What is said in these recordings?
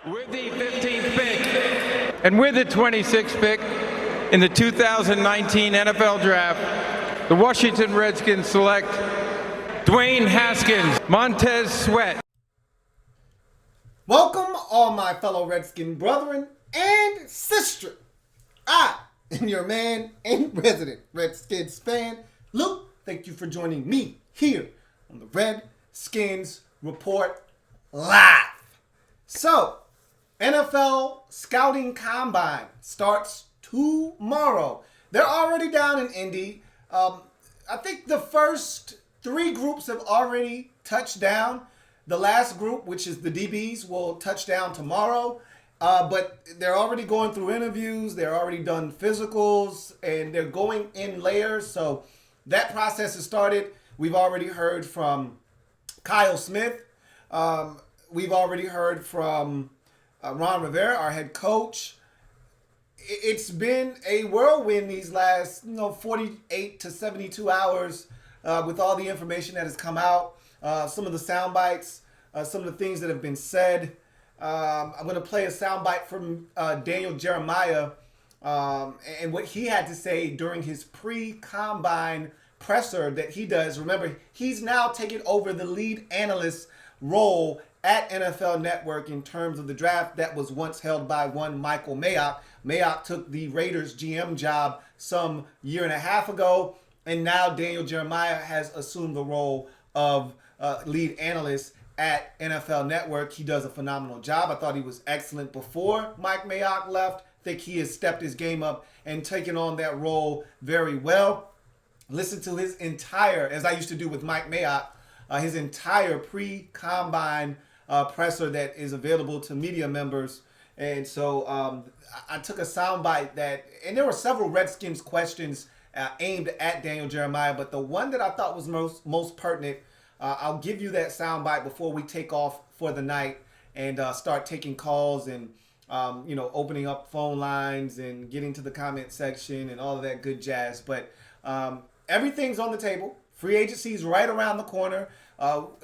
With the 15th pick and with the 26th pick in the 2019 NFL Draft, the Washington Redskins select Dwayne Haskins, Montez Sweat. Welcome, all my fellow Redskin brethren and sister. I am your man and resident Redskins fan, Luke. Thank you for joining me here on the Redskins Report Live. So, NFL Scouting Combine starts tomorrow. They're already down in Indy. I think the first three groups have already touched down. The last group, which is the DBs, will touch down tomorrow. But they're already going through interviews. They're already done physicals, and they're going in layers. So that process has started. We've already heard from Kyle Smith. We've already heard from Ron Rivera, our head coach. It's been a whirlwind these last 48 to 72 hours with all the information that has come out. Some of the sound bites, some of the things that have been said. I'm going to play a sound bite from Daniel Jeremiah and what he had to say during his pre-combine presser that he does. Remember, he's now taken over the lead analyst role at NFL Network in terms of the draft that was once held by one Michael Mayock. Mayock took the Raiders GM job some year and a half ago, and now Daniel Jeremiah has assumed the role of lead analyst at NFL Network. He does a phenomenal job. I thought he was excellent before Mike Mayock left. I think he has stepped his game up and taken on that role very well. Listen to his entire, as I used to do with Mike Mayock, his entire pre-combine presser that is available to media members. And so I took a soundbite that, and there were several Redskins questions aimed at Daniel Jeremiah, but the one that I thought was most pertinent, I'll give you that soundbite before we take off for the night and start taking calls and opening up phone lines and getting to the comment section and all of that good jazz. But everything's on the table. Free agency is right around the corner.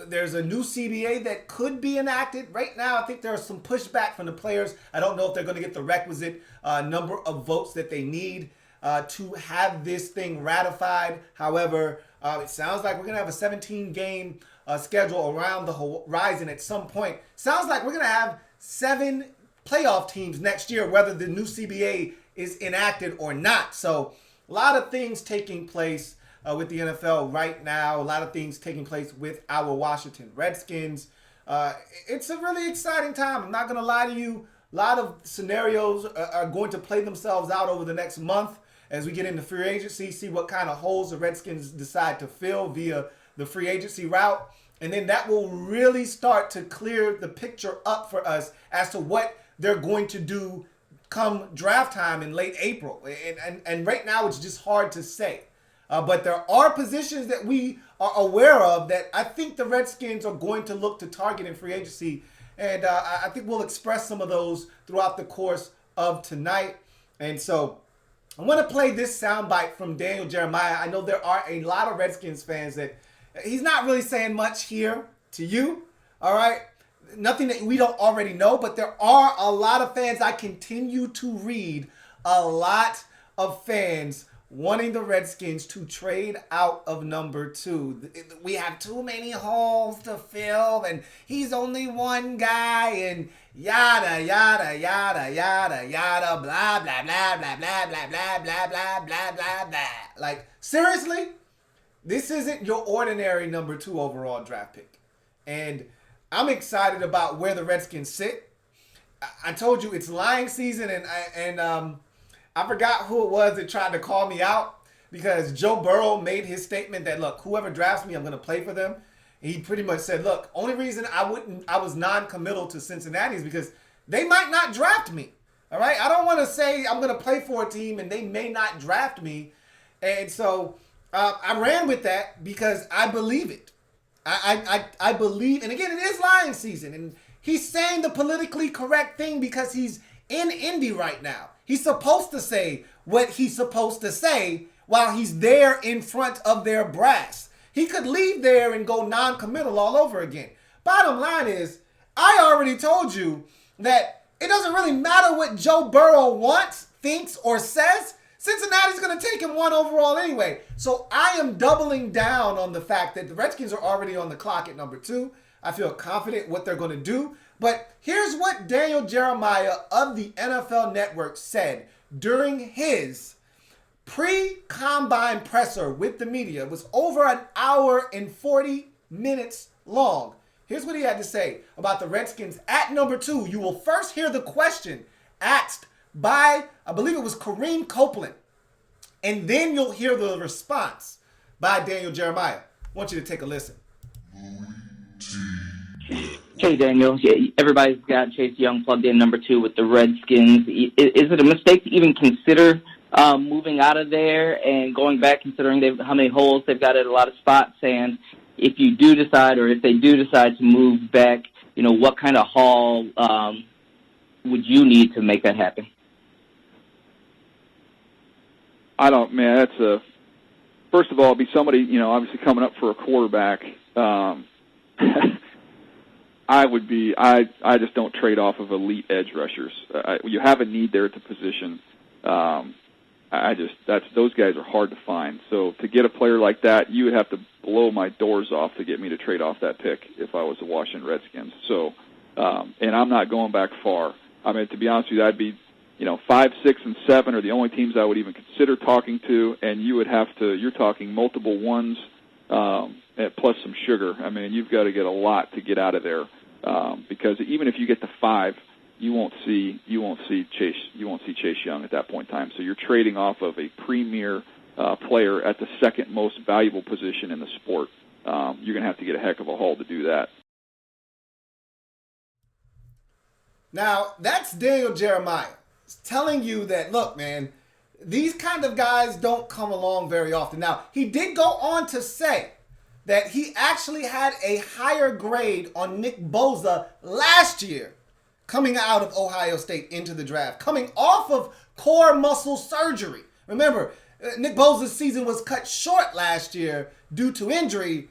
There's a new CBA that could be enacted. Right now, I think there's some pushback from the players. I don't know if they're going to get the requisite number of votes that they need to have this thing ratified. However, it sounds like we're going to have a 17-game schedule around the horizon at some point. Sounds like we're going to have 7 playoff teams next year, whether the new CBA is enacted or not. So a lot of things taking place with the NFL right now. A lot of things taking place with our Washington Redskins. It's a really exciting time. I'm not going to lie to you. A lot of scenarios are going to play themselves out over the next month as we get into free agency, see what kind of holes the Redskins decide to fill via the free agency route. And then that will really start to clear the picture up for us as to what they're going to do come draft time in late April. And right now it's just hard to say. But there are positions that we are aware of that I think the Redskins are going to look to target in free agency. And I think we'll express some of those throughout the course of tonight. And so I want to play this soundbite from Daniel Jeremiah. I know there are a lot of Redskins fans that he's not really saying much here to you. All right. Nothing that we don't already know, but there are a lot of fans. I continue to read a lot of fans wanting the Redskins to trade out of number 2. We have too many holes to fill, and he's only one guy, and yada, yada, yada, yada, yada, blah, blah, blah, blah, blah, blah, blah, blah, blah, blah, blah, blah. Like, seriously? This isn't your ordinary number 2 overall draft pick. And I'm excited about where the Redskins sit. I told you it's lying season, and I forgot who it was that tried to call me out because Joe Burrow made his statement that, look, whoever drafts me, I'm going to play for them. And he pretty much said, look, only reason I was non-committal to Cincinnati is because they might not draft me. All right? I don't want to say I'm going to play for a team and they may not draft me. And so I ran with that because I believe it. I believe, and again, it is lying season. And he's saying the politically correct thing because he's in Indy right now. He's supposed to say what he's supposed to say while he's there in front of their brass. He could leave there and go non-committal all over again. Bottom line is, I already told you that it doesn't really matter what Joe Burrow wants, thinks, or says. Cincinnati's going to take him 1 overall anyway. So I am doubling down on the fact that the Redskins are already on the clock at number 2. I feel confident what they're going to do. But here's what Daniel Jeremiah of the NFL Network said during his pre-combine presser with the media. It was over an hour and 40 minutes long. Here's what he had to say about the Redskins at number 2. You will first hear the question asked by, I believe it was Kareem Copeland. And then you'll hear the response by Daniel Jeremiah. I want you to take a listen. Hey, Daniel. Yeah, everybody's got Chase Young plugged in number 2 with the Redskins. Is it a mistake to even consider moving out of there and going back, considering how many holes they've got at a lot of spots? And if you do decide, or if they do decide to move back, what kind of haul would you need to make that happen? First of all, it'd be somebody, obviously coming up for a quarterback. I just don't trade off of elite edge rushers. You have a need there at the position. Those guys are hard to find. So to get a player like that, you would have to blow my doors off to get me to trade off that pick if I was the Washington Redskins. So, and I'm not going back far. To be honest with you, I'd be, 5, 6, and 7 are the only teams I would even consider talking to, and you're talking multiple ones, plus some sugar. You've got to get a lot to get out of there, because even if you get to 5, you won't see Chase Young at that point in time. So you're trading off of a premier player at the second most valuable position in the sport. You're going to have to get a heck of a haul to do that. Now, that's Daniel Jeremiah telling you that, look, man, these kind of guys don't come along very often. Now, he did go on to say that he actually had a higher grade on Nick Bosa last year coming out of Ohio State into the draft, coming off of core muscle surgery. Remember, Nick Bosa's season was cut short last year due to injury.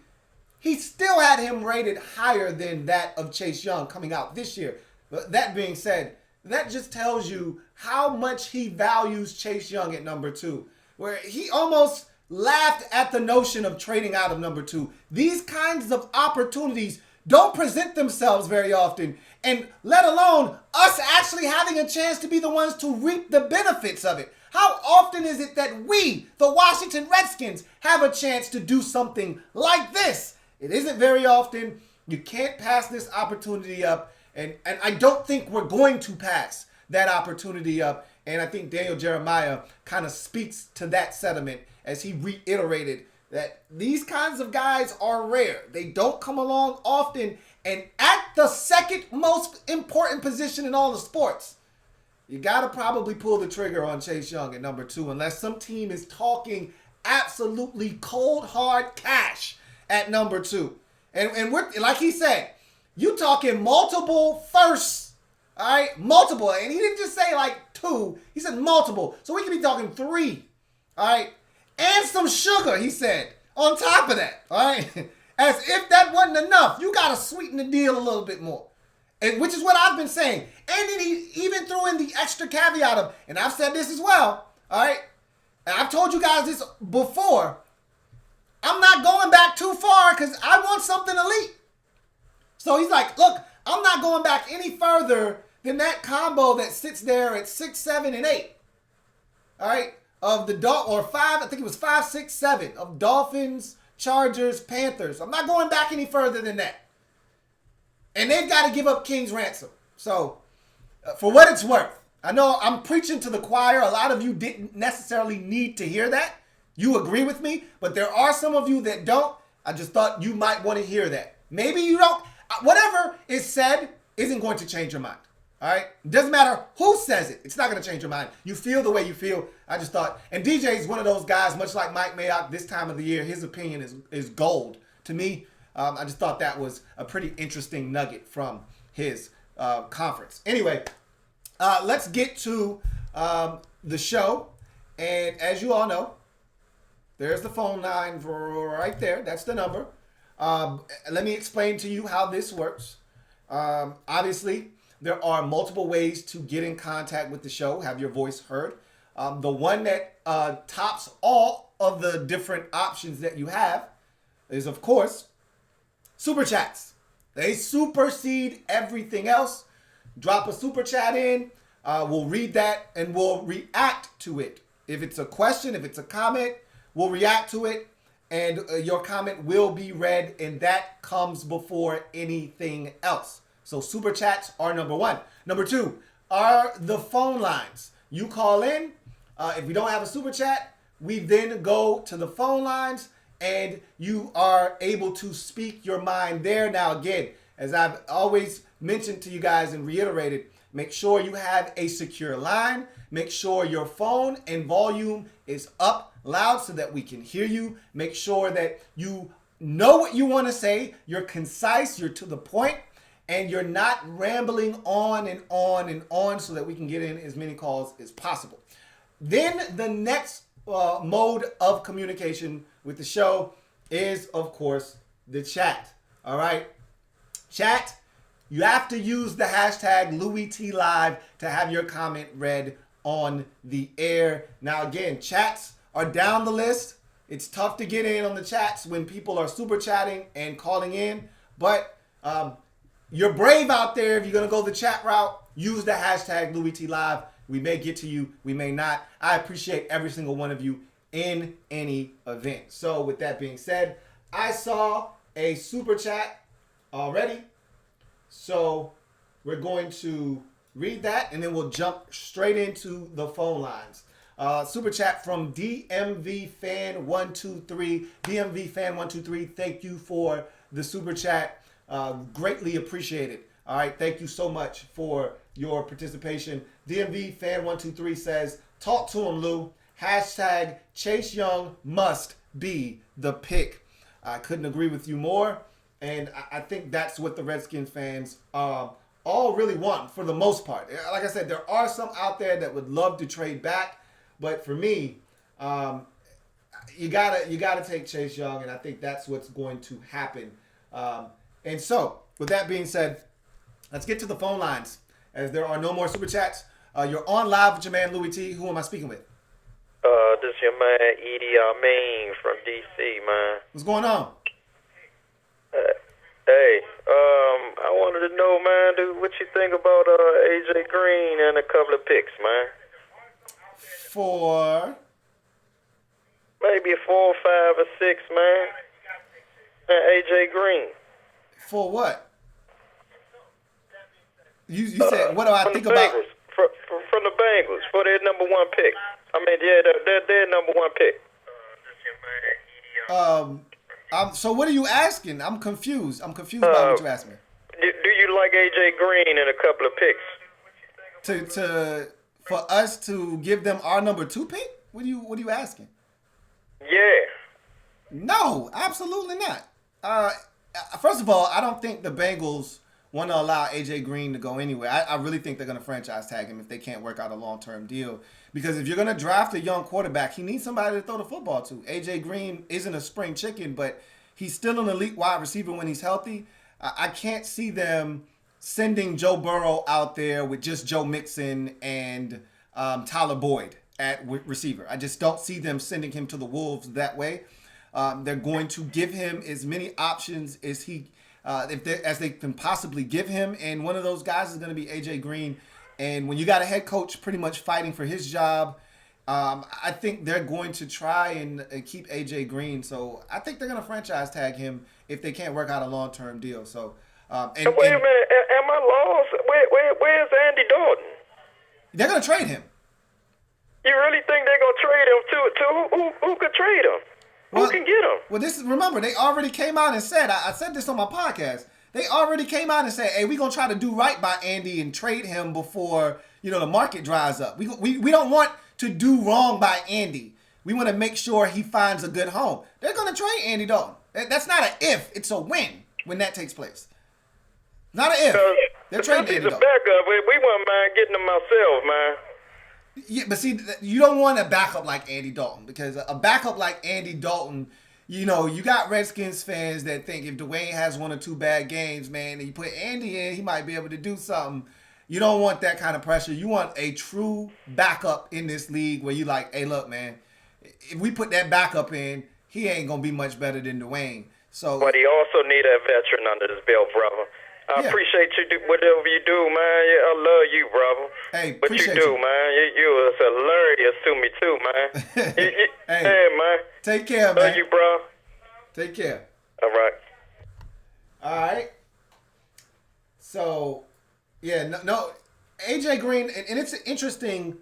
He still had him rated higher than that of Chase Young coming out this year. But that being said, that just tells you how much he values Chase Young at number 2, where he almost laughed at the notion of trading out of number 2. These kinds of opportunities don't present themselves very often, and let alone us actually having a chance to be the ones to reap the benefits of it. How often is it that we, the Washington Redskins, have a chance to do something like this? It isn't very often. You can't pass this opportunity up. And I don't think we're going to pass that opportunity up. And I think Daniel Jeremiah kind of speaks to that sentiment as he reiterated that these kinds of guys are rare. They don't come along often. And at the second most important position in all the sports, you got to probably pull the trigger on Chase Young at number 2 unless some team is talking absolutely cold, hard cash at number 2. And we're, like he said, you talking multiple firsts, all right? Multiple. And he didn't just say like 2. He said multiple. So we could be talking 3, all right? And some sugar, he said, on top of that, all right? As if that wasn't enough. You got to sweeten the deal a little bit more, and which is what I've been saying. And then he even threw in the extra caveat of, and I've said this as well, all right? And I've told you guys this before. I'm not going back too far because I want something elite. So he's like, look, I'm not going back any further than that combo that sits there at 6, 7, and 8. All right? Of the or 5, I think it was 5, 6, 7 of Dolphins, Chargers, Panthers. I'm not going back any further than that. And they've got to give up King's ransom. So for what it's worth, I know I'm preaching to the choir. A lot of you didn't necessarily need to hear that. You agree with me, but there are some of you that don't. I just thought you might want to hear that. Maybe you don't. Whatever is said isn't going to change your mind. All right? It doesn't matter who says it. It's not going to change your mind. You feel the way you feel. I just thought, and DJ is one of those guys, much like Mike Mayock this time of the year, his opinion is gold. To me, I just thought that was a pretty interesting nugget from his conference. Anyway, let's get to the show. And as you all know, there's the phone line right there. That's the number. Let me explain to you how this works. Obviously, there are multiple ways to get in contact with the show, have your voice heard. The one that tops all of the different options that you have is, of course, Super Chats. They supersede everything else. Drop a Super Chat in. We'll read that and we'll react to it. If it's a question, if it's a comment, we'll react to it. And your comment will be read, and that comes before anything else. So Super Chats are number one. Number two are the phone lines. You call in. If we don't have a Super Chat, we then go to the phone lines, and you are able to speak your mind there. Now, again, as I've always mentioned to you guys and reiterated, make sure you have a secure line. Make sure your phone and volume is up loud so that we can hear you. Make sure that you know what you want to say. You're concise, you're to the point, and you're not rambling on and on and on so that we can get in as many calls as possible. Then the next mode of communication with the show is, of course, the chat. All right? Chat, you have to use the hashtag LouisTLive to have your comment read on the air. Now, again, chats are down the list. It's tough to get in on the chats when people are super chatting and calling in. But you're brave out there. If you're going to go the chat route, use the hashtag LouisTLive. We may get to you. We may not. I appreciate every single one of you in any event. So with that being said, I saw a super chat already. So we're going to read that, and then we'll jump straight into the phone lines. Super chat from DMV Fan 123. DMV Fan 123, thank you for the super chat. Greatly appreciated. All right, thank you so much for your participation. DMV Fan 123 says, talk to him, Lou. Hashtag Chase Young must be the pick. I couldn't agree with you more. And I think that's what the Redskins fans all really want for the most part. Like I said, there are some out there that would love to trade back. But for me, you gotta take Chase Young, and I think that's what's going to happen. And so, with that being said, let's get to the phone lines. As there are no more super chats, you're on live with your man Louis T. Who am I speaking with? This is your man Edie Amin from DC, man. What's going on? Hey, I wanted to know, man, dude, what you think about AJ Green and a couple of picks, man? For maybe a 4, 5, or 6, man. And AJ Green. For what? You said, what do I think about? Bengals, from the Bengals, for their number one pick. I mean, yeah, their number one pick. So what are you asking? I'm confused. I'm confused about what you asked me. Do you like AJ Green and a couple of picks? For us to give them our number 2 pick? What are you asking? Yeah. No, absolutely not. First of all, I don't think the Bengals want to allow AJ Green to go anywhere. I really think they're going to franchise tag him if they can't work out a long-term deal. Because if you're going to draft a young quarterback, he needs somebody to throw the football to. AJ Green isn't a spring chicken, but he's still an elite wide receiver when he's healthy. I can't see them sending Joe Burrow out there with just Joe Mixon and Tyler Boyd at receiver. I just don't see them sending him to the Wolves that way. They're going to give him as many options as they can possibly give him, and one of those guys is going to be AJ Green. And when you got a head coach pretty much fighting for his job, I think they're going to try and keep AJ Green. So I think they're going to franchise tag him if they can't work out a long-term deal. So wait a minute, am I lost? Where's Andy Dalton? They're going to trade him. You really think they're going to trade him to who could trade him? Who can get him? Well, remember, they already came out and said, I said this on my podcast, they already came out and said, hey, we're going to try to do right by Andy and trade him before, the market dries up. We don't want to do wrong by Andy. We want to make sure he finds a good home. They're going to trade Andy Dalton. That's not an if, it's a when that takes place. Not an if. They're trading Andy Dalton. He's a backup. We wouldn't mind getting him ourselves, man. Yeah, but see, you don't want a backup like Andy Dalton, because a backup like Andy Dalton, you got Redskins fans that think if Dwayne has 1 or 2 bad games, man, and you put Andy in, he might be able to do something. You don't want that kind of pressure. You want a true backup in this league where you like, hey, look, man, if we put that backup in, he ain't going to be much better than Dwayne. So, but he also need a veteran under his belt, brother. I appreciate you whatever you do, man. I love you, brother. Hey, what you do, man. You was hilarious to me too, man. Hey, man. Take care, man. Love you, bro. Take care. All right. All right. So, yeah, no, AJ Green, and it's an interesting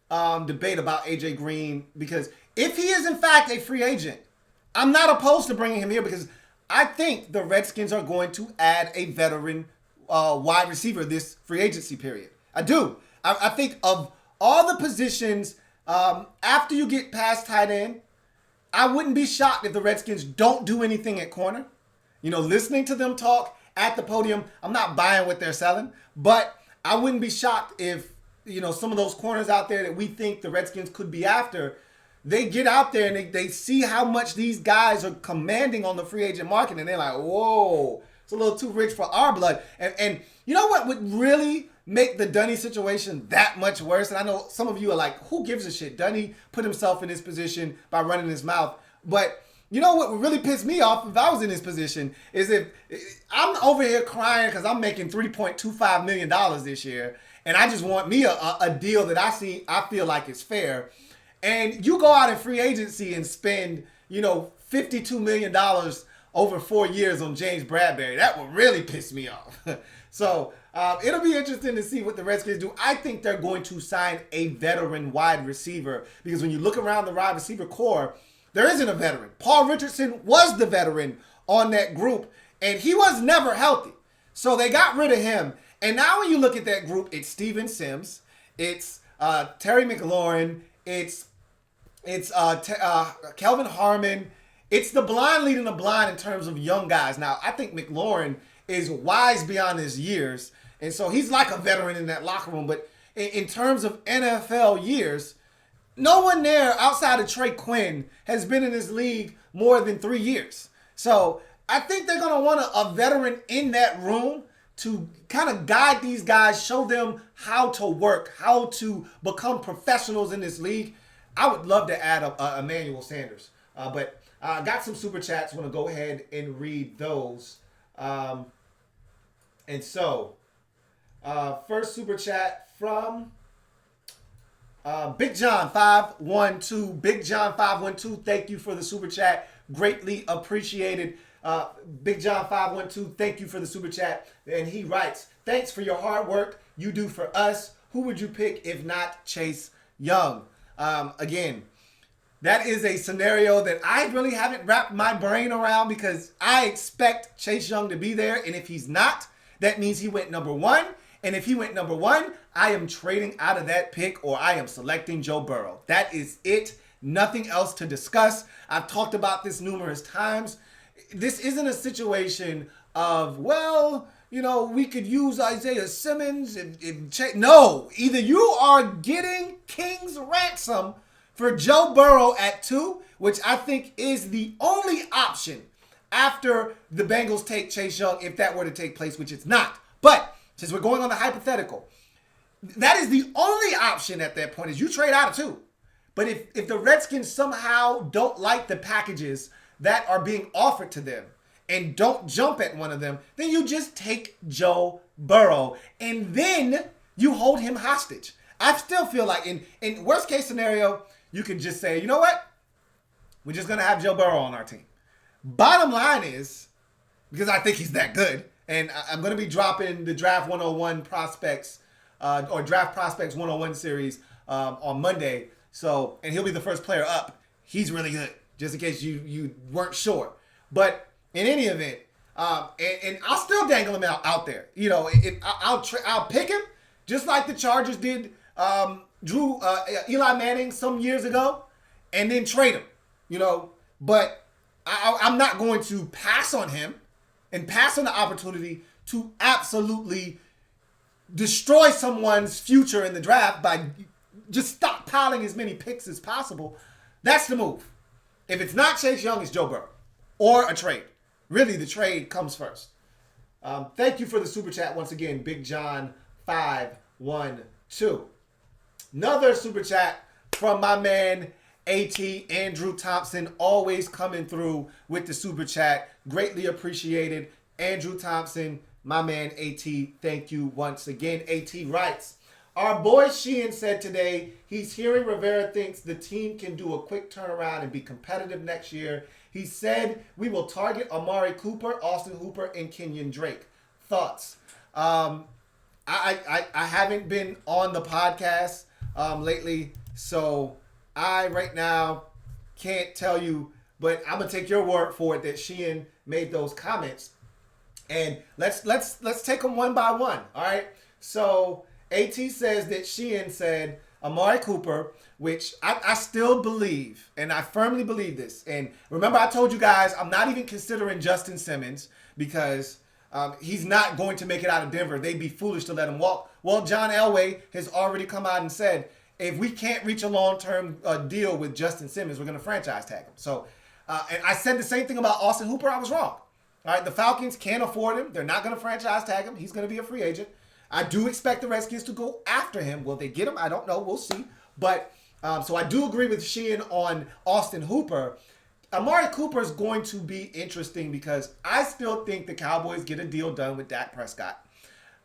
debate about AJ Green because if he is in fact a free agent, I'm not opposed to bringing him here because I think the Redskins are going to add a veteran wide receiver this free agency period. I do. I think of all the positions after you get past tight end, I wouldn't be shocked if the Redskins don't do anything at corner. You know, listening to them talk at the podium, I'm not buying what they're selling, but I wouldn't be shocked if, you know, some of those corners out there that we think the Redskins could be after, they get out there and they see how much these guys are commanding on the free agent market, and they're like, whoa, it's a little too rich for our blood. And you know what would really make the Dunny situation that much worse? And I know some of you are like, who gives a shit? Dunny put himself in this position by running his mouth. But you know what would really piss me off if I was in this position is if I'm over here crying because I'm making $3.25 million this year, and I just want me a deal that I feel like is fair. And you go out in free agency and spend, you know, $52 million over 4 years on James Bradbury. That would really piss me off. So it'll be interesting to see what the Redskins do. I think they're going to sign a veteran wide receiver because when you look around the wide receiver core, there isn't a veteran. Paul Richardson was the veteran on that group, and he was never healthy. So they got rid of him. And now when you look at that group, it's Steven Sims, it's Terry McLaurin, it's Kelvin Harmon. It's the blind leading the blind in terms of young guys. Now, I think McLaurin is wise beyond his years, and so he's like a veteran in that locker room. But in terms of NFL years, no one there outside of Trey Quinn has been in this league more than 3 years. So I think they're going to want a veteran in that room to kind of guide these guys, show them how to work, how to become professionals in this league. I would love to add Emmanuel Sanders. But I got some super chats. I want to go ahead and read those. And so, first super chat from Big John 512. Big John 512, thank you for the super chat. Greatly appreciated. Big John 512, thank you for the super chat. And he writes, thanks for your hard work you do for us. Who would you pick if not Chase Young? Again, that is a scenario that I really haven't wrapped my brain around because I expect Chase Young to be there. And if he's not, that means he went number one. And if he went number one, I am trading out of that pick or I am selecting Joe Burrow. That is it. Nothing else to discuss. I've talked about this numerous times. This isn't a situation of, well, you know, we could use Isaiah Simmons. No, either you are getting King's ransom for Joe Burrow at 2, which I think is the only option after the Bengals take Chase Young, if that were to take place, which it's not. But since we're going on the hypothetical, that is the only option at that point is you trade out of 2. But if the Redskins somehow don't like the packages that are being offered to them and don't jump at one of them, then you just take Joe Burrow and then you hold him hostage. I still feel like in worst case scenario, you can just say, you know what? We're just going to have Joe Burrow on our team. Bottom line is, because I think he's that good, and I'm going to be dropping the Draft 101 prospects or Draft Prospects 101 series on Monday. So, and he'll be the first player up. He's really good, just in case you weren't sure. But in any event, and I'll still dangle him out there. You know, I'll pick him just like the Chargers did drew Eli Manning some years ago and then trade him. You know, but I'm not going to pass on him and pass on the opportunity to absolutely destroy someone's future in the draft by just stockpiling as many picks as possible. That's the move. If it's not Chase Young, it's Joe Burrow or a trade. Really, the trade comes first. Thank you for the super chat once again, Big John 512. Another super chat from my man AT Andrew Thompson, always coming through with the super chat. Greatly appreciated. Andrew Thompson, my man AT, thank you once again. AT writes, our boy Sheehan said today he's hearing Rivera thinks the team can do a quick turnaround and be competitive next year. He said we will target Amari Cooper, Austin Hooper, and Kenyon Drake. Thoughts? I haven't been on the podcast lately, so I right now can't tell you, but I'm gonna take your word for it that Sheehan made those comments, and let's take them one by one. All right. So AT says that Sheehan said Amari Cooper, which I still believe, and I firmly believe this. And remember, I told you guys I'm not even considering Justin Simmons because he's not going to make it out of Denver. They'd be foolish to let him walk. Well, John Elway has already come out and said, if we can't reach a long-term deal with Justin Simmons, we're going to franchise tag him. So, and I said the same thing about Austin Hooper. I was wrong. All right, the Falcons can't afford him. They're not going to franchise tag him. He's going to be a free agent. I do expect the Redskins to go after him. Will they get him? I don't know. We'll see. But so I do agree with Sheehan on Austin Hooper. Amari Cooper is going to be interesting because I still think the Cowboys get a deal done with Dak Prescott.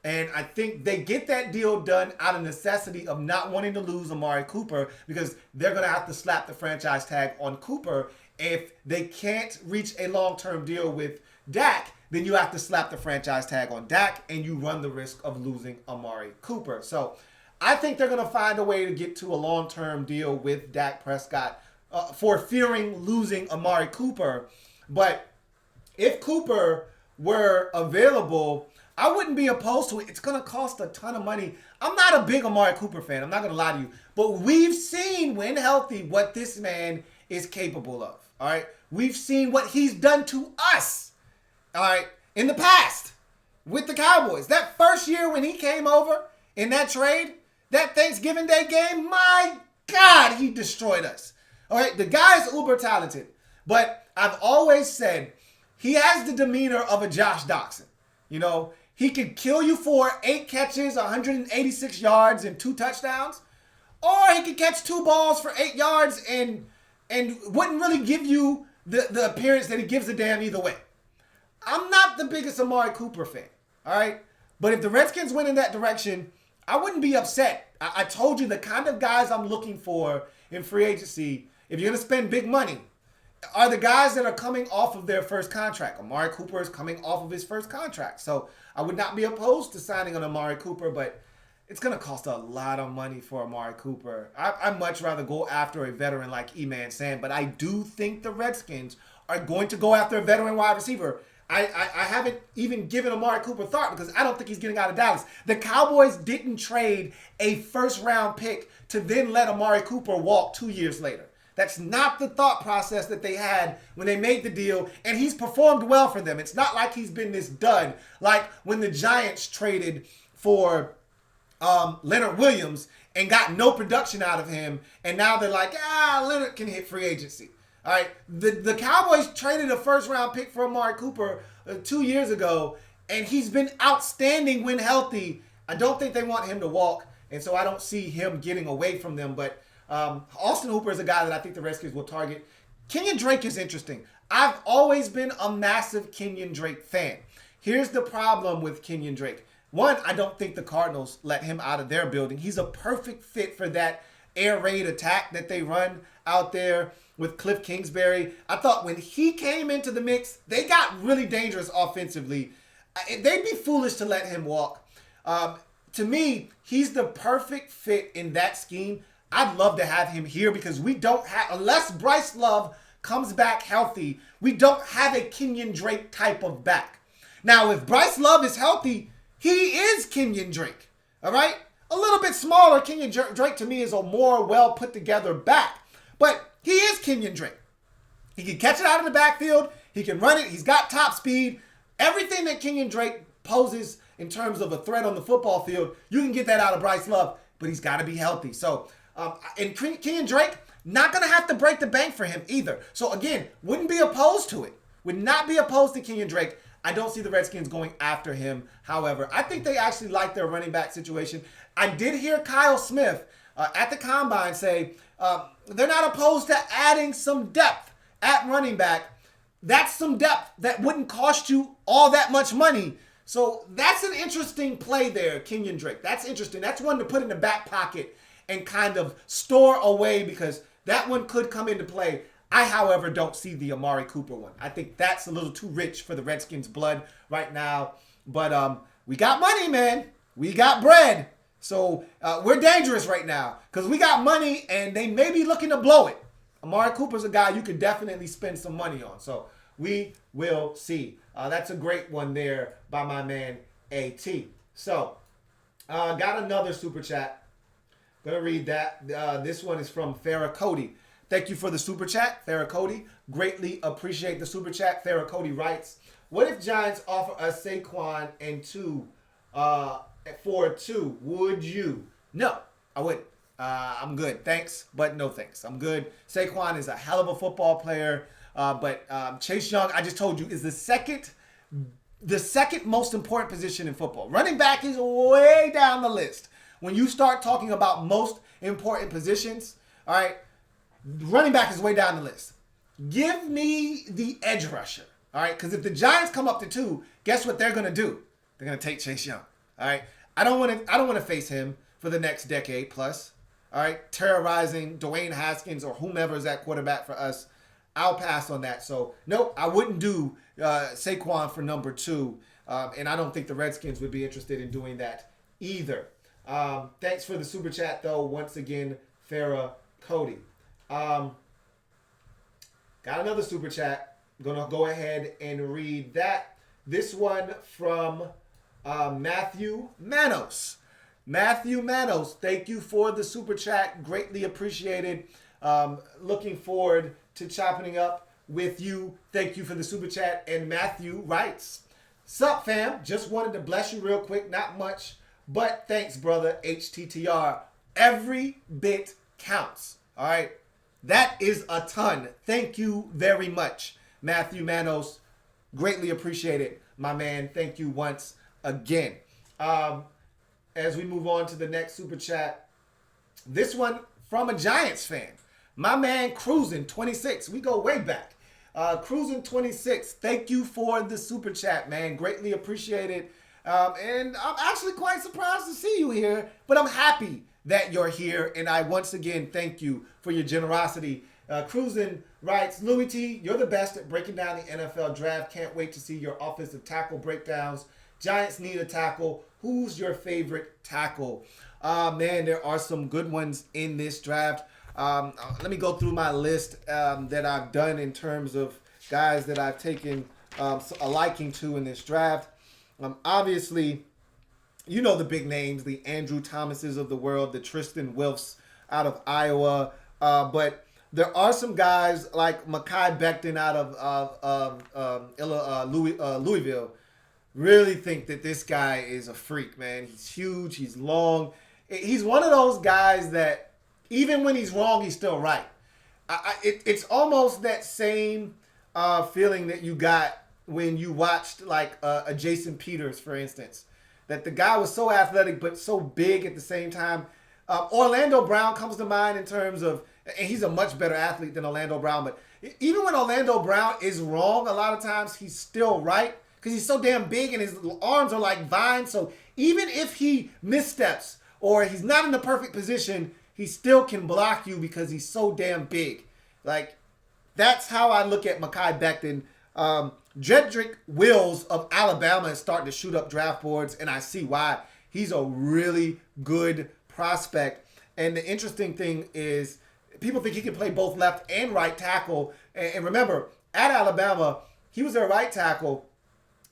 And I think they get that deal done out of necessity of not wanting to lose Amari Cooper because they're going to have to slap the franchise tag on Cooper. If they can't reach a long-term deal with Dak, then you have to slap the franchise tag on Dak and you run the risk of losing Amari Cooper. So I think they're going to find a way to get to a long-term deal with Dak Prescott for fearing losing Amari Cooper. But if Cooper were available, I wouldn't be opposed to it. It's going to cost a ton of money. I'm not a big Amari Cooper fan. I'm not going to lie to you. But we've seen, when healthy, what this man is capable of. All right? We've seen what he's done to us. All right? In the past with the Cowboys. That first year when he came over in that trade, that Thanksgiving Day game, my God, he destroyed us. All right? The guy is uber talented. But I've always said he has the demeanor of a Josh Doxson. You know, he could kill you for 8 catches, 186 yards, and 2 touchdowns. Or he could catch 2 balls for 8 yards and wouldn't really give you the appearance that he gives a damn either way. I'm not the biggest Amari Cooper fan, all right? But if the Redskins went in that direction, I wouldn't be upset. I told you the kind of guys I'm looking for in free agency, if you're going to spend big money, are the guys that are coming off of their first contract. Amari Cooper is coming off of his first contract. So I would not be opposed to signing on Amari Cooper, but it's going to cost a lot of money for Amari Cooper. I'd much rather go after a veteran like E-Man Sam, but I do think the Redskins are going to go after a veteran wide receiver. I haven't even given Amari Cooper thought because I don't think he's getting out of Dallas. The Cowboys didn't trade a first-round pick to then let Amari Cooper walk 2 years later. That's not the thought process that they had when they made the deal, and he's performed well for them. It's not like he's been this dud, like when the Giants traded for Leonard Williams and got no production out of him, and now they're like, Leonard can hit free agency. All right, the Cowboys traded a first-round pick for Amari Cooper 2 years ago, and he's been outstanding when healthy. I don't think they want him to walk, and so I don't see him getting away from them, but Austin Hooper is a guy that I think the Redskins will target. Kenyon Drake is interesting. I've always been a massive Kenyon Drake fan. Here's the problem with Kenyon Drake. One, I don't think the Cardinals let him out of their building. He's a perfect fit for that air raid attack that they run out there with Cliff Kingsbury. I thought when he came into the mix, they got really dangerous offensively. They'd be foolish to let him walk. To me, he's the perfect fit in that scheme. I'd love to have him here because we don't have, unless Bryce Love comes back healthy, we don't have a Kenyon Drake type of back. Now, if Bryce Love is healthy, he is Kenyon Drake, all right? A little bit smaller. Kenyon Drake to me is a more well put together back, but he is Kenyon Drake. He can catch it out of the backfield. He can run it. He's got top speed. Everything that Kenyon Drake poses in terms of a threat on the football field, you can get that out of Bryce Love, but he's got to be healthy. So, and Kenyon Drake, not going to have to break the bank for him either. So again, wouldn't be opposed to it. Would not be opposed to Kenyon Drake. I don't see the Redskins going after him. However, I think they actually like their running back situation. I did hear Kyle Smith at the Combine say they're not opposed to adding some depth at running back. That's some depth that wouldn't cost you all that much money. So that's an interesting play there, Kenyon Drake. That's interesting. That's one to put in the back pocket and kind of store away because that one could come into play. I, however, don't see the Amari Cooper one. I think that's a little too rich for the Redskins' blood right now. But we got money, man. We got bread. So we're dangerous right now because we got money and they may be looking to blow it. Amari Cooper's a guy you could definitely spend some money on. So we will see. That's a great one there by my man A.T. So got another super chat. Gonna read that. This one is from Farrah Cody. Thank you for the super chat, Farrah Cody. Greatly appreciate the super chat. Farrah Cody writes, what if Giants offer us Saquon and for 2? Would you? No, I wouldn't. I'm good. Thanks, but no thanks. I'm good. Saquon is a hell of a football player. But Chase Young, I just told you, is the second most important position in football. Running back is way down the list. When you start talking about most important positions, all right, running back is way down the list. Give me the edge rusher, all right? Because if the Giants come up to 2, guess what they're going to do? They're going to take Chase Young, all right? I don't want to face him for the next decade plus, all right? Terrorizing Dwayne Haskins or whomever is at quarterback for us. I'll pass on that. So, nope, I wouldn't do Saquon for number 2. And I don't think the Redskins would be interested in doing that either. Thanks for the super chat, though, once again, Farrah Cody. Got another super chat. I'm going to go ahead and read that. This one from Matthew Manos. Matthew Manos, thank you for the super chat. Greatly appreciated. Looking forward to chopping up with you. Thank you for the super chat. And Matthew writes, sup fam, just wanted to bless you real quick, not much, but thanks brother, HTTR. Every bit counts, all right? That is a ton. Thank you very much, Matthew Manos. Greatly appreciate it, my man. Thank you once again. As we move on to the next super chat, this one from a Giants fan. My man Cruisin 26. We go way back. Cruisin 26. Thank you for the super chat, man. Greatly appreciate it. And I'm actually quite surprised to see you here, but I'm happy that you're here. And I once again thank you for your generosity. Cruisin writes, Louis T, you're the best at breaking down the NFL draft. Can't wait to see your offensive tackle breakdowns. Giants need a tackle. Who's your favorite tackle? Man, there are some good ones in this draft. Let me go through my list that I've done in terms of guys that I've taken a liking to in this draft. Obviously, you know the big names, the Andrew Thomases of the world, the Tristan Wirfs out of Iowa. But there are some guys like Mekhi Becton out of Louisville. Really think that this guy is a freak, man. He's huge. He's long. He's one of those guys that even when he's wrong, he's still right. It's almost that same feeling that you got when you watched like a Jason Peters, for instance. That the guy was so athletic but so big at the same time. Orlando Brown comes to mind in terms of, and he's a much better athlete than Orlando Brown. But even when Orlando Brown is wrong, a lot of times he's still right because he's so damn big and his arms are like vines. So even if he missteps or he's not in the perfect position, he still can block you because he's so damn big. Like, that's how I look at Mekhi Becton. Jedrick Wills of Alabama is starting to shoot up draft boards, and I see why. He's a really good prospect. And the interesting thing is people think he can play both left and right tackle. And remember, at Alabama, he was their right tackle,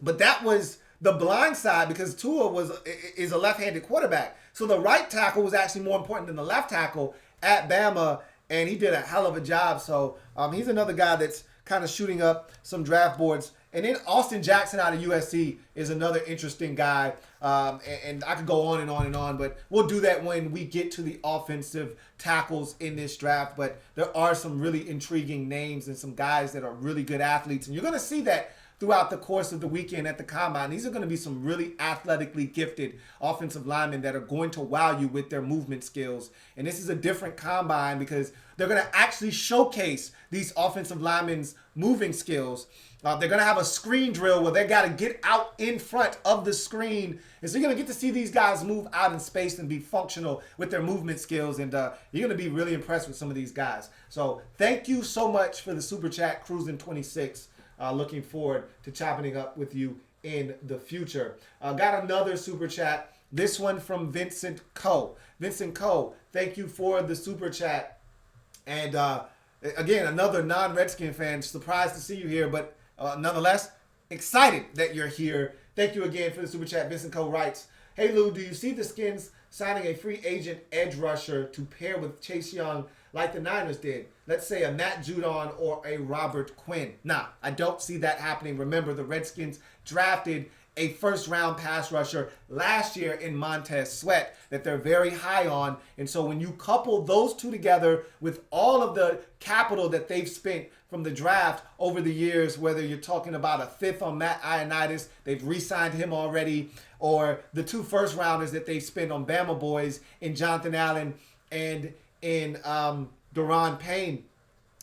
but that was the blind side because Tua is a left-handed quarterback. So the right tackle was actually more important than the left tackle at Bama, and he did a hell of a job. So he's another guy that's kind of shooting up some draft boards. And then Austin Jackson out of USC is another interesting guy. And I could go on and on and on, but we'll do that when we get to the offensive tackles in this draft. But there are some really intriguing names and some guys that are really good athletes. And you're going to see that throughout the course of the weekend at the Combine. These are going to be some really athletically gifted offensive linemen that are going to wow you with their movement skills. And this is a different Combine because they're going to actually showcase these offensive linemen's moving skills. They're going to have a screen drill where they got to get out in front of the screen. And so you're going to get to see these guys move out in space and be functional with their movement skills. And you're going to be really impressed with some of these guys. So thank you so much for the Super Chat, Cruising26. Looking forward to chopping it up with you in the future. Got another Super Chat. This one from Vincent Coe. Vincent Coe, thank you for the Super Chat. And again, another non-Redskin fan. Surprised to see you here, but nonetheless, excited that you're here. Thank you again for the Super Chat. Vincent Coe writes, "Hey Lou, do you see the Skins signing a free agent edge rusher to pair with Chase Young like the Niners did? Let's say a Matt Judon or a Robert Quinn." Nah, I don't see that happening. Remember, the Redskins drafted a first-round pass rusher last year in Montez Sweat that they're very high on. And so when you couple those two together with all of the capital that they've spent from the draft over the years, whether you're talking about a fifth on Matt Ioannidis, they've re-signed him already, or the two first-rounders that they've spent on Bama boys in Jonathan Allen and in Daron Payne,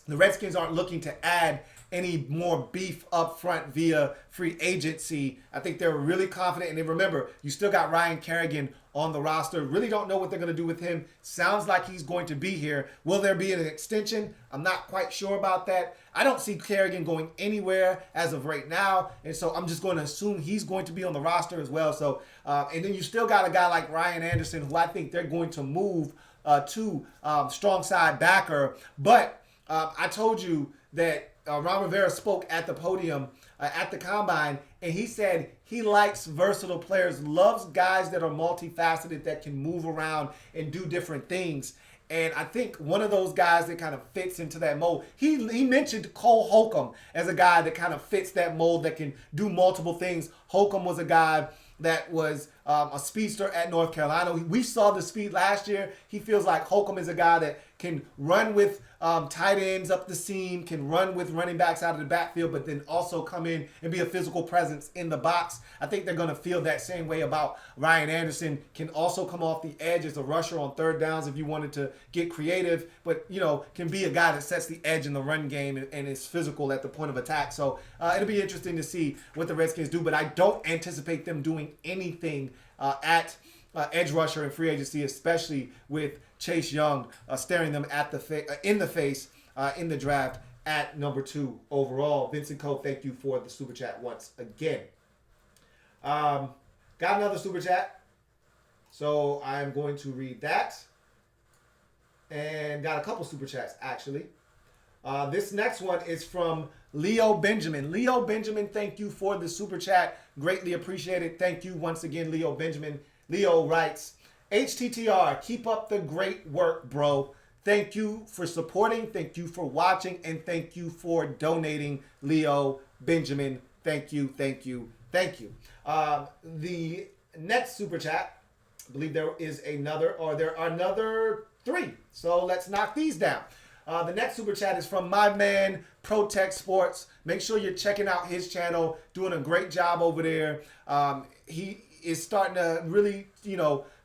the Redskins aren't looking to add any more beef up front via free agency. I think they're really confident. And then remember, you still got Ryan Kerrigan on the roster. Really don't know what they're going to do with him. Sounds like he's going to be here. Will there be an extension? I'm not quite sure about that. I don't see Kerrigan going anywhere as of right now. And so I'm just going to assume he's going to be on the roster as well. So, and then you still got a guy like Ryan Anderson, who I think they're going to move to strong side backer. But I told you that Ron Rivera spoke at the podium at the Combine, and he said he likes versatile players, loves guys that are multifaceted, that can move around and do different things. And I think one of those guys that kind of fits into that mold, he mentioned Cole Holcomb as a guy that kind of fits that mold, that can do multiple things. Holcomb was a guy that was a speedster at North Carolina. We saw the speed last year. He feels like Holcomb is a guy that can run with tight ends up the seam, can run with running backs out of the backfield, but then also come in and be a physical presence in the box. I think they're going to feel that same way about Ryan Anderson. Can also come off the edge as a rusher on third downs if you wanted to get creative, but, you know, can be a guy that sets the edge in the run game and is physical at the point of attack. So it'll be interesting to see what the Redskins do, but I don't anticipate them doing anything at edge rusher in free agency, especially with Chase Young staring them at in the face in the draft at number 2 overall. Vincent Coe, thank you for the Super Chat once again. Got another Super Chat, so I'm going to read that. And got a couple Super Chats, actually. This next one is from Leo Benjamin. Leo Benjamin, thank you for the Super Chat. Greatly appreciated. Thank you once again, Leo Benjamin. Leo writes, HTTR, keep up the great work, bro. Thank you for supporting, thank you for watching, and thank you for donating, Leo Benjamin. Thank you, thank you, thank you. The next Super Chat, I believe there are another 3. So let's knock these down. The next Super Chat is from my man, Protect Sports. Make sure you're checking out his channel, doing a great job over there. He is starting to really,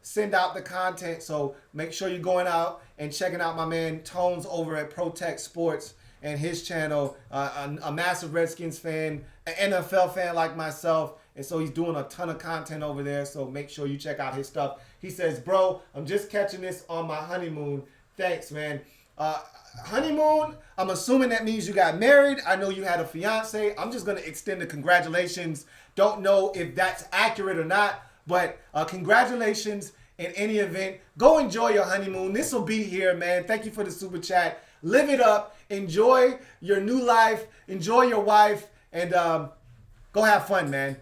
send out the content. So make sure you're going out and checking out my man Tones over at Protect Sports and his channel. A massive Redskins fan, an NFL fan like myself. And so he's doing a ton of content over there. So make sure you check out his stuff. He says, bro, I'm just catching this on my honeymoon. Thanks, man. Honeymoon, I'm assuming that means you got married. I know you had a fiance. I'm just going to extend the congratulations. Don't know if that's accurate or not, but congratulations in any event. Go enjoy your honeymoon. This will be here, man. Thank you for the Super Chat. Live it up. Enjoy your new life. Enjoy your wife. And go have fun, man.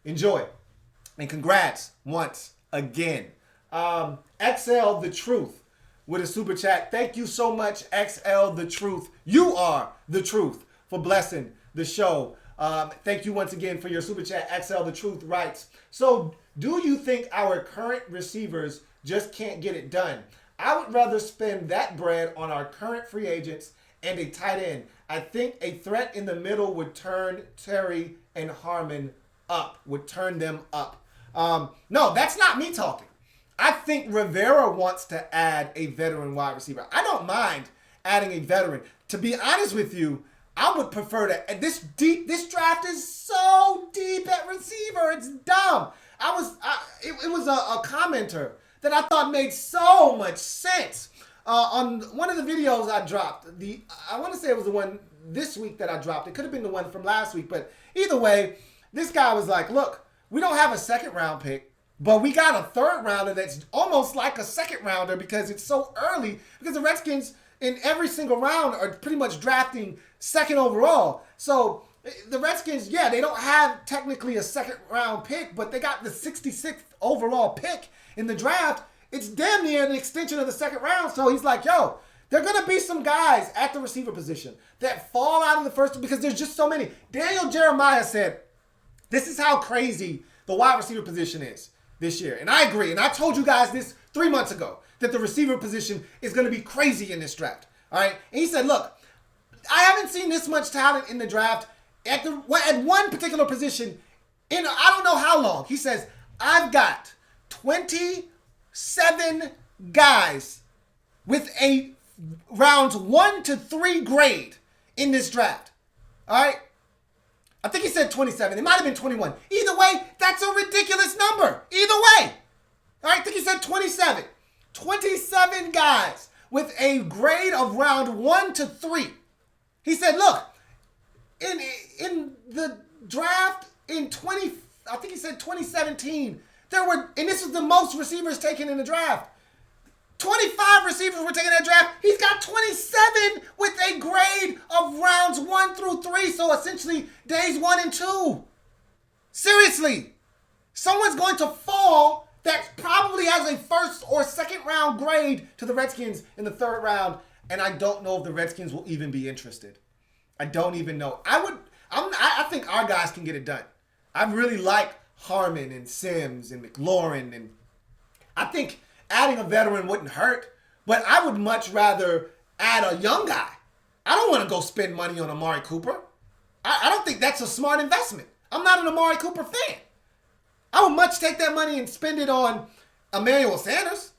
Enjoy. And congrats once again. XL The Truth with a Super Chat. Thank you so much, XL The Truth. You are the truth for blessing the show. Thank you once again for your Super Chat. XL The Truth writes, so do you think our current receivers just can't get it done? I would rather spend that bread on our current free agents and a tight end. I think a threat in the middle would turn Terry and Harmon up, would turn them up. No, that's not me talking. I think Rivera wants to add a veteran wide receiver. I don't mind adding a veteran. To be honest with you, I would prefer to. This draft is so deep at receiver. It's dumb. It was a commenter that I thought made so much sense. On one of the videos I dropped, I want to say it was the one this week that I dropped. It could have been the one from last week, but either way, this guy was like, look, we don't have a second round pick, but we got a third rounder that's almost like a second rounder because it's so early, because the Redskins in every single round are pretty much drafting second overall. So the Redskins, yeah, they don't have technically a second round pick, but they got the 66th overall pick in the draft. It's damn near an extension of the second round. So he's like, yo, there are going to be some guys at the receiver position that fall out of the first, because there's just so many. Daniel Jeremiah said, this is how crazy the wide receiver position is this year. And I agree. And I told you guys this 3 months ago, that the receiver position is going to be crazy in this draft. All right. And he said, look, I haven't seen this much talent in the draft at one particular position in I don't know how long. He says, I've got 27 guys with a rounds 1 to 3 grade in this draft. All right. I think he said 27. It might have been 21. Either way, that's a ridiculous number. Either way. All right. I think he said 27. 27 guys with a grade of round 1 to 3. He said, look, in the draft in I think he said 2017, there were, and this is the most receivers taken in the draft. 25 receivers were taken in that draft. He's got 27 with a grade of rounds 1 through 3. So essentially days 1 and 2. Seriously. Someone's going to fall that probably has a first or second round grade to the Redskins in the third round. And I don't know if the Redskins will even be interested. I don't even know. I think our guys can get it done. I really like Harmon and Sims and McLaurin, and I think adding a veteran wouldn't hurt, but I would much rather add a young guy. I don't want to go spend money on Amari Cooper. I don't think that's a smart investment. I'm not an Amari Cooper fan. I would much take that money and spend it on Emmanuel Sanders,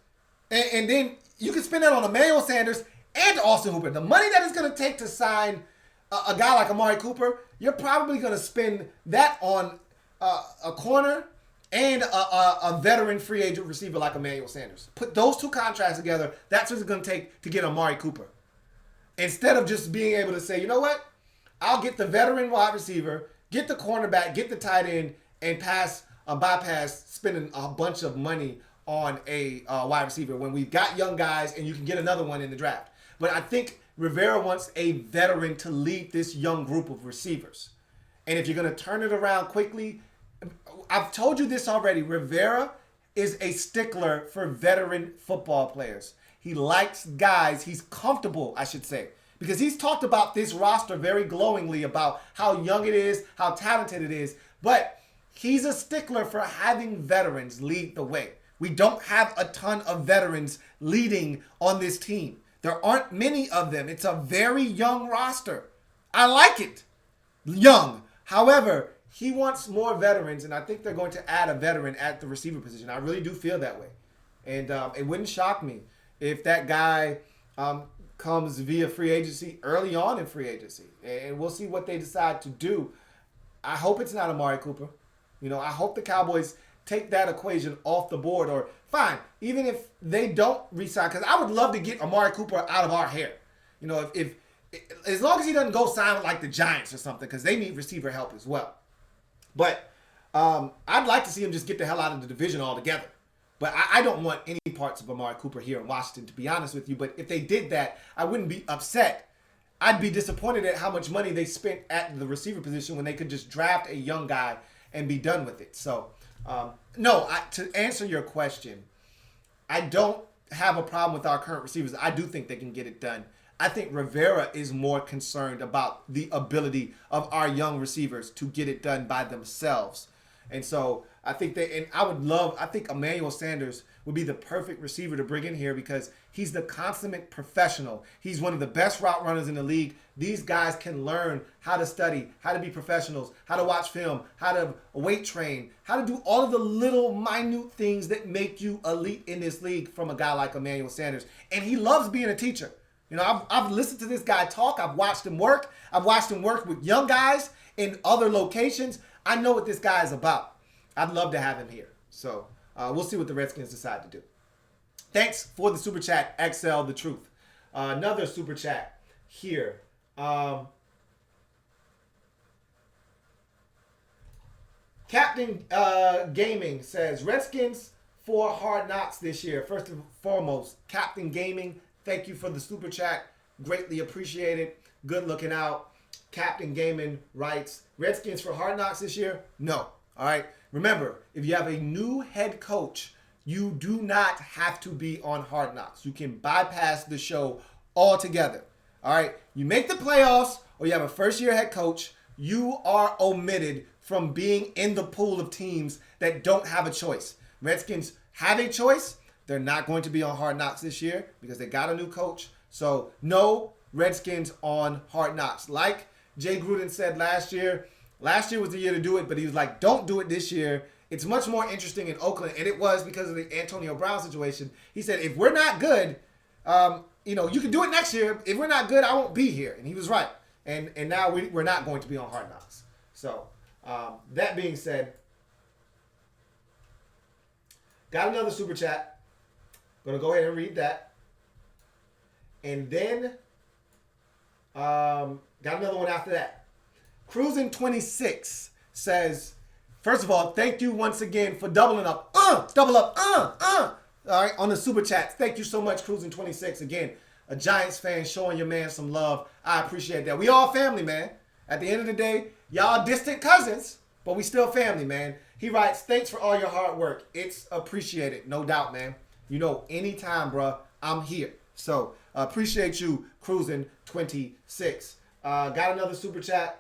and then you can spend that on Emmanuel Sanders and Austin Hooper. The money that it's going to take to sign a guy like Amari Cooper, you're probably going to spend that on a corner and a veteran free agent receiver like Emmanuel Sanders. Put those two contracts together, that's what it's going to take to get Amari Cooper. Instead of just being able to say, you know what? I'll get the veteran wide receiver, get the cornerback, get the tight end, and bypass spending a bunch of money on a wide receiver when we've got young guys and you can get another one in the draft. But I think Rivera wants a veteran to lead this young group of receivers. And if you're going to turn it around quickly, I've told you this already. Rivera is a stickler for veteran football players. He likes guys. He's comfortable, I should say, because he's talked about this roster very glowingly about how young it is, how talented it is. But he's a stickler for having veterans lead the way. We don't have a ton of veterans leading on this team. There aren't many of them. It's a very young roster. I like it. Young. However, he wants more veterans, and I think they're going to add a veteran at the receiver position. I really do feel that way. And it wouldn't shock me if that guy comes via free agency early on in free agency. And we'll see what they decide to do. I hope it's not Amari Cooper. You know, I hope the Cowboys take that equation off the board, or fine, even if they don't re-sign, because I would love to get Amari Cooper out of our hair. You know, if as long as he doesn't go sign with like the Giants or something, because they need receiver help as well. But I'd like to see him just get the hell out of the division altogether. But I don't want any parts of Amari Cooper here in Washington, to be honest with you. But if they did that, I wouldn't be upset. I'd be disappointed at how much money they spent at the receiver position when they could just draft a young guy and be done with it. So, to answer your question, I don't have a problem with our current receivers. I do think they can get it done. I think Rivera is more concerned about the ability of our young receivers to get it done by themselves. And so I think I think Emmanuel Sanders would be the perfect receiver to bring in here because he's the consummate professional. He's one of the best route runners in the league. These guys can learn how to study, how to be professionals, how to watch film, how to weight train, how to do all of the little minute things that make you elite in this league from a guy like Emmanuel Sanders. And he loves being a teacher. You know, I've listened to this guy talk. I've watched him work. I've watched him work with young guys in other locations. I know what this guy is about. I'd love to have him here. So we'll see what the Redskins decide to do. Thanks for the super chat, XL the Truth. Another super chat here. Captain Gaming says, Redskins for Hard Knocks this year. First and foremost, Captain Gaming, thank you for the super chat. Greatly appreciated. Good looking out. Captain Gaming writes, Redskins for Hard Knocks this year? No. All right. Remember, if you have a new head coach, you do not have to be on Hard Knocks. You can bypass the show altogether. All right. You make the playoffs or you have a first-year head coach, you are omitted from being in the pool of teams that don't have a choice. Redskins have a choice. They're not going to be on Hard Knocks this year because they got a new coach. So no Redskins on Hard Knocks. Like Jay Gruden said last year was the year to do it, but he was like, don't do it this year. It's much more interesting in Oakland, and it was because of the Antonio Brown situation. He said, if we're not good, you can do it next year. If we're not good, I won't be here. And he was right. And now we're not going to be on Hard Knocks. So that being said, got another super chat. Going to go ahead and read that. And then got another one after that. Cruising 26 says, first of all, thank you once again for doubling up. Double up. All right, on the super chats. Thank you so much, Cruising 26. Again, a Giants fan showing your man some love. I appreciate that. We all family, man. At the end of the day, y'all distant cousins, but we still family, man. He writes, thanks for all your hard work. It's appreciated, no doubt, man. You know, anytime, bruh, I'm here. So, appreciate you, Cruising 26. Got another super chat.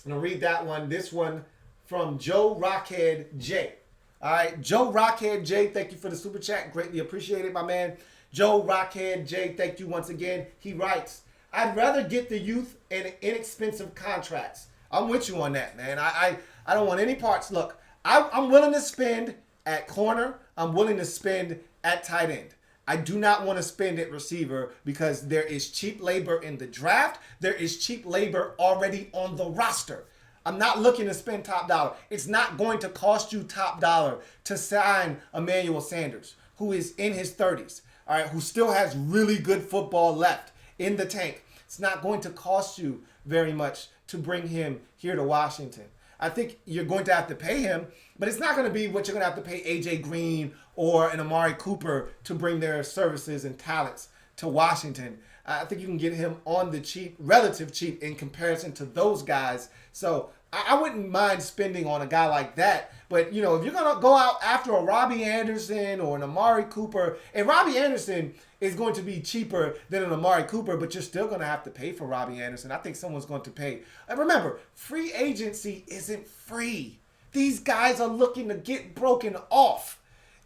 I'm going to read that one. This one from Joe Rockhead J. All right, Joe Rockhead J, thank you for the super chat. Greatly appreciated, my man. Joe Rockhead J, thank you once again. He writes, I'd rather get the youth and inexpensive contracts. I'm with you on that, man. I don't want any parts. Look, I'm willing to spend at corner. I'm willing to spend at tight end. I do not want to spend at receiver because there is cheap labor in the draft. There is cheap labor already on the roster. I'm not looking to spend top dollar. It's not going to cost you top dollar to sign Emmanuel Sanders, who is in his 30s, all right, who still has really good football left in the tank. It's not going to cost you very much to bring him here to Washington. I think you're going to have to pay him, but it's not going to be what you're going to have to pay A.J. Green or an Amari Cooper to bring their services and talents to Washington. I think you can get him on the cheap, relative cheap in comparison to those guys. So I wouldn't mind spending on a guy like that. But, if you're going to go out after a Robbie Anderson or an Amari Cooper, and Robbie Anderson is going to be cheaper than an Amari Cooper, but you're still going to have to pay for Robbie Anderson. I think someone's going to pay. And remember, free agency isn't free. These guys are looking to get broken off.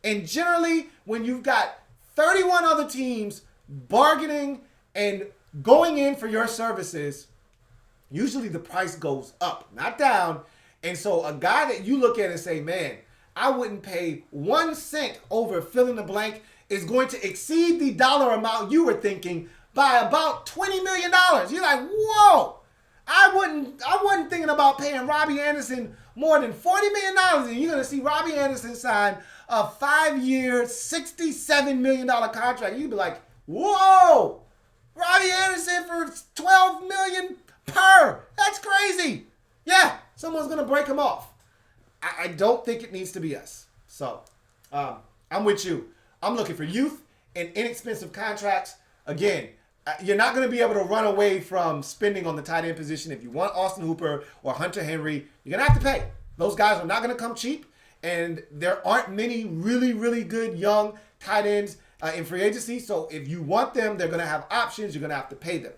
And generally, when you've got 31 other teams bargaining and going in for your services, usually the price goes up, not down. And so a guy that you look at and say, man, I wouldn't pay 1 cent over fill in the blank is going to exceed the dollar amount you were thinking by about $20 million. You're like, whoa, I wasn't thinking about paying Robbie Anderson more than $40 million. And you're going to see Robbie Anderson sign a 5-year, $67 million contract. You'd be like, whoa, Robbie Anderson for $12 million per. That's crazy. Yeah, someone's going to break him off. I don't think it needs to be us. So I'm with you. I'm looking for youth and inexpensive contracts. Again, you're not going to be able to run away from spending on the tight end position. If you want Austin Hooper or Hunter Henry, you're going to have to pay. Those guys are not going to come cheap. And there aren't many really, really good young tight ends in free agency. So if you want them, they're going to have options. You're going to have to pay them.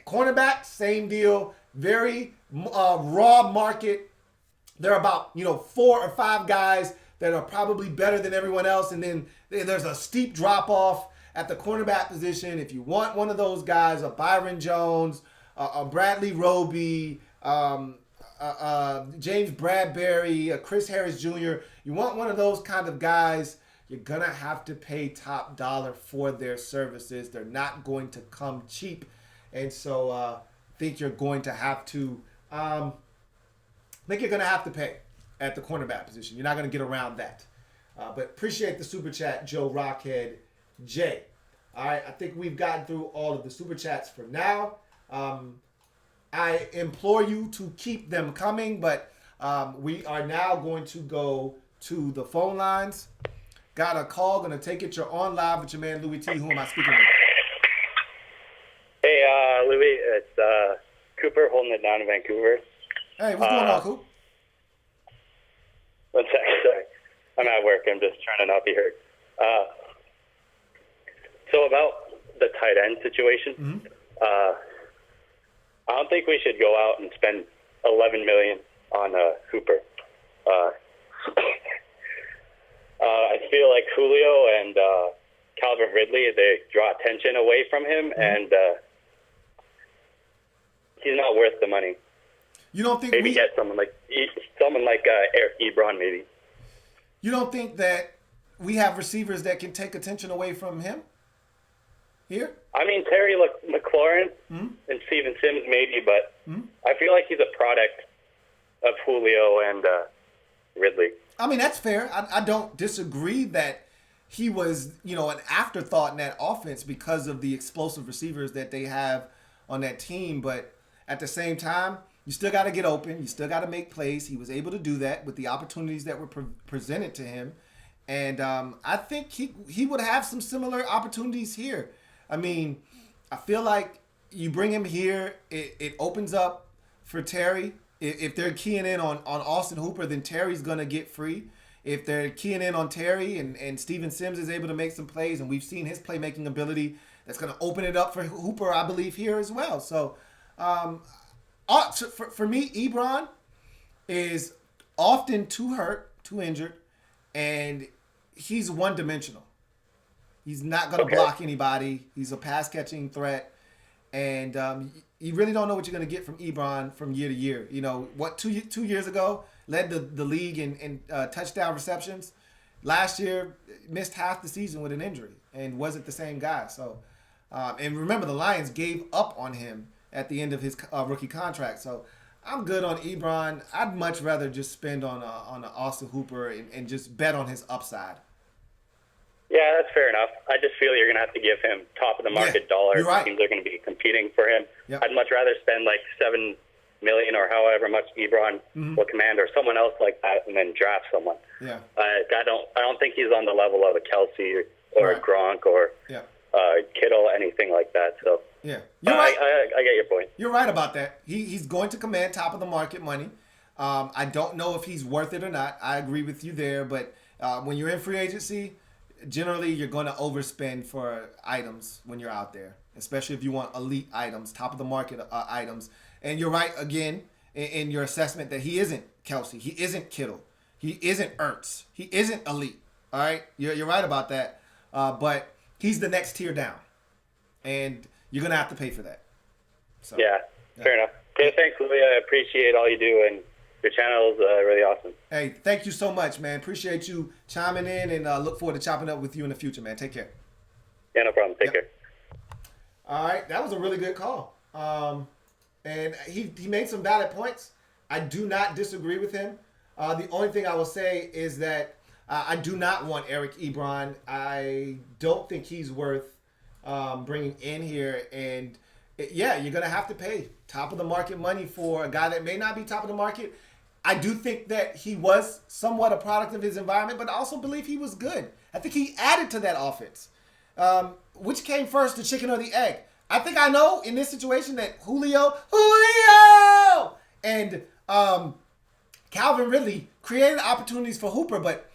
Cornerback, same deal. Very raw market. there are about, 4 or 5 guys that are probably better than everyone else. And then there's a steep drop off at the cornerback position. If you want one of those guys, a Byron Jones, a Bradley Roby, James Bradbury, Chris Harris Jr., you want one of those kind of guys, you're going to have to pay top dollar for their services. They're not going to come cheap. And so I think you're going to have to pay at the cornerback position. You're not going to get around that. But appreciate the super chat, Joe Rockhead J. All right, I think we've gotten through all of the super chats for now. I implore you to keep them coming, but we are now going to go to the phone lines. Got a call, going to take it. You're on live with your man Louis T. Who am I speaking with? Hey, Louis, it's Cooper holding it down in Vancouver. Hey, what's going on, Coop? One sec, sorry. I'm at work. I'm just trying to not be heard. So about the tight end situation, I don't think we should go out and spend $11 million on Hooper. I feel like Julio and Calvin Ridley, they draw attention away from him, and he's not worth the money. You don't think maybe get someone like Eric Ebron, maybe. You don't think that we have receivers that can take attention away from him here? I mean, Terry McLaurin and Steven Sims maybe, but I feel like he's a product of Julio and Ridley. I mean, that's fair. I don't disagree that he was, an afterthought in that offense because of the explosive receivers that they have on that team. But at the same time, you still got to get open. You still got to make plays. He was able to do that with the opportunities that were presented to him. And I think he would have some similar opportunities here. I mean, I feel like you bring him here, it opens up for Terry. If they're keying in on Austin Hooper, then Terry's going to get free. If they're keying in on Terry and Steven Sims is able to make some plays, and we've seen his playmaking ability, that's going to open it up for Hooper, I believe, here as well. So, for me, Ebron is often too hurt, too injured, and he's one-dimensional. He's not going to block anybody. He's a pass-catching threat. And you really don't know what you're going to get from Ebron from year to year. 2 years ago, led the league in touchdown receptions. Last year, missed half the season with an injury and wasn't the same guy. So, and remember, the Lions gave up on him at the end of his rookie contract. So I'm good on Ebron. I'd much rather just spend on Austin Hooper and just bet on his upside. Yeah, that's fair enough. I just feel you're going to have to give him top of the market dollar. You're right. Teams are going to be competing for him. Yep. I'd much rather spend like $7 million or however much Ebron will command, or someone else like that, and then draft someone. Yeah. I don't think he's on the level of a Kelsey or a Gronk or Kittle, anything like that. So yeah, you're right. I get your point. You're right about that. He's going to command top of the market money. I don't know if he's worth it or not. I agree with you there, but when you're in free agency, generally you're going to overspend for items when you're out there, especially if you want elite items, top of the market items. And you're right again in your assessment that he isn't Kelsey, he isn't Kittle, he isn't Ertz, he isn't elite. All right, you're right about that. But he's the next tier down, and you're going to have to pay for that. So, yeah, fair enough. Okay, thanks, Louis. I appreciate all you do, and your channel is really awesome. Hey, thank you so much, man. Appreciate you chiming in, and look forward to chopping up with you in the future, man. Take care. Yeah, no problem. Take care. All right, that was a really good call. And he made some valid points. I do not disagree with him. The only thing I will say is that I do not want Eric Ebron. I don't think he's worth bringing in here. And, you're going to have to pay top of the market money for a guy that may not be top of the market. I do think that he was somewhat a product of his environment, but I also believe he was good. I think he added to that offense. Which came first, the chicken or the egg? I think I know in this situation that Julio, and Calvin Ridley created opportunities for Hooper, but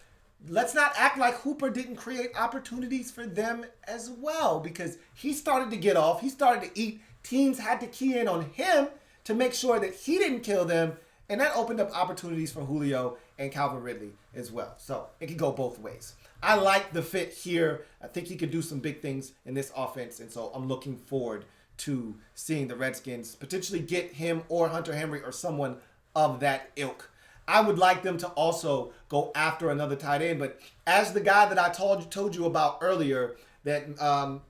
let's not act like Hooper didn't create opportunities for them as well, because he started to get off. He started to eat. Teams had to key in on him to make sure that he didn't kill them, And that opened up opportunities for Julio and Calvin Ridley as well. So it could go both ways. I like the fit here. I think he could do some big things in this offense. And so I'm looking forward to seeing the Redskins potentially get him or Hunter Henry or someone of that ilk. I would like them to also go after another tight end. But as the guy that I told you about earlier that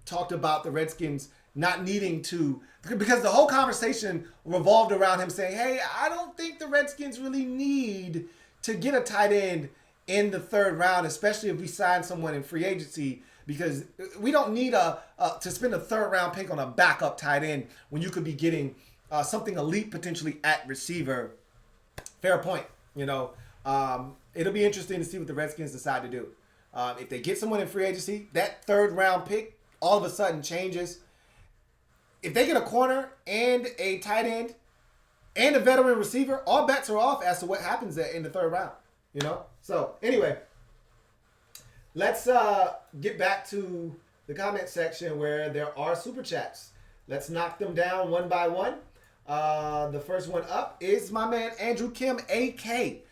talked about the Redskins not needing to, because the whole conversation revolved around him saying, hey, I don't think the Redskins really need to get a tight end in the third round, especially if we sign someone in free agency, because we don't need to spend a third round pick on a backup tight end when you could be getting something elite potentially at receiver. Fair point. It'll be interesting to see what the Redskins decide to do. If they get someone in free agency, that third round pick all of a sudden changes. If they get a corner and a tight end and a veteran receiver, all bets are off as to what happens there in the third round. So anyway, let's get back to the comment section where there are super chats. Let's knock them down one by one. The first one up is my man Andrew Kim, AK.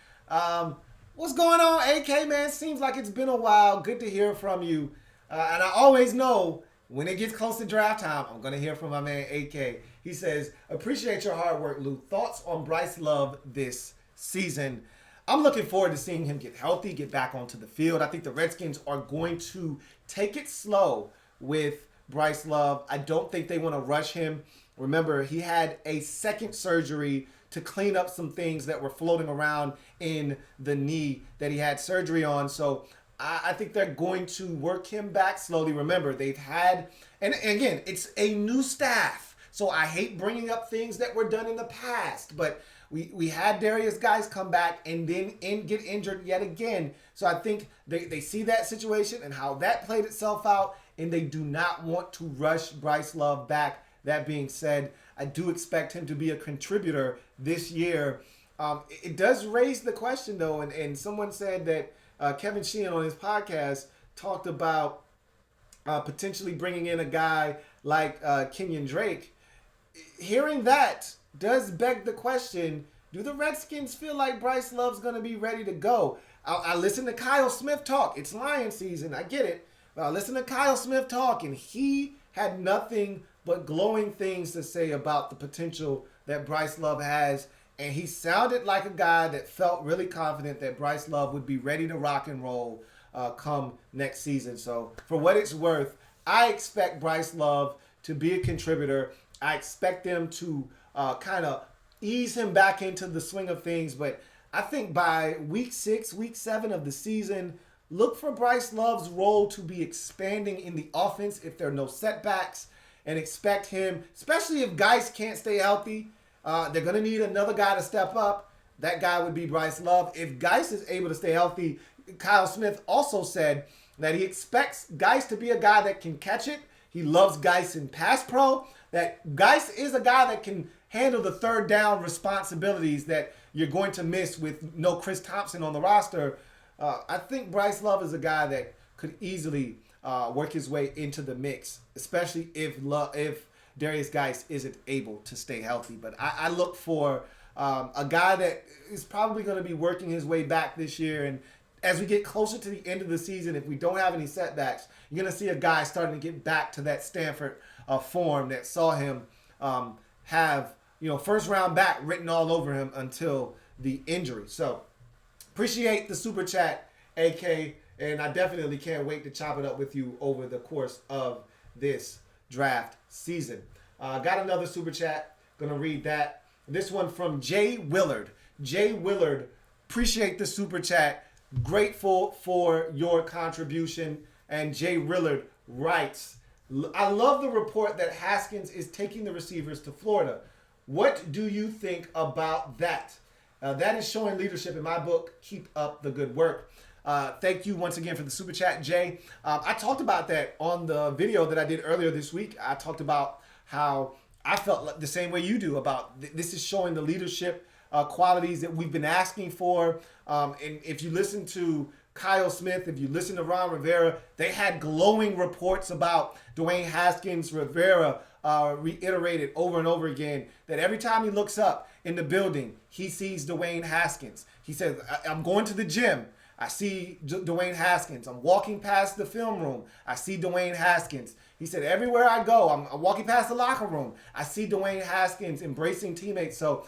What's going on, AK, man? Seems like it's been a while. Good to hear from you. And I always know when it gets close to draft time, I'm going to hear from my man AK. He says, appreciate your hard work, Lou. Thoughts on Bryce Love this season? I'm looking forward to seeing him get healthy, get back onto the field. I think the Redskins are going to take it slow with Bryce Love. I don't think they want to rush him. Remember, he had a second surgery to clean up some things that were floating around in the knee that he had surgery on. So I think they're going to work him back slowly. Remember, they've had, and again, it's a new staff. So I hate bringing up things that were done in the past, but we had Darius Guice come back and then get injured yet again. So I think they see that situation and how that played itself out, and they do not want to rush Bryce Love back. That being said, I do expect him to be a contributor this year. It does raise the question, though, and someone said that Kevin Sheehan on his podcast talked about potentially bringing in a guy like Kenyon Drake. Hearing that does beg the question, do the Redskins feel like Bryce Love's going to be ready to go? I listened to Kyle Smith talk. It's Lion season. I get it. But I listened to Kyle Smith talk, and he had nothing but glowing things to say about the potential that Bryce Love has. And he sounded like a guy that felt really confident that Bryce Love would be ready to rock and roll come next season. So for what it's worth, I expect Bryce Love to be a contributor. I expect them to kind of ease him back into the swing of things. But I think by week 6, week 7 of the season, look for Bryce Love's role to be expanding in the offense if there are no setbacks, and expect him, especially if Guice can't stay healthy, they're going to need another guy to step up. That guy would be Bryce Love. If Guice is able to stay healthy, Kyle Smith also said that he expects Guice to be a guy that can catch it. He loves Guice in pass pro. That Guice is a guy that can handle the third down responsibilities that you're going to miss with no Chris Thompson on the roster. I think Bryce Love is a guy that could easily work his way into the mix, especially if Darius Guice isn't able to stay healthy. But I look for a guy that is probably going to be working his way back this year. And as we get closer to the end of the season, if we don't have any setbacks, you're going to see a guy starting to get back to that Stanford form that saw him have first round back written all over him until the injury. So appreciate the super chat, AK. And I definitely can't wait to chop it up with you over the course of this draft season. Got another super chat. Going to read that. This one from Jay Willard. Jay Willard, appreciate the super chat. Grateful for your contribution. And Jay Willard writes, I love the report that Haskins is taking the receivers to Florida. What do you think about that? That is showing leadership in my book. Keep up the good work. Thank you once again for the super chat, Jay. I talked about that on the video that I did earlier this week. I talked about how I felt the same way you do about this is showing the leadership qualities that we've been asking for. And if you listen to Kyle Smith, if you listen to Ron Rivera, they had glowing reports about Dwayne Haskins. Rivera reiterated over and over again that every time he looks up, in the building, he sees Dwayne Haskins. He says, I'm going to the gym. I see Dwayne Haskins. I'm walking past the film room. I see Dwayne Haskins. He said, everywhere I go, I'm walking past the locker room. I see Dwayne Haskins embracing teammates. So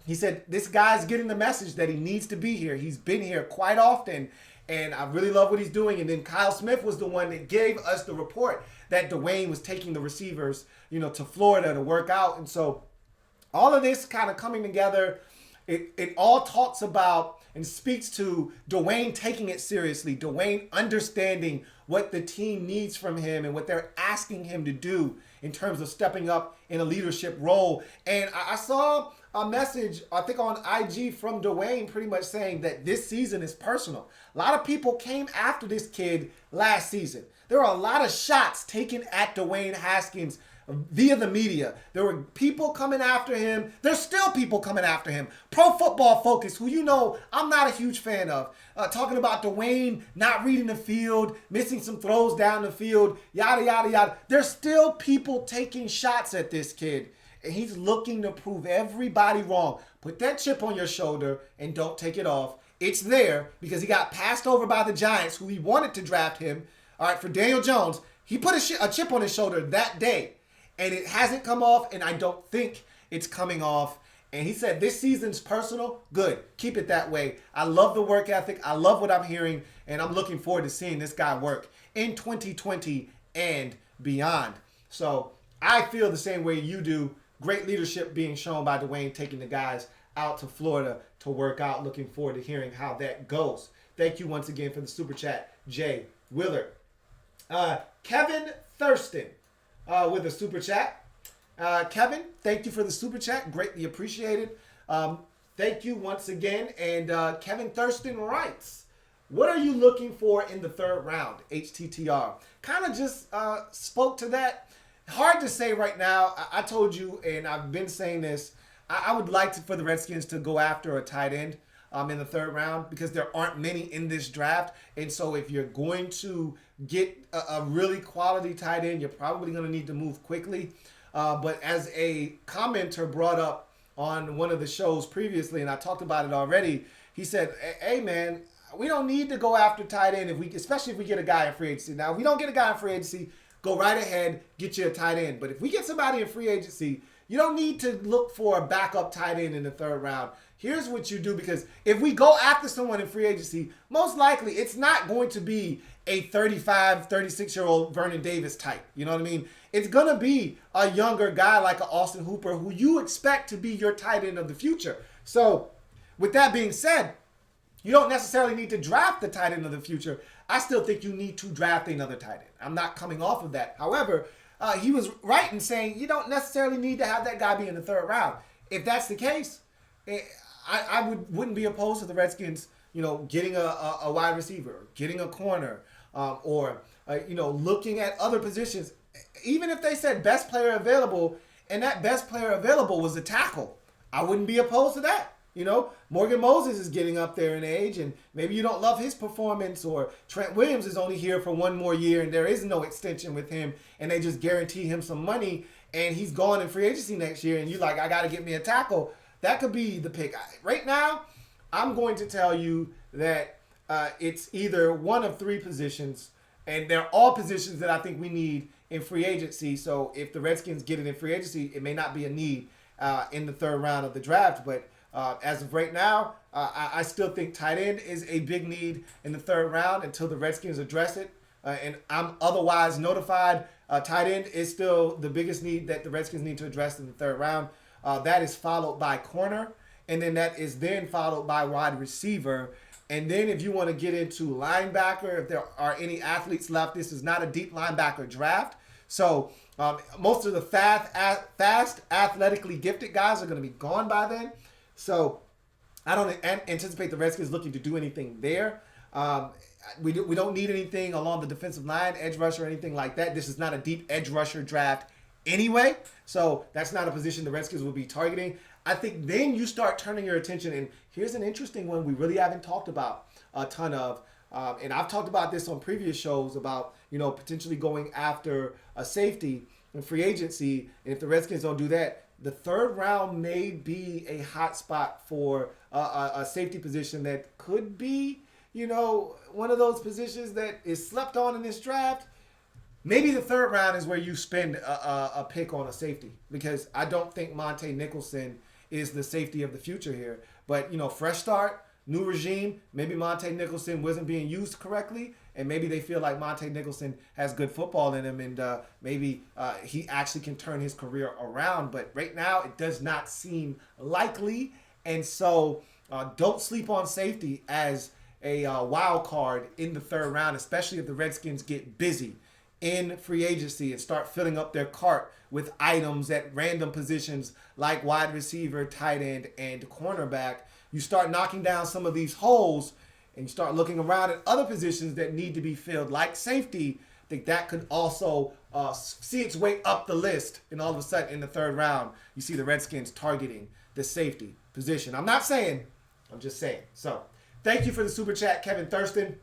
he said, this guy's getting the message that he needs to be here. He's been here quite often, and I really love what he's doing. And then Kyle Smith was the one that gave us the report that Dwayne was taking the receivers, to Florida to work out. And so all of this kind of coming together, it all talks about and speaks to Dwayne taking it seriously, Dwayne understanding what the team needs from him and what they're asking him to do in terms of stepping up in a leadership role. And I saw a message, I think on IG from Dwayne, pretty much saying that this season is personal. A lot of people came after this kid last season. There were a lot of shots taken at Dwayne Haskins via the media. There were people coming after him. There's still people coming after him. Pro Football Focus, who I'm not a huge fan of, talking about Dwayne not reading the field, missing some throws down the field, yada, yada, yada. There's still people taking shots at this kid, and he's looking to prove everybody wrong. Put that chip on your shoulder and don't take it off. It's there because he got passed over by the Giants, who he wanted to draft him. All right, for Daniel Jones, he put a chip on his shoulder that day. And it hasn't come off, and I don't think it's coming off. And he said, this season's personal. Good. Keep it that way. I love the work ethic. I love what I'm hearing, and I'm looking forward to seeing this guy work in 2020 and beyond. So I feel the same way you do. Great leadership being shown by Dwayne, taking the guys out to Florida to work out. Looking forward to hearing how that goes. Thank you once again for the super chat, Jay Willard. Kevin Thurston. With a super chat. Kevin, thank you for the super chat. Greatly appreciated. Thank you once again. And Kevin Thurston writes, what are you looking for in the third round? HTTR. Kind of just spoke to that. Hard to say right now. I told you, and I've been saying this, I would like for the Redskins to go after a tight end in the third round because there aren't many in this draft. And so if you're going to get a really quality tight end, you're probably going to need to move quickly. But as a commenter brought up on one of the shows previously, and I talked about it already, he said, hey man, we don't need to go after tight end especially if we get a guy in free agency. Now, if we don't get a guy in free agency, go right ahead, get you a tight end. But if we get somebody in free agency, you don't need to look for a backup tight end in the third round. Here's what you do, because if we go after someone in free agency, most likely it's not going to be a 35, 36-year-old Vernon Davis type. You know what I mean? It's going to be a younger guy like an Austin Hooper who you expect to be your tight end of the future. So with that being said, you don't necessarily need to draft the tight end of the future. I still think you need to draft another tight end. I'm not coming off of that. However, he was right in saying you don't necessarily need to have that guy be in the third round. If that's the case, I wouldn't be opposed to the Redskins, getting a wide receiver, getting a corner, or looking at other positions. Even if they said best player available, and that best player available was a tackle, I wouldn't be opposed to that. Morgan Moses is getting up there in age, and maybe you don't love his performance, or Trent Williams is only here for one more year, and there is no extension with him, and they just guarantee him some money, and he's gone in free agency next year, and you're like, I got to get me a tackle. That could be the pick. Right now, I'm going to tell you that it's either one of three positions, and they're all positions that I think we need in free agency. So if the Redskins get it in free agency, it may not be a need in the third round of the draft. But as of right now, I still think tight end is a big need in the third round until the Redskins address it. And I'm otherwise notified. Tight end is still the biggest need that the Redskins need to address in the third round. That is followed by corner, and then that is then followed by wide receiver. And then if you want to get into linebacker, if there are any athletes left, this is not a deep linebacker draft. So most of the fast, athletically gifted guys are going to be gone by then. So I don't anticipate the Redskins looking to do anything there. We don't need anything along the defensive line, edge rusher, or anything like that. This is not a deep edge rusher draft anyway. So that's not a position the Redskins will be targeting. I think then you start turning your attention, and here's an interesting one we really haven't talked about a ton of. And I've talked about this on previous shows about, potentially going after a safety in free agency. And if the Redskins don't do that, the third round may be a hot spot for a safety position that could be, one of those positions that is slept on in this draft. Maybe the third round is where you spend a pick on a safety, because I don't think Monte Nicholson is the safety of the future here. But, fresh start, new regime, maybe Monte Nicholson wasn't being used correctly, and maybe they feel like Monte Nicholson has good football in him, and maybe he actually can turn his career around. But right now, it does not seem likely, and so don't sleep on safety as a wild card in the third round, especially if the Redskins get busy in free agency and start filling up their cart with items at random positions like wide receiver, tight end, and cornerback. You start knocking down some of these holes and you start looking around at other positions that need to be filled, like safety. I think that could also see its way up the list. And all of a sudden, in the third round, you see the Redskins targeting the safety position. I'm not saying, I'm just saying. So, thank you for the super chat, Kevin Thurston.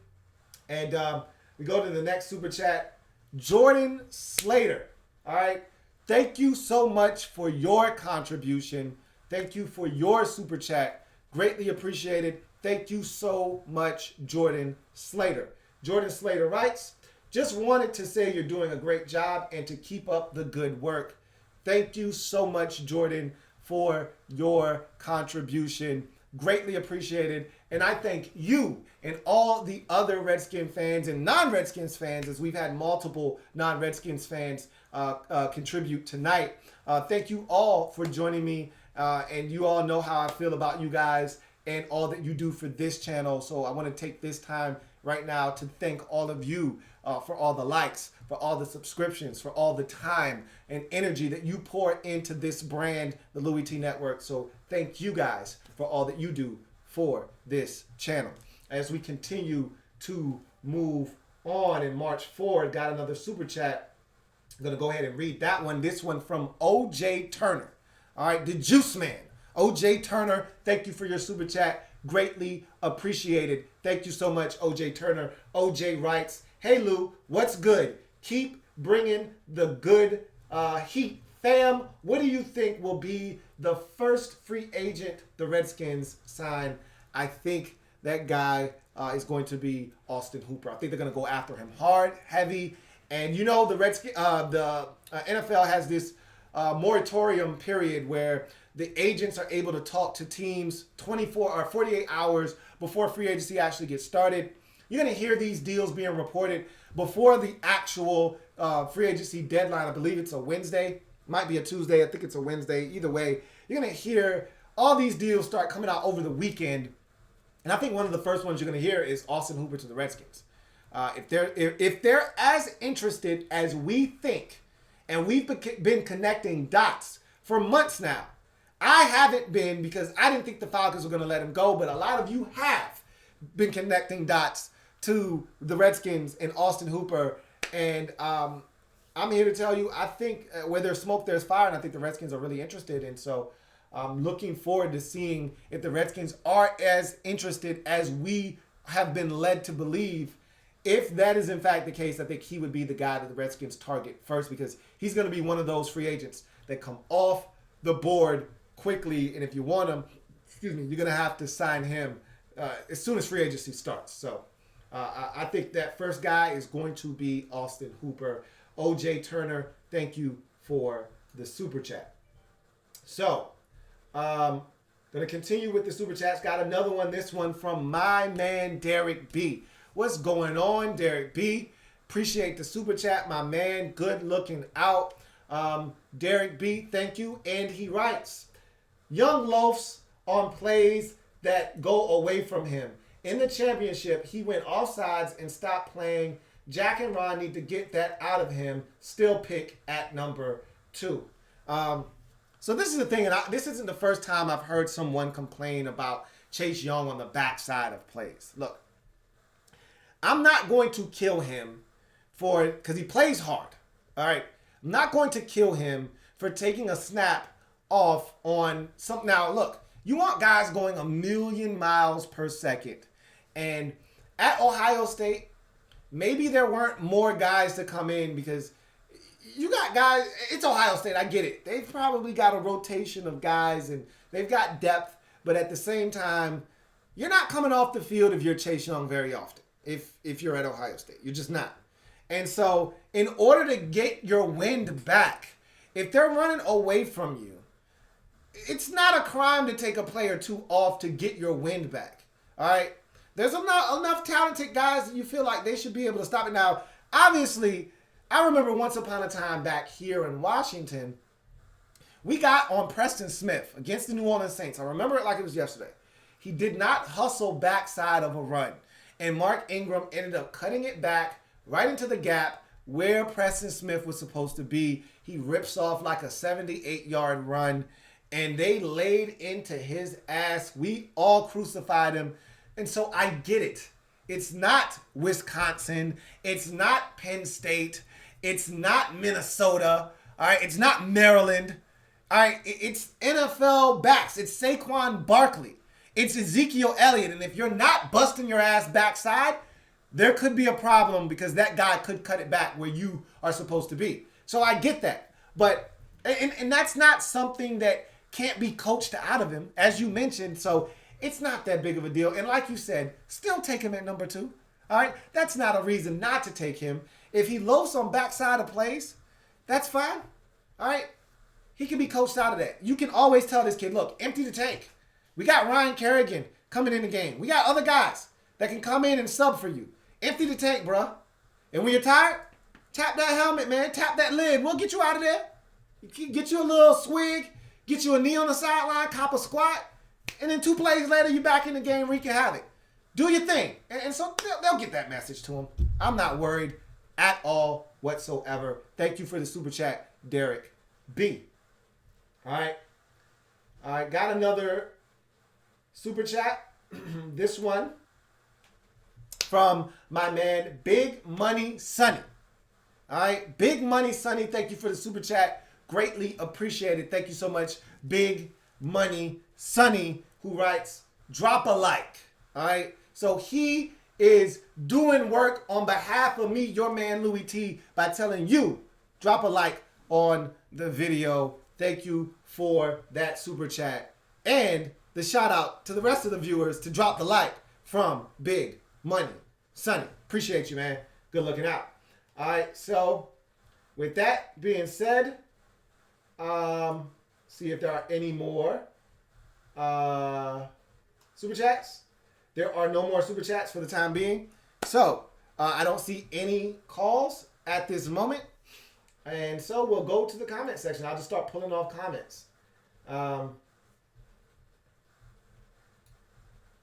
And we go to the next super chat, Jordan Slater. All right. Thank you so much for your contribution. Thank you for your super chat. Greatly appreciated. Thank you so much, Jordan Slater. Jordan Slater writes, just wanted to say you're doing a great job and to keep up the good work. Thank you so much, Jordan, for your contribution. Greatly appreciated. And I thank you and all the other Redskin fans and non-Redskins fans, as we've had multiple non-Redskins fans contribute tonight. Thank you all for joining me. And you all know how I feel about you guys and all that you do for this channel. So I want to take this time right now to thank all of you for all the likes, for all the subscriptions, for all the time and energy that you pour into this brand, the Louis T Network. So thank you guys for all that you do for this channel. As we continue to move on and march forward, got another super chat. I'm going to go ahead and read that one. This one from OJ Turner. All right, the Juice Man. OJ Turner, thank you for your super chat. Greatly appreciated. Thank you so much, OJ Turner. OJ writes, hey Lou, what's good? Keep bringing the good heat. Fam, what do you think will be the first free agent the Redskins sign? I think that guy is going to be Austin Hooper. I think they're going to go after him hard, heavy. And the NFL has this moratorium period where the agents are able to talk to teams 24 or 48 hours before free agency actually gets started. You're going to hear these deals being reported before the actual free agency deadline. I believe it's a Wednesday. Might be a Tuesday. I think it's a Wednesday. Either way, you're going to hear all these deals start coming out over the weekend. And I think one of the first ones you're going to hear is Austin Hooper to the Redskins. If they're as interested as we think, and we've been connecting dots for months now. I haven't been, because I didn't think the Falcons were going to let him go, but a lot of you have been connecting dots to the Redskins and Austin Hooper. And I'm here to tell you, I think where there's smoke, there's fire, and I think the Redskins are really interested. And so I'm looking forward to seeing if the Redskins are as interested as we have been led to believe. If that is in fact the case, I think he would be the guy that the Redskins target first, because he's going to be one of those free agents that come off the board quickly. And if you want him, you're going to have to sign him as soon as free agency starts. So I think that first guy is going to be Austin Hooper. OJ Turner, thank you for the super chat. So going to continue with the super chats. Got another one, this one from my man Derek B. What's going on, Derek B? Appreciate the super chat, my man. Good looking out. Derek B, thank you. And he writes, young loafs on plays that go away from him. In the championship, he went offsides and stopped playing. Jack and Ron need to get that out of him. Still pick at number 2. So this is the thing, and this isn't the first time I've heard someone complain about Chase Young on the backside of plays. Look, I'm not going to kill him because he plays hard. All right. I'm not going to kill him for taking a snap off on something. Now, look, you want guys going 1,000,000 miles per second. And at Ohio State, maybe there weren't more guys to come in because, you got guys. It's Ohio State. I get it. They've probably got a rotation of guys, and they've got depth. But at the same time, you're not coming off the field if you're Chase Young very often. If you're at Ohio State, you're just not. And so, in order to get your wind back, if they're running away from you, it's not a crime to take a play or two off to get your wind back. All right? There's enough talented guys that you feel like they should be able to stop it. Now, obviously, I remember once upon a time back here in Washington, we got on Preston Smith against the New Orleans Saints. I remember it like it was yesterday. He did not hustle backside of a run. And Mark Ingram ended up cutting it back right into the gap where Preston Smith was supposed to be. He rips off like a 78-yard run, and they laid into his ass. We all crucified him. And so I get it. It's not Wisconsin. It's not Penn State. It's not Minnesota. All right, it's not Maryland. All right, it's NFL backs. It's Saquon Barkley. It's Ezekiel Elliott. And if you're not busting your ass backside, there could be a problem because that guy could cut it back where you are supposed to be. So I get that. But, and that's not something that can't be coached out of him, as you mentioned. So it's not that big of a deal. And like you said, still take him at number 2. All right? That's not a reason not to take him. If he loafs on backside of plays, that's fine. All right? He can be coached out of that. You can always tell this kid, look, empty the tank. We got Ryan Kerrigan coming in the game. We got other guys that can come in and sub for you. Empty the tank, bruh. And when you're tired, tap that helmet, man. Tap that lid. We'll get you out of there. Get you a little swig. Get you a knee on the sideline, cop a squat. And then 2 plays later, you back in the game wreaking havoc. Do your thing. And so they'll get that message to him. I'm not worried at all whatsoever. Thank you for the super chat, Derek B. All right, got another super chat. This one from my man, Big Money Sonny. All right, Big Money Sonny, thank you for the super chat. Greatly appreciated. Thank you so much, Big Money Sonny, who writes, drop a like. All right, so he is doing work on behalf of me, your man Louis T, by telling you, drop a like on the video. Thank you for that super chat. And the shout out to the rest of the viewers to drop the like from Big Money Sonny. Appreciate you, man. Good looking out. All right, so with that being said, see if there are any more super chats. There are no more super chats for the time being. So I don't see any calls at this moment. And so we'll go to the comment section. I'll just start pulling off comments.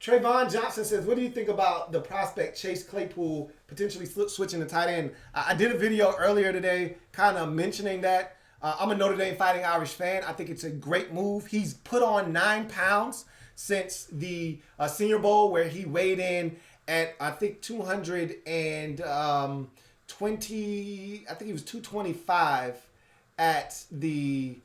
Trayvon Johnson says, what do you think about the prospect Chase Claypool potentially switching to tight end? I did a video earlier today kind of mentioning that. I'm a Notre Dame Fighting Irish fan. I think it's a great move. He's put on 9 pounds since the Senior Bowl where he weighed in at, I think, 220, I think he was 225 at the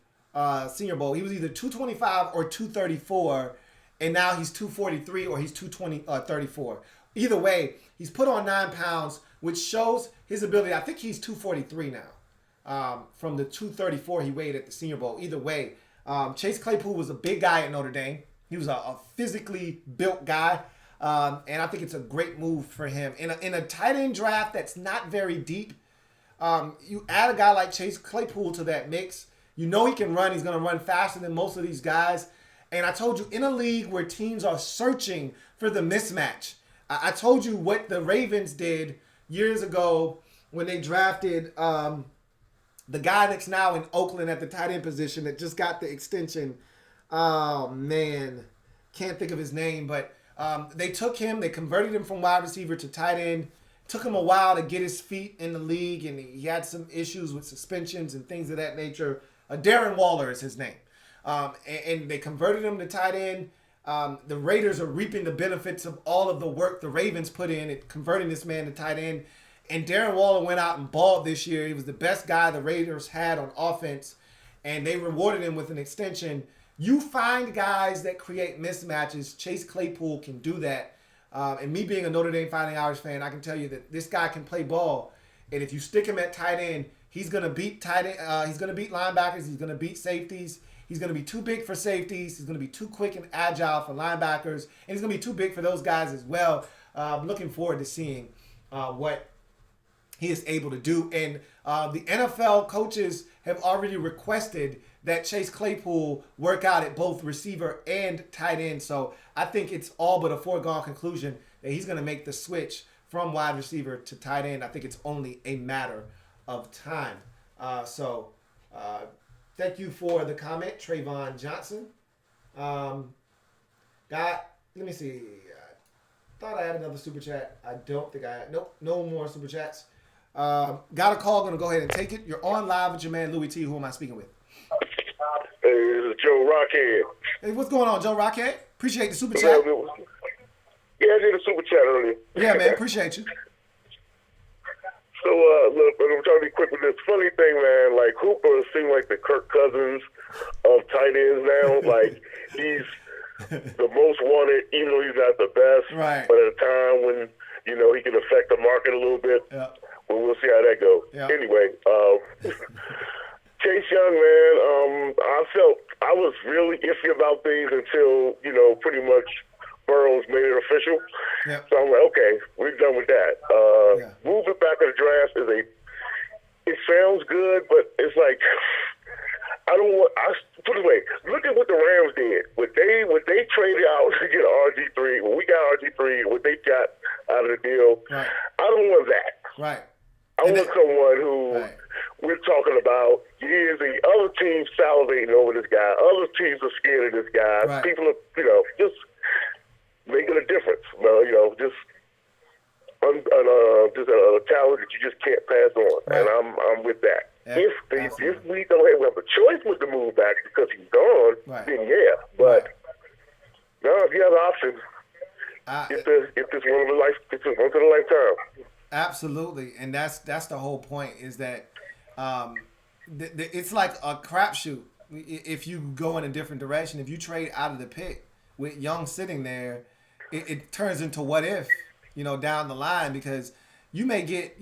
Senior Bowl. He was either 225 or 234, and now he's 243 or he's 234. Either way, he's put on 9 pounds, which shows his ability. I think he's 243 now from the 234 he weighed at the Senior Bowl. Either way, Chase Claypool was a big guy at Notre Dame. He was a physically built guy. And I think it's a great move for him. In a tight end draft that's not very deep, you add a guy like Chase Claypool to that mix. You know he can run. He's going to run faster than most of these guys. And I told you, in a league where teams are searching for the mismatch, I told you what the Ravens did years ago when they drafted the guy that's now in Oakland at the tight end position that just got the extension. Oh, man. Can't think of his name, but they took him. They converted him from wide receiver to tight end. Took him a while to get his feet in the league, and he had some issues with suspensions and things of that nature. Darren Waller is his name. And they converted him to tight end. The Raiders are reaping the benefits of all of the work the Ravens put in at converting this man to tight end. And Darren Waller went out and balled this year. He was the best guy the Raiders had on offense, and they rewarded him with an extension. You find guys that create mismatches. Chase Claypool can do that. And me being a Notre Dame Fighting Irish fan, I can tell you that this guy can play ball. And if you stick him at tight end, He's gonna beat tight end. He's gonna beat linebackers. He's gonna beat safeties. He's gonna be too big for safeties. He's gonna be too quick and agile for linebackers, and he's gonna be too big for those guys as well. I'm looking forward to seeing what he is able to do. And the NFL coaches have already requested that Chase Claypool work out at both receiver and tight end. So I think it's all but a foregone conclusion that he's going to make the switch from wide receiver to tight end. I think it's only a matter of time. Thank you for the comment, Trayvon Johnson. Let me see. Thought I had another super chat. I don't think I had. Nope, no more super chats. Got a call. Gonna go ahead and take it. You're on live with your man Louis T. Who am I speaking with? Hey, this is Joe Rockhead. Hey, what's going on, Joe Rockhead? Appreciate the super chat. Yeah, I did a super chat earlier. Yeah, man, appreciate you. So, look, I'm trying to be quick with this. Funny thing, man, like Hooper seems like the Kirk Cousins of tight ends now. Like he's the most wanted, even though he's not the best. Right. But at a time when he can affect the market a little bit. Yeah. Well, we'll see how that goes. Yeah. Anyway, Chase Young, man, I was really iffy about things until pretty much Burrows made it official. Yeah. So I'm like, okay, we're done with that. Moving back to the draft it sounds good, but it's like put it away. Look at what the Rams did. What they traded out to get RG3. When we got RG3, what they got out of the deal. Right. I don't want that. Right. I want someone who we're talking about years. The other teams salivating over this guy. Other teams are scared of this guy. Right. People are, just making a difference. Just a talent that you just can't pass on. Right. And I'm with that. Yeah, If we don't have a choice with the move back because he's gone, then yeah. But no, if you have options, if it's once in a lifetime. Absolutely, and that's the whole point. Is that it's like a crapshoot. If you go in a different direction, if you trade out of the pick with Young sitting there, it turns into what if, down the line, because you may get,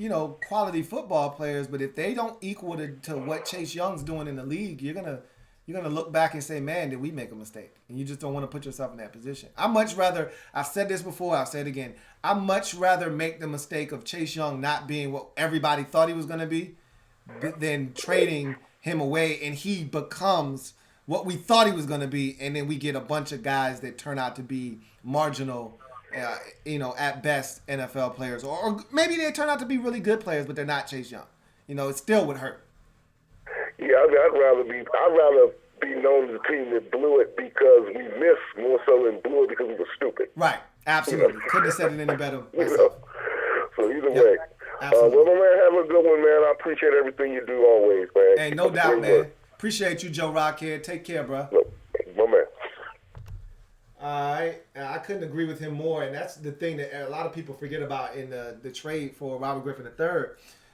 quality football players, but if they don't equal to what Chase Young's doing in the league, you're gonna look back and say, man, did we make a mistake? And you just don't want to put yourself in that position. I've said this before, I'll say it again. I'd much rather make the mistake of Chase Young not being what everybody thought he was going to be than trading him away and he becomes what we thought he was going to be, and then we get a bunch of guys that turn out to be marginal, at best NFL players, or maybe they turn out to be really good players, but they're not Chase Young. It still would hurt. Yeah, I'd rather be known as a team that blew it because we missed more so than blew it because we were stupid. Right. Absolutely. Couldn't have said it any better myself. So either way. Absolutely. Well, my man, have a good one, man. I appreciate everything you do always, man. Hey, no doubt, man. Appreciate you, Joe Rockhead. Take care, bro. No, my man. All right. I couldn't agree with him more, and that's the thing that a lot of people forget about in the trade for Robert Griffin III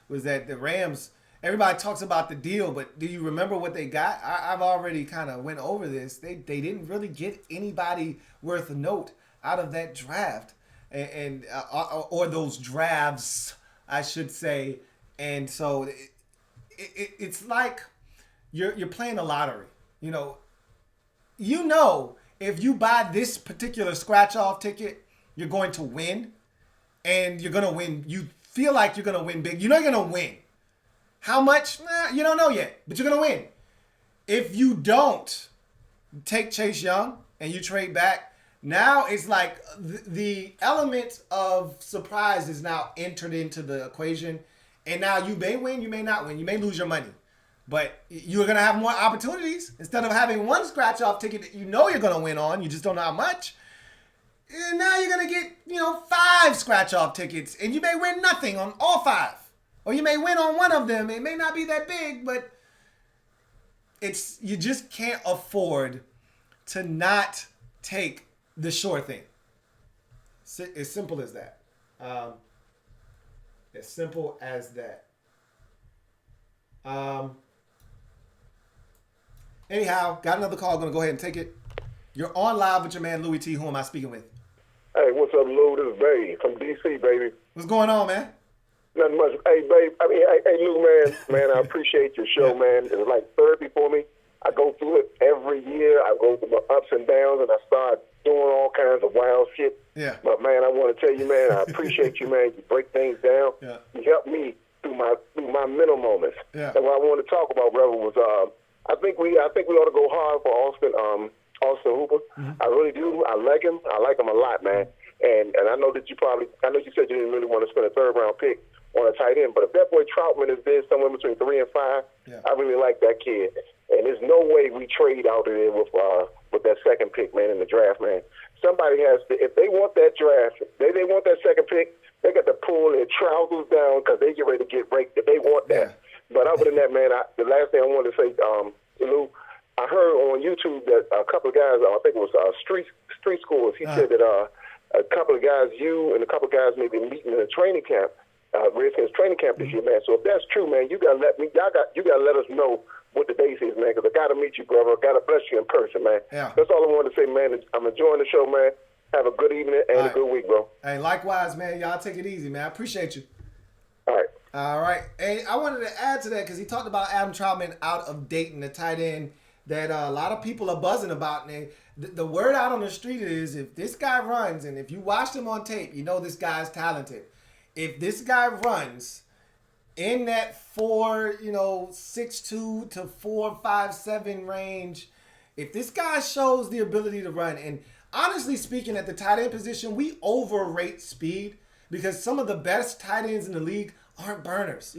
was that the Rams, everybody talks about the deal, but do you remember what they got? I've already kind of went over this. They didn't really get anybody worth a note out of that draft, or those drafts, I should say. And so it's like you're playing a lottery. If you buy this particular scratch-off ticket, you're going to win, and you're going to win. You feel like you're going to win big. You're going to win. How much? You don't know yet, but you're going to win. If you don't take Chase Young and you trade back, now it's like the element of surprise is now entered into the equation. And now you may win, you may not win. You may lose your money. But you're going to have more opportunities. Instead of having one scratch-off ticket that you're going to win on, you just don't know how much. And now you're going to get, 5 scratch-off tickets. And you may win nothing on all 5. Or you may win on one of them. It may not be that big, but you just can't afford to not take the sure thing. As simple as that. As simple as that. Anyhow, got another call. Going to go ahead and take it. You're on live with your man, Louis T. Who am I speaking with? Hey, what's up, Lou? This is Bay from D.C., baby. What's going on, man? Nothing much. Hey, babe. Hey, Lou, man, I appreciate your show, man. It's like therapy for me. I go through it every year. I go through my ups and downs, and I start doing all kinds of wild shit. Yeah. But, man, I want to tell you, man, I appreciate you, man. You break things down. Yeah. You help me through my mental moments. Yeah. And what I want to talk about, brother, was I think we ought to go hard for Austin Hooper. Mm-hmm. I really do. I like him. I like him a lot, man. And I know that you said you didn't really want to spend a third-round pick on a tight end, but if that boy Troutman is there somewhere between 3 and 5, I really like that kid. And there's no way we trade out of there with that second pick, man, in the draft, man. Somebody has to, if they want that draft, they want that second pick, they got to pull their trousers down because they get ready to get raked if they want that. Yeah. But other than that, man, the last thing I wanted to say, Lou, I heard on YouTube that a couple of guys, I think it was Street Scores, he said that a couple of guys, you and a couple of guys may be meeting in a training camp, Redskins training camp this year, man. So if that's true, man, you gotta let us know what the date is, man, because I gotta meet you, brother. I gotta bless you in person, man. Yeah. That's all I wanted to say, man. I'm enjoying the show, man. Have a good evening and a good week, bro. Hey, likewise, man. Y'all take it easy, man. I appreciate you. All right. All right. Hey, I wanted to add to that because he talked about Adam Troutman out of Dayton, the tight end that a lot of people are buzzing about. And the word out on the street is if this guy runs, and if you watched him on tape, you know this guy's talented. If this guy runs in that 6'2" to 4'5'7" range, if this guy shows the ability to run, and honestly speaking, at the tight end position, we overrate speed because some of the best tight ends in the league aren't burners.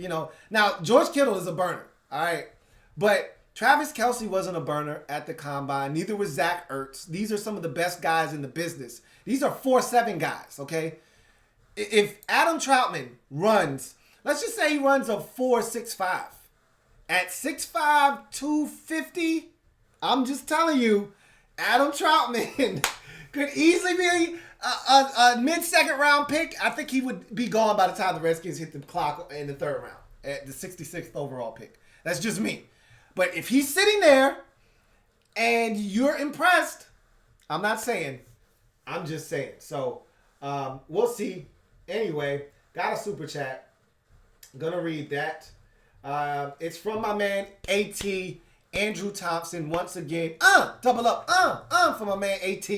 Now George Kittle is a burner, all right, but Travis Kelce wasn't a burner at the combine. Neither was Zach Ertz. These are some of the best guys in the business. These are 4'7" guys, okay? If Adam Troutman runs, let's just say he runs a 4.65. At 6'5", 250, I'm just telling you, Adam Troutman could easily be a mid-second round pick. I think he would be gone by the time the Redskins hit the clock in the third round at the 66th overall pick. That's just me. But if he's sitting there and you're impressed, I'm not saying. I'm just saying. So we'll see. Anyway, got a super chat. Gonna read that. It's from my man AT Andrew Thompson once again. Double up. For my man AT.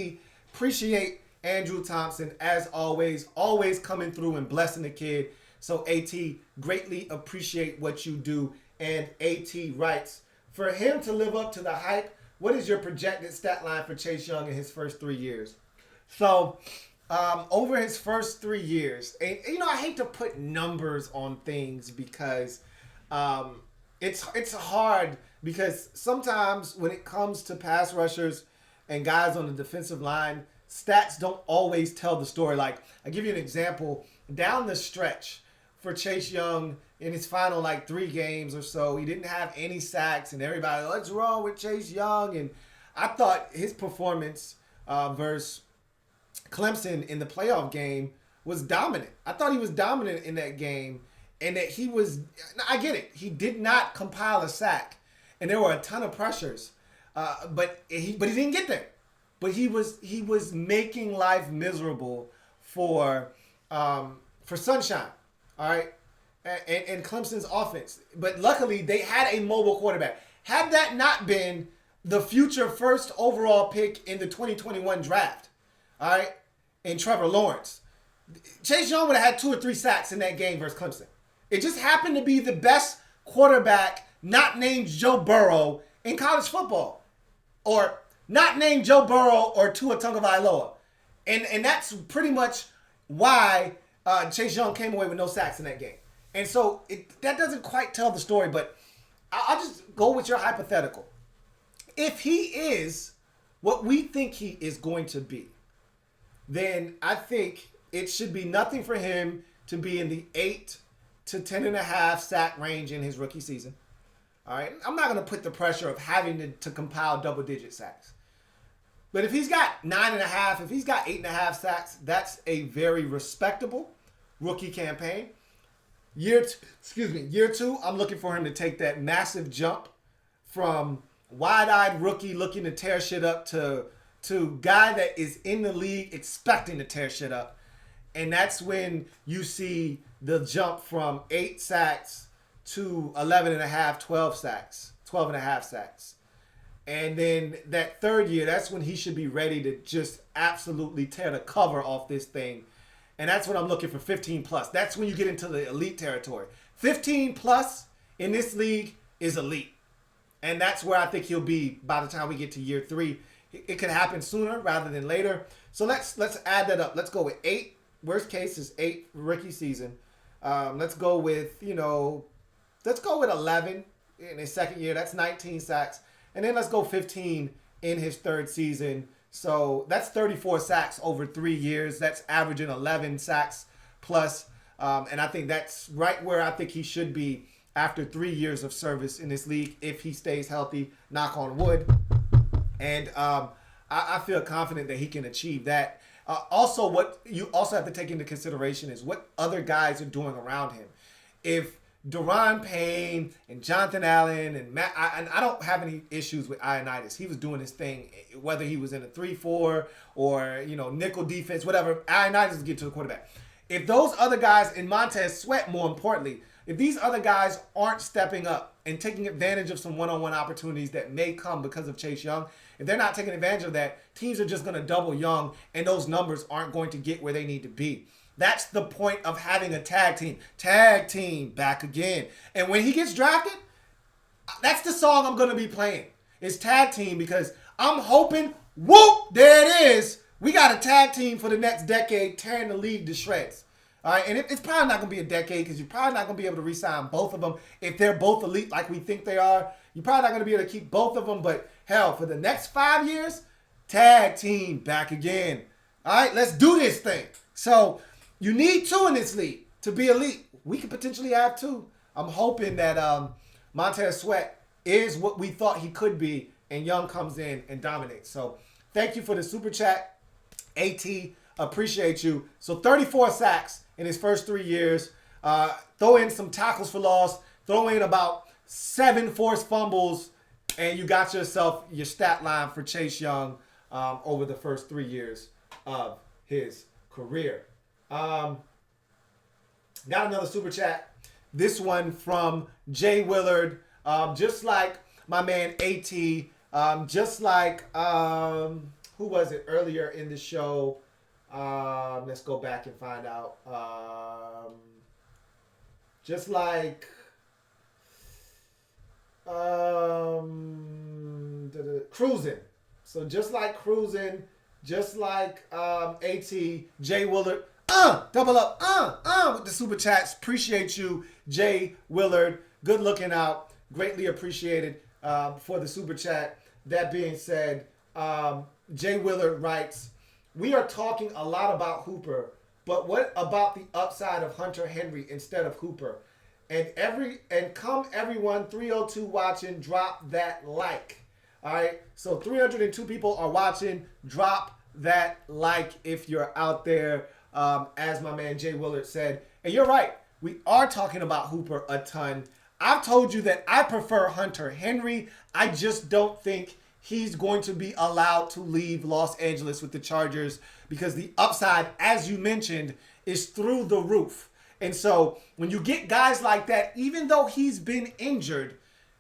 Appreciate Andrew Thompson as always coming through and blessing the kid. So AT, greatly appreciate what you do. And AT writes, for him to live up to the hype, what is your projected stat line for Chase Young in his first 3 years? So, over his first 3 years, and I hate to put numbers on things because it's hard because sometimes when it comes to pass rushers and guys on the defensive line, stats don't always tell the story. Like, I'll give you an example. Down the stretch for Chase Young in his final 3 games or so, he didn't have any sacks and everybody, what's wrong with Chase Young? And I thought his performance versus Clemson in the playoff game was dominant. I thought he was dominant in that game and that he was, I get it, he did not compile a sack and there were a ton of pressures, but he didn't get there. But he was making life miserable for Sunshine, all right, and Clemson's offense. But luckily they had a mobile quarterback. Had that not been the future first overall pick in the 2021 draft, all right, and Trevor Lawrence, Chase Young would have had 2 or 3 sacks in that game versus Clemson. It just happened to be the best quarterback not named Joe Burrow in college football, or not named Joe Burrow or Tua Tagovailoa, and that's pretty much why Chase Young came away with no sacks in that game. And so that doesn't quite tell the story, but I'll just go with your hypothetical. If he is what we think he is going to be, then I think it should be nothing for him to be in the 8 to 10.5 sack range in his rookie season. All right, I'm not going to put the pressure of having to compile double-digit sacks. But if he's got 9.5, if he's got 8.5 sacks, that's a very respectable rookie campaign. Year 2, I'm looking for him to take that massive jump from wide-eyed rookie looking to tear shit up to guy that is in the league expecting to tear shit up. And that's when you see the jump from 8 sacks to 11 and a half, 12 sacks, 12 and a half sacks. And then that third year, that's when he should be ready to just absolutely tear the cover off this thing. And that's when I'm looking for 15 plus. That's when you get into the elite territory. 15 plus in this league is elite. And that's where I think he'll be by the time we get to year 3. It could happen sooner rather than later. So let's add that up. Let's go with 8. Worst case is 8 rookie season. Let's go with 11 in his second year. That's 19 sacks. And then let's go 15 in his third season. So that's 34 sacks over 3 years. That's averaging 11 sacks plus. And I think that's right where I think he should be after 3 years of service in this league if he stays healthy, knock on wood. And I feel confident that he can achieve that. Also, what you also have to take into consideration is what other guys are doing around him. If Daron Payne and Jonathan Allen and Matt, I don't have any issues with Ioannidis. He was doing his thing, whether he was in a 3-4 or nickel defense, whatever. Ioannidis was getting to the quarterback. If those other guys, and Montez Sweat more importantly, if these other guys aren't stepping up and taking advantage of some one-on-one opportunities that may come because of Chase Young, if they're not taking advantage of that, teams are just going to double Young, and those numbers aren't going to get where they need to be. That's the point of having a tag team. Tag team, back again. And when he gets drafted, that's the song I'm going to be playing. It's tag team because I'm hoping, whoop, there it is. We got a tag team for the next decade tearing the league to shreds. All right, and it's probably not going to be a decade because you're probably not going to be able to re-sign both of them. If they're both elite like we think they are, you're probably not going to be able to keep both of them. But hell, for the next 5 years, tag team, back again. All right, let's do this thing. So you need 2 in this league to be elite. We could potentially have 2. I'm hoping that Montez Sweat is what we thought he could be, and Young comes in and dominates. So thank you for the super chat, AT. Appreciate you. So 34 sacks in his first 3 years. Throw in some tackles for loss. Throw in about 7 forced fumbles, and you got yourself your stat line for Chase Young over the first 3 years of his career. Got another super chat. This one from Jay Willard. Just like my man AT. Just like, who was it earlier in the show? Let's go back and find out. Just like Cruising. So just like Cruising, just like AT, Jay Willard. Double up, with the super chats. Appreciate you, Jay Willard. Good looking out. Greatly appreciated for the super chat. That being said, Jay Willard writes, we are talking a lot about Hooper, but what about the upside of Hunter Henry instead of Hooper? And come everyone 302 watching, drop that like. All right, so 302 people are watching. Drop that like if you're out there, as my man Jay Willard said. And you're right, we are talking about Hooper a ton. I've told you that I prefer Hunter Henry. I just don't think he's going to be allowed to leave Los Angeles with the Chargers because the upside, as you mentioned, is through the roof. And so when you get guys like that, even though he's been injured,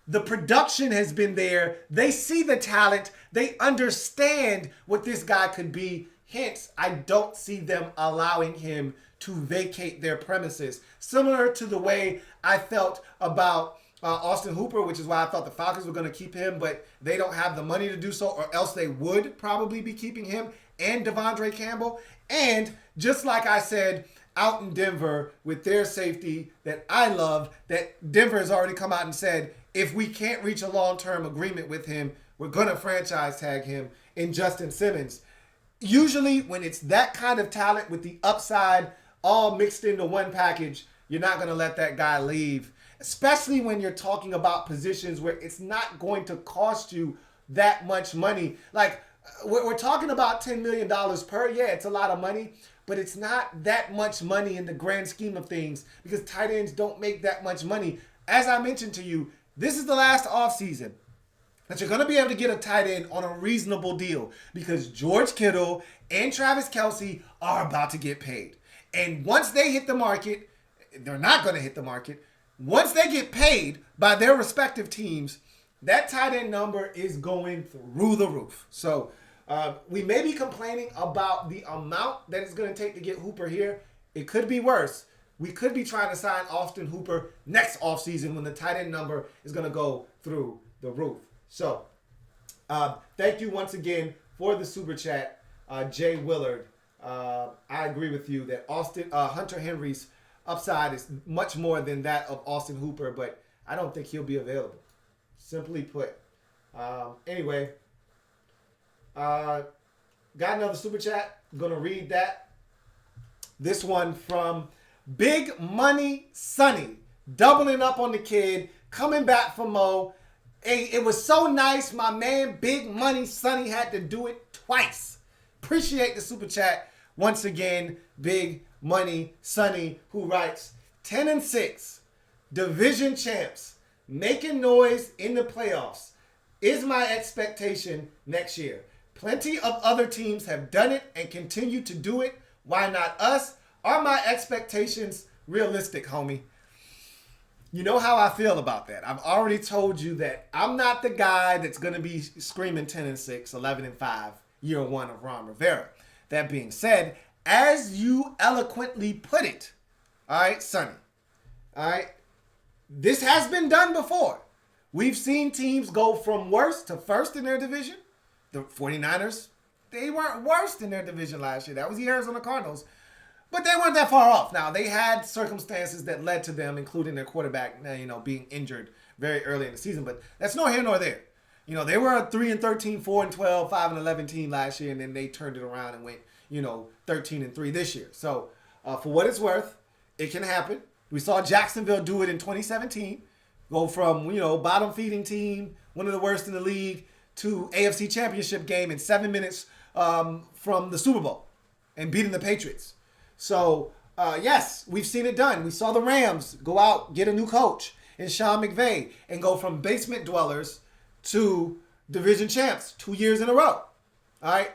the production has been there. They see the talent. They understand what this guy could be. Hence, I don't see them allowing him to vacate their premises. Similar to the way I felt about Austin Hooper, which is why I thought the Falcons were going to keep him, but they don't have the money to do so, or else they would probably be keeping him and Devondre Campbell. And just like I said, out in Denver with their safety that I love, that Denver has already come out and said, if we can't reach a long-term agreement with him, we're going to franchise tag him in Justin Simmons. Usually when it's that kind of talent with the upside all mixed into one package, you're not going to let that guy leave. Especially when you're talking about positions where it's not going to cost you that much money. Like, we're talking about $10 million per. Yeah, it's a lot of money, but it's not that much money in the grand scheme of things because tight ends don't make that much money. As I mentioned to you, this is the last offseason that you're going to be able to get a tight end on a reasonable deal because George Kittle and Travis Kelce are about to get paid. And once they hit the market, they're not going to hit the market. Once they get paid by their respective teams, that tight end number is going through the roof. So we may be complaining about the amount that it's going to take to get Hooper here. It could be worse. We could be trying to sign Austin Hooper next offseason when the tight end number is going to go through the roof. So thank you once again for the super chat, Jay Willard. I agree with you that Hunter Henry's upside is much more than that of Austin Hooper, but I don't think he'll be available. Simply put. Anyway, got another super chat. I'm going to read that. This one from Big Money Sonny, doubling up on the kid, coming back from Mo. Hey, it was so nice. My man, Big Money Sonny, had to do it twice. Appreciate the super chat once again, Big Money Sonny, who writes 10-6, division champs, making noise in the playoffs is my expectation next year. Plenty of other teams have done it and continue to do it. Why not us? Are my expectations realistic, homie? You know how I feel about that. I've already told you that I'm not the guy that's going to be screaming 10-6, 11-5, year one of Ron Rivera. That being said, as you eloquently put it, all right, Sonny, all right, this has been done before. We've seen teams go from worst to first in their division. The 49ers, they weren't worst in their division last year. That was the Arizona Cardinals. But they weren't that far off. Now, they had circumstances that led to them, including their quarterback, being injured very early in the season. But that's nor here nor there. They were a 3-13, 4-12, 5-11 team last year, and then they turned it around and went, 13-3 this year. So, for what it's worth, it can happen. We saw Jacksonville do it in 2017. Go from, bottom feeding team, one of the worst in the league, to AFC Championship game in 7 minutes from the Super Bowl and beating the Patriots. So, yes, we've seen it done. We saw the Rams go out, get a new coach in Sean McVay, and go from basement dwellers to division champs 2 years in a row. All right?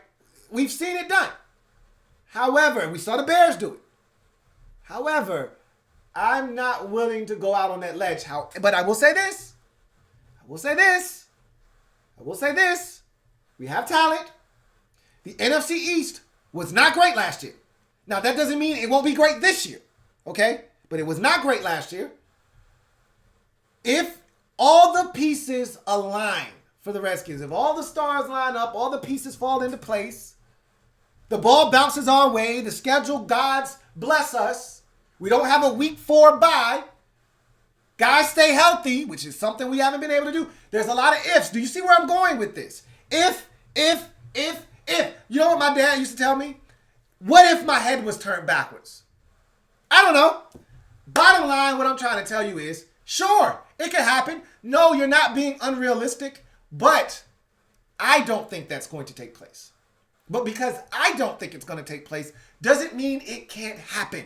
We've seen it done. However, we saw the Bears do it. However, I'm not willing to go out on that ledge. But I will say this. We have talent. The NFC East was not great last year. Now, that doesn't mean it won't be great this year, okay? But it was not great last year. If all the pieces align for the Redskins, if all the stars line up, all the pieces fall into place, the ball bounces our way, the schedule gods bless us, we don't have a week 4 bye, guys stay healthy, which is something we haven't been able to do. There's a lot of ifs. Do you see where I'm going with this? If. You know what my dad used to tell me? What if my head was turned backwards? I don't know. Bottom line, what I'm trying to tell you is, sure, it can happen. No, you're not being unrealistic, but I don't think that's going to take place. But because I don't think it's going to take place doesn't mean it can't happen.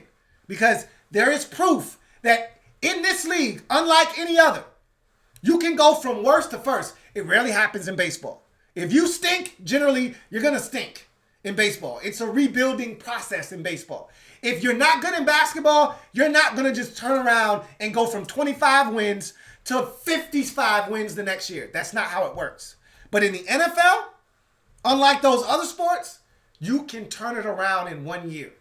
Because there is proof that in this league, unlike any other, you can go from worst to first. It rarely happens in baseball. If you stink, generally, you're going to stink in baseball. It's a rebuilding process in baseball. If you're not good in basketball, you're not going to just turn around and go from 25 wins to 55 wins the next year. That's not how it works. But in the NFL, unlike those other sports, you can turn it around in 1 year.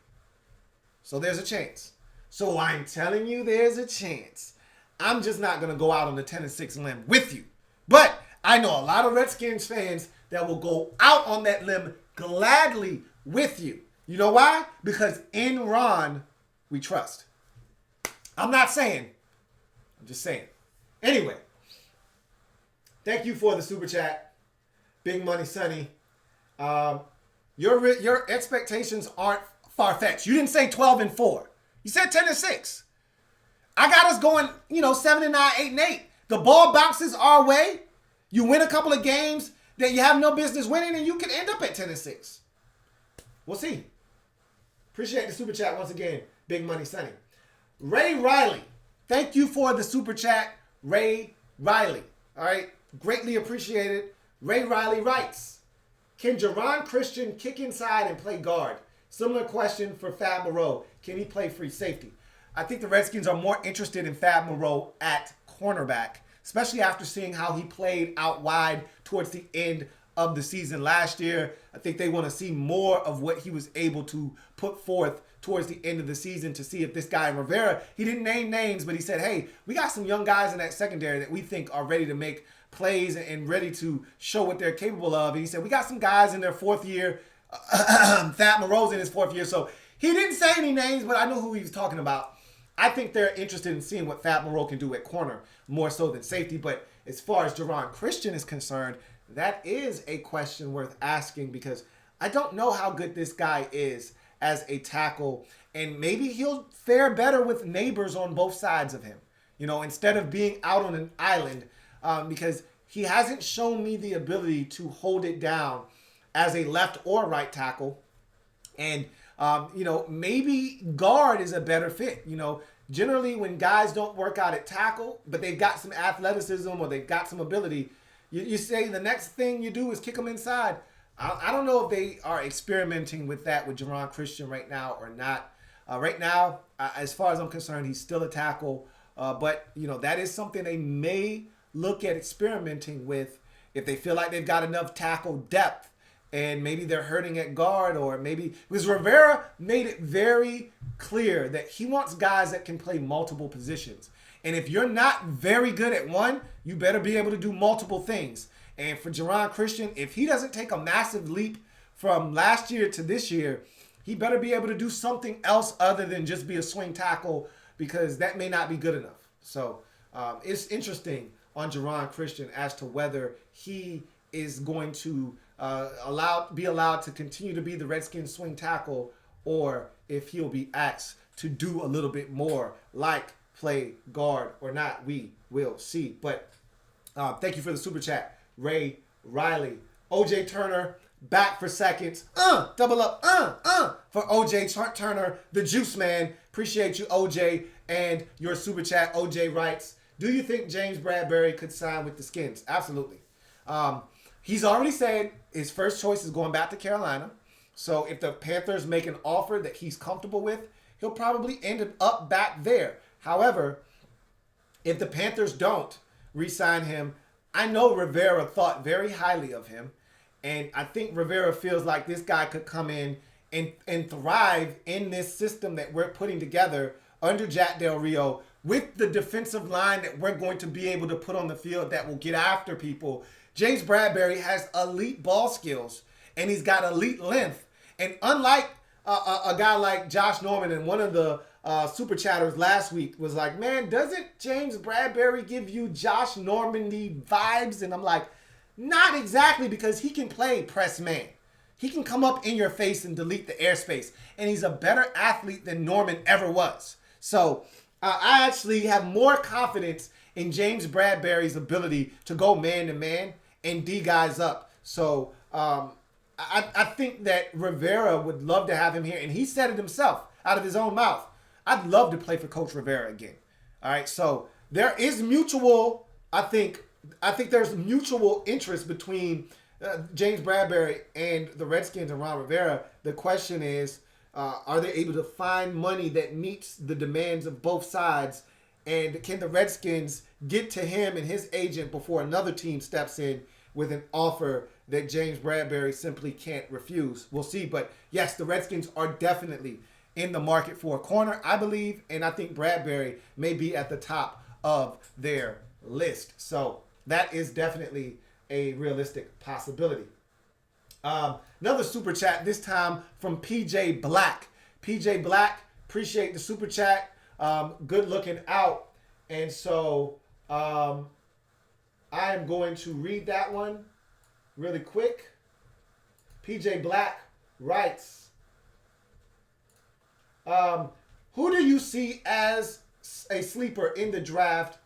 So there's a chance. So I'm telling you there's a chance. I'm just not going to go out on the 10-6 limb with you. But I know a lot of Redskins fans that will go out on that limb gladly with you. You know why? Because in Ron, we trust. I'm not saying. I'm just saying. Anyway, thank you for the super chat, Big Money Sonny. Your expectations aren't far-fetched. You didn't say 12-4. You said 10-6. I got us going, 7-9, 8-8. The ball bounces our way. You win a couple of games that you have no business winning, and you can end up at 10-6. We'll see. Appreciate the super chat once again, Big Money Sonny. Ray Riley, thank you for the super chat, Ray Riley. All right, greatly appreciated. Ray Riley writes, can Jerron Christian kick inside and play guard? Similar question for Fab Moreau. Can he play free safety? I think the Redskins are more interested in Fab Moreau at cornerback, especially after seeing how he played out wide towards the end of the season last year. I think they want to see more of what he was able to put forth towards the end of the season to see if this guy Rivera, he didn't name names, but he said, hey, we got some young guys in that secondary that we think are ready to make plays and ready to show what they're capable of. And he said, we got some guys in their fourth year. Fat Moreau's in his fourth year. So he didn't say any names, but I know who he was talking about. I think they're interested in seeing what Fat Moreau can do at corner more so than safety. But as far as Jerron Christian is concerned, that is a question worth asking because I don't know how good this guy is as a tackle, and maybe he'll fare better with neighbors on both sides of him, you know, instead of being out on an island, because he hasn't shown me the ability to hold it down as a left or right tackle. And, you know, maybe guard is a better fit. You know, generally when guys don't work out at tackle, but they've got some athleticism or they've got some ability, you say the next thing you do is kick them inside. I don't know if they are experimenting with that with Jerron Christian right now or not. Right now, as far as I'm concerned, he's still a tackle. But, you know, that is something they may look at experimenting with if they feel like they've got enough tackle depth and maybe they're hurting at guard, or maybe because Rivera made it very clear that he wants guys that can play multiple positions. And if you're not very good at one, you better be able to do multiple things. And for Jerron Christian, if he doesn't take a massive leap from last year to this year, he better be able to do something else other than just be a swing tackle, because that may not be good enough. So it's interesting on Jerron Christian as to whether he is going to be allowed to continue to be the Redskins swing tackle, or if he'll be asked to do a little bit more, like play guard or not. We will see. But thank you for the super chat, Ray Riley. OJ Turner back for seconds. Double up. For OJ Turner, the juice man. Appreciate you, OJ, and your super chat. OJ writes, do you think James Bradberry could sign with the Skins? Absolutely. He's already said his first choice is going back to Carolina. So if the Panthers make an offer that he's comfortable with, he'll probably end up back there. However, if the Panthers don't re-sign him, I know Rivera thought very highly of him. And I think Rivera feels like this guy could come in and thrive in this system that we're putting together under Jack Del Rio, with the defensive line that we're going to be able to put on the field that will get after people. James Bradberry has elite ball skills, and he's got elite length. And unlike a guy like Josh Norman, and one of the super chatters last week was like, man, doesn't James Bradberry give you Josh Normandy vibes? And I'm like, not exactly, because he can play press man. He can come up in your face and delete the airspace. And he's a better athlete than Norman ever was. So I actually have more confidence in James Bradberry's ability to go man-to-man and D guys up. So I think that Rivera would love to have him here. And he said it himself out of his own mouth. I'd love to play for Coach Rivera again. All right, so there is mutual, I think there's mutual interest between James Bradberry and the Redskins and Ron Rivera. The question is, are they able to find money that meets the demands of both sides? And can the Redskins get to him and his agent before another team steps in with an offer that James Bradberry simply can't refuse? We'll see. But yes, the Redskins are definitely in the market for a corner, I believe. And I think Bradberry may be at the top of their list. So that is definitely a realistic possibility. Another super chat, this time from PJ Black. PJ Black, appreciate the super chat. Good looking out. And so I am going to read that one really quick. PJ Black writes, who do you see as a sleeper in the draft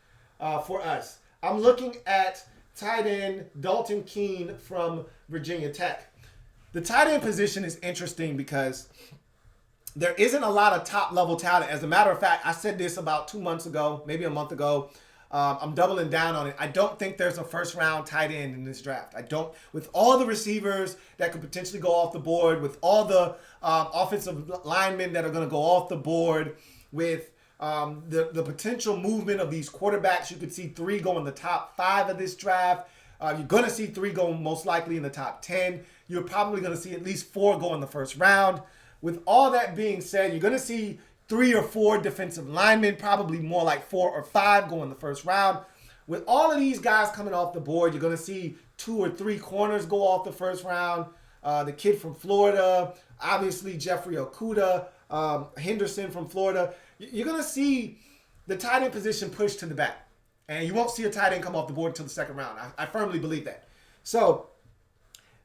for us? I'm looking at tight end Dalton Keene from Virginia Tech. The tight end position is interesting because there isn't a lot of top-level talent. As a matter of fact, I said this about 2 months ago, maybe a month ago. I'm doubling down on it. I don't think there's a first-round tight end in this draft. I don't. With all the receivers that could potentially go off the board, with all the offensive linemen that are going to go off the board, with the potential movement of these quarterbacks, you could see 3 go in the top 5 of this draft. You're going to see 3 go most likely in the top 10. You're probably going to see at least 4 go in the first round. With all that being said, you're going to see 3 or 4 defensive linemen, probably more like 4 or 5 go in the first round. With all of these guys coming off the board, you're going to see 2 or 3 corners go off the first round. The kid from Florida, obviously Jeffrey Okudah, Henderson from Florida. You're going to see the tight end position pushed to the back. And you won't see a tight end come off the board until the second round. I firmly believe that. So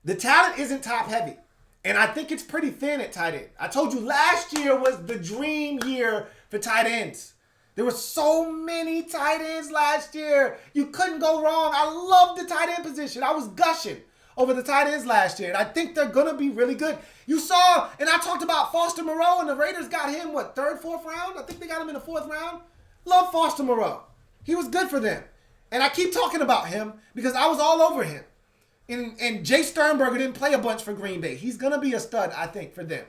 the talent isn't top heavy. And I think it's pretty thin at tight end. I told you last year was the dream year for tight ends. There were so many tight ends last year. You couldn't go wrong. I love the tight end position. I was gushing over the tight ends last year. And I think they're going to be really good. You saw, and I talked about Foster Moreau, and the Raiders got him, 3rd, 4th round? I think they got him in the 4th round. Love Foster Moreau. He was good for them. And I keep talking about him because I was all over him. And Jay Sternberger didn't play a bunch for Green Bay. He's going to be a stud, I think, for them.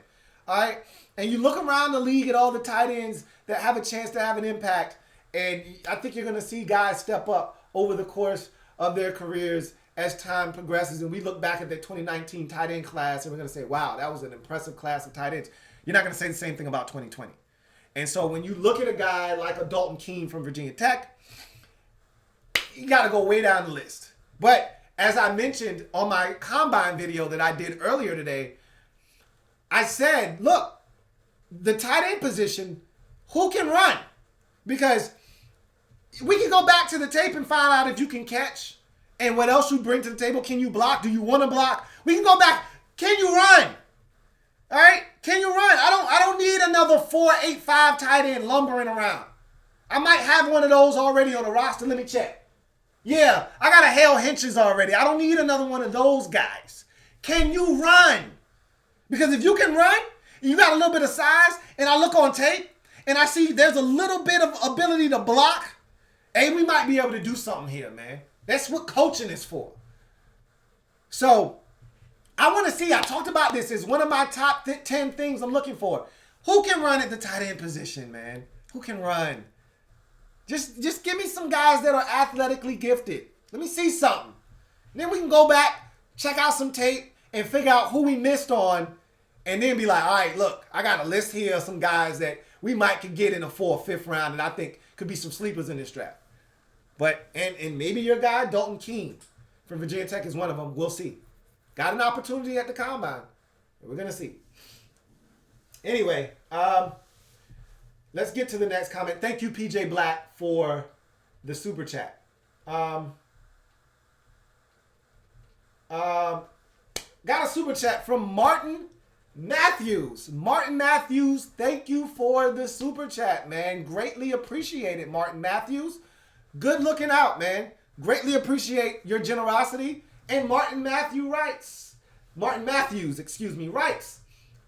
All right? And you look around the league at all the tight ends that have a chance to have an impact, and I think you're going to see guys step up over the course of their careers as time progresses. And we look back at the 2019 tight end class, and we're going to say, wow, that was an impressive class of tight ends. You're not going to say the same thing about 2020. And so when you look at a guy like a Dalton Keene from Virginia Tech, you got to go way down the list. But as I mentioned on my combine video that I did earlier today, I said, look, the tight end position, who can run? Because we can go back to the tape and find out if you can catch and what else you bring to the table. Can you block? Do you want to block? We can go back. Can you run? All right? Can you run? I don't need another 4.85 tight end lumbering around. I might have one of those already on the roster. Let me check. Yeah, I got a Hale Hinches already. I don't need another one of those guys. Can you run? Because if you can run, and you got a little bit of size, and I look on tape, and I see there's a little bit of ability to block, hey, we might be able to do something here, man. That's what coaching is for. So, I want to see, I talked about this as one of my top 10 things I'm looking for. Who can run at the tight end position, man? Who can run? Just give me some guys that are athletically gifted. Let me see something. And then we can go back, check out some tape, and figure out who we missed on, and then be like, all right, look, I got a list here of some guys that we might could get in the 4th or 5th round, and I think could be some sleepers in this draft. But, and maybe your guy, Dalton Keene from Virginia Tech is one of them. We'll see. Got an opportunity at the combine. We're going to see. Anyway, let's get to the next comment. Thank you, PJ Black, for the super chat. Got a super chat from Martin Matthews. Martin Matthews, thank you for the super chat, man. Greatly appreciate it, Martin Matthews. Good looking out, man. Greatly appreciate your generosity. And Martin Matthews writes,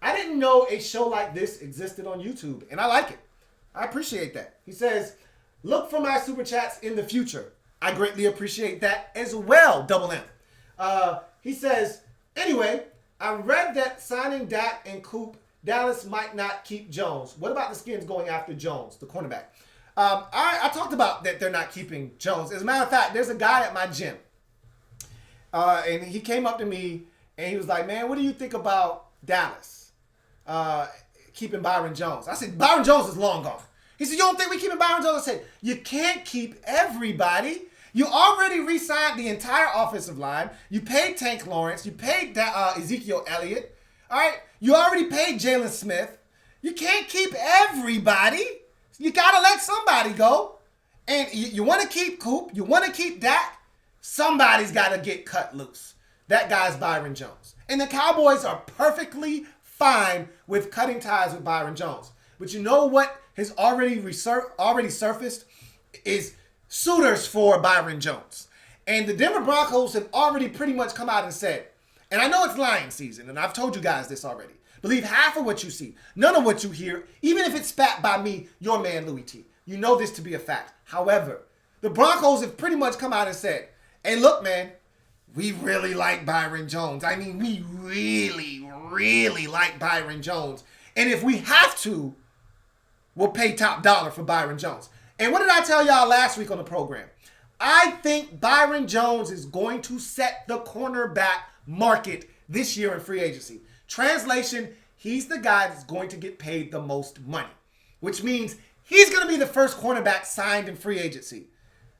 I didn't know a show like this existed on YouTube, and I like it. I appreciate that. He says, look for my super chats in the future. I greatly appreciate that as well, Double M. He says, anyway, I read that signing Dak and Coop, Dallas might not keep Jones. What about the Skins going after Jones, the cornerback? I talked about that they're not keeping Jones. As a matter of fact, there's a guy at my gym. And he came up to me and he was like, man, what do you think about Dallas keeping Byron Jones? I said, Byron Jones is long gone. He said, you don't think we keeping Byron Jones? I said, you can't keep everybody. You already re-signed the entire offensive line. You paid Tank Lawrence. You paid Ezekiel Elliott. All right? You already paid Jalen Smith. You can't keep everybody. You got to let somebody go. And you want to keep Coop. You want to keep Dak. Somebody's got to get cut loose. That guy's Byron Jones. And the Cowboys are perfectly fine with cutting ties with Byron Jones. But you know what has already surfaced is suitors for Byron Jones. And the Denver Broncos have already pretty much come out and said, and I know it's lying season, and I've told you guys this already. Believe half of what you see, none of what you hear, even if it's spat by me, your man Louis T. You know this to be a fact. However, The Broncos have pretty much come out and said, hey, look, man, we really like Byron Jones. I mean, we really, really like Byron Jones. And if we have to, we'll pay top dollar for Byron Jones. And what did I tell y'all last week on the program? I think Byron Jones is going to set the cornerback market this year in free agency. Translation, he's the guy that's going to get paid the most money, which means he's going to be the first cornerback signed in free agency.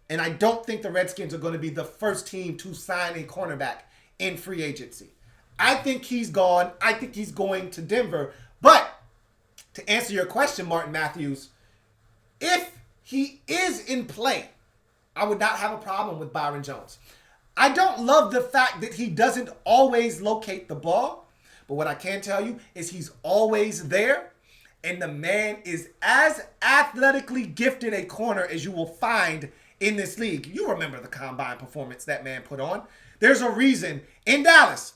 And I don't think the Redskins are going to be the first team to sign a cornerback in free agency. I think he's gone. I think he's going to Denver. But to answer your question, Martin Matthews, if he is in play, I would not have a problem with Byron Jones. I don't love the fact that he doesn't always locate the ball. But what I can tell you is he's always there. And the man is as athletically gifted a corner as you will find in this league. You remember the combine performance that man put on. There's a reason in Dallas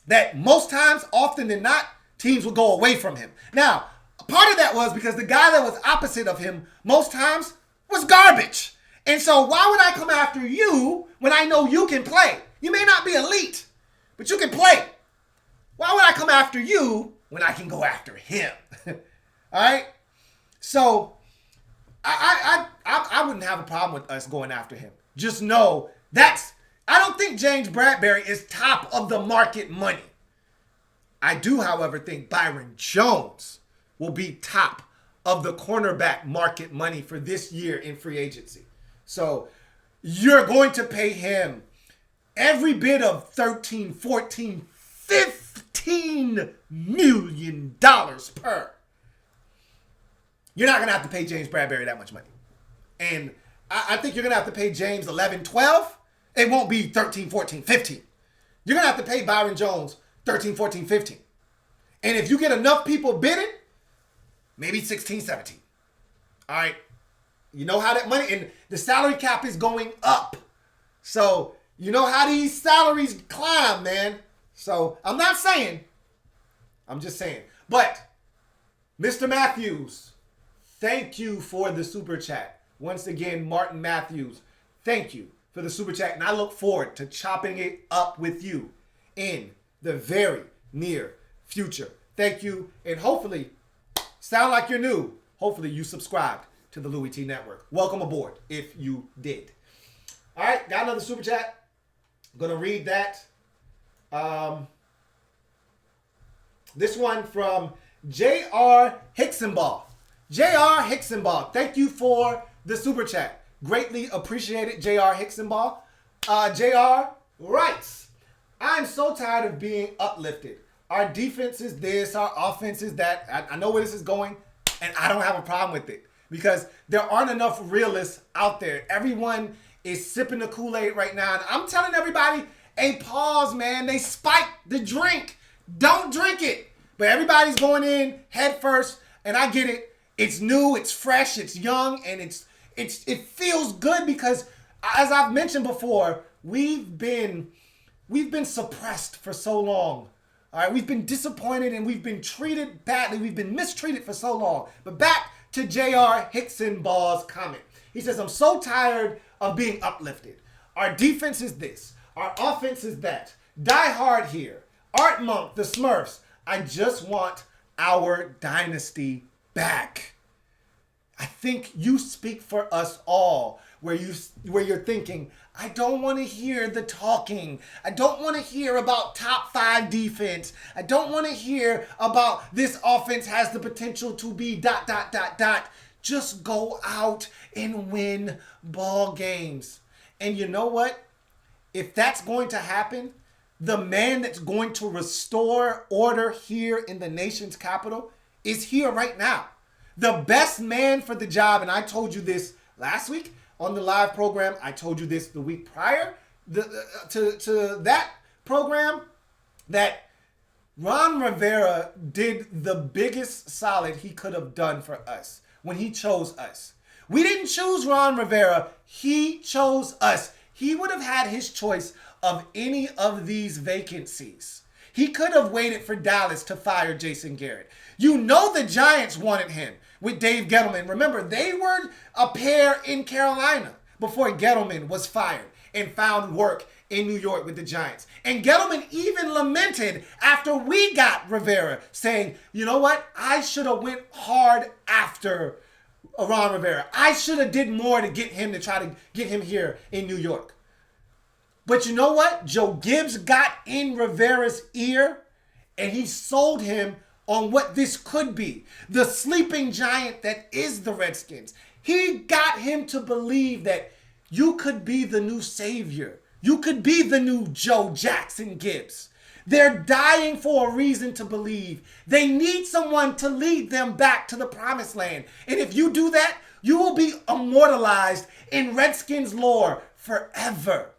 that most times, often than not, teams will go away from him. Now, part of that was because the guy that was opposite of him most times was garbage. And so why would I come after you when I know you can play? You may not be elite, but you can play. Why would I come after you when I can go after him? All right? So I wouldn't have a problem with us going after him. Just know I don't think James Bradbury is top of the market money. I do, however, think Byron Jones will be top of the cornerback market money for this year in free agency. So you're going to pay him every bit of 13, 14, 15 million dollars per. You're not going to have to pay James Bradbury that much money. And I think you're going to have to pay James 11, 12. It won't be 13, 14, 15. You're going to have to pay Byron Jones 13, 14, 15. And if you get enough people bidding, maybe 16, 17. All right. You know how that money, and the salary cap is going up. So you know how these salaries climb, man. So I'm not saying, I'm just saying. But Mr. Matthews, thank you for the super chat. Once again, Martin Matthews, thank you for the super chat. And I look forward to chopping it up with you in the very near future. Thank you. And hopefully, sound like you're new. Hopefully you subscribed to the Louis T Network. Welcome aboard if you did. All right, got another super chat. I'm going to read that. This one from J.R. Hicksonball. J.R. Hicksonball, thank you for the super chat. Greatly appreciated, J.R. Hicksonball. J.R. writes, I'm so tired of being uplifted. Our defense is this, our offense is that. I know where this is going, and I don't have a problem with it because there aren't enough realists out there. Everyone is sipping the Kool-Aid right now, and I'm telling everybody, hey, pause, man. They spiked the drink. Don't drink it. But everybody's going in head first, and I get it. It's new, it's fresh, it's young, and it feels good because, as I've mentioned before, we've been suppressed for so long. All right, we've been disappointed and we've been treated badly. We've been mistreated for so long. But back to J.R. Hicksonball's comment. He says, I'm so tired of being uplifted. Our defense is this. Our offense is that. Die Hard here. Art Monk, the Smurfs. I just want our dynasty back. I think you speak for us all where you're thinking, I don't want to hear the talking. I don't want to hear about top 5 defense. I don't want to hear about this offense has the potential to be ... Just go out and win ball games. And you know what? If that's going to happen, the man that's going to restore order here in the nation's capital is here right now. The best man for the job, and I told you this last week on the live program. I told you this the week prior to that program, that Ron Rivera did the biggest solid he could have done for us when he chose us. We didn't choose Ron Rivera. He chose us. He would have had his choice of any of these vacancies. He could have waited for Dallas to fire Jason Garrett. You know the Giants wanted him with Dave Gettleman. Remember, they were a pair in Carolina. before Gettleman was fired and found work in New York with the Giants. And Gettleman even lamented after we got Rivera, saying, you know what? I should have went hard after Ron Rivera. I should have did more to get him, to try to get him here in New York. But you know what? Joe Gibbs got in Rivera's ear and he sold him on what this could be. The sleeping giant that is the Redskins. He got him to believe that you could be the new savior. You could be the new Joe Jackson Gibbs. They're dying for a reason to believe. They need someone to lead them back to the promised land. And if you do that, you will be immortalized in Redskins lore forever.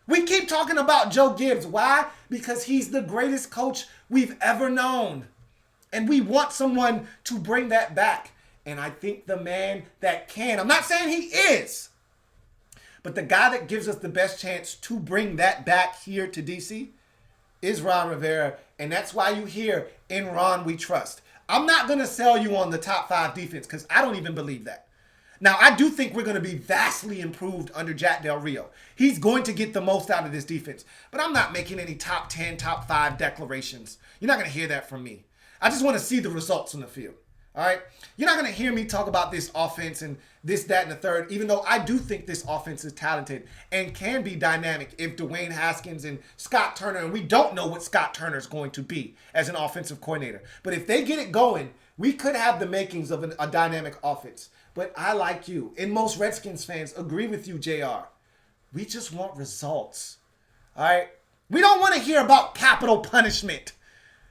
We keep talking about Joe Gibbs. Why? Because he's the greatest coach we've ever known. And we want someone to bring that back. And I think the man that can, I'm not saying he is, but the guy that gives us the best chance to bring that back here to DC is Ron Rivera. And that's why you hear, in Ron we trust. I'm not going to sell you on the top 5 defense because I don't even believe that. Now, I do think we're going to be vastly improved under Jack Del Rio. He's going to get the most out of this defense. But I'm not making any top 10, top 5 declarations. You're not going to hear that from me. I just want to see the results on the field. All right? You're not going to hear me talk about this offense and this, that, and the third, even though I do think this offense is talented and can be dynamic if Dwayne Haskins and Scott Turner, and we don't know what Scott Turner is going to be as an offensive coordinator. But if they get it going, we could have the makings of a dynamic offense. But I, like you, and most Redskins fans agree with you, JR. We just want results. All right? We don't want to hear about capital punishment.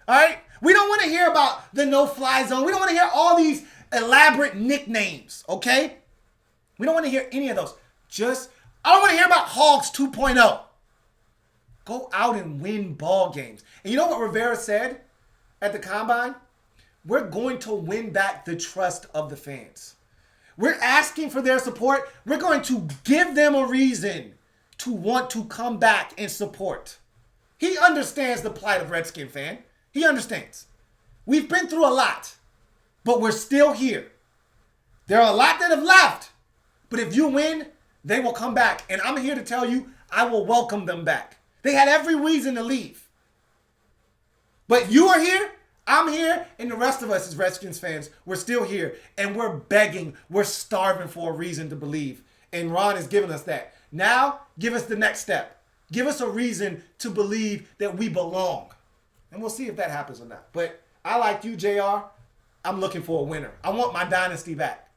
All right? We don't want to hear about the no-fly zone. We don't want to hear all these elaborate nicknames, okay? We don't want to hear any of those. I don't want to hear about Hogs 2.0. Go out and win ball games. And you know what Rivera said at the Combine? We're going to win back the trust of the fans. We're asking for their support. We're going to give them a reason to want to come back and support. He understands the plight of Redskin fan. He understands. We've been through a lot, but we're still here. There are a lot that have left, but if you win, they will come back. And I'm here to tell you, I will welcome them back. They had every reason to leave. But you are here, I'm here, and the rest of us as Redskins fans, we're still here. And we're begging, we're starving for a reason to believe. And Ron has given us that. Now, give us the next step. Give us a reason to believe that we belong. And we'll see if that happens or not. But I, like you, JR, I'm looking for a winner. I want my dynasty back.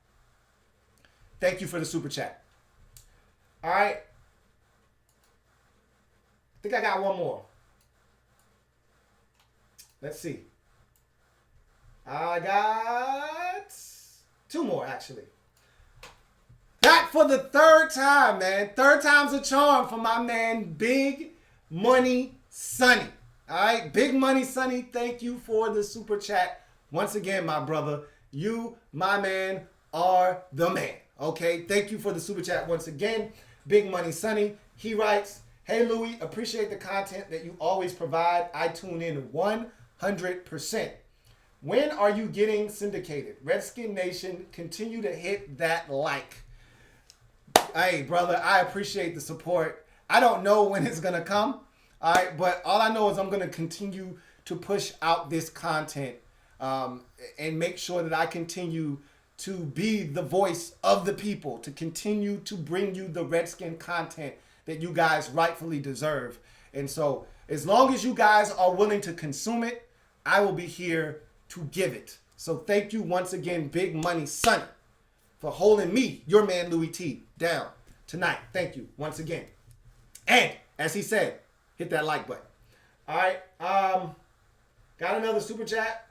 Thank you for the super chat. All right. I think I got one more. Let's see. I got 2 more, actually. Back for the 3rd time, man. 3rd time's a charm for my man, Big Money Sonny. All right, Big Money Sonny, thank you for the super chat. Once again, my brother, you, my man, are the man. Okay, thank you for the super chat once again. Big Money Sonny, he writes, hey, Louie, appreciate the content that you always provide. I tune in 100%. When are you getting syndicated? Redskin Nation, continue to hit that like. Hey, brother, I appreciate the support. I don't know when it's going to come. All right, but all I know is I'm going to continue to push out this content and make sure that I continue to be the voice of the people, to continue to bring you the Redskin content that you guys rightfully deserve. And so as long as you guys are willing to consume it, I will be here to give it. So thank you once again, Big Money Sonny, for holding me, your man Louis T, down tonight. Thank you once again. And as he said, hit that like button. All right. Got another super chat.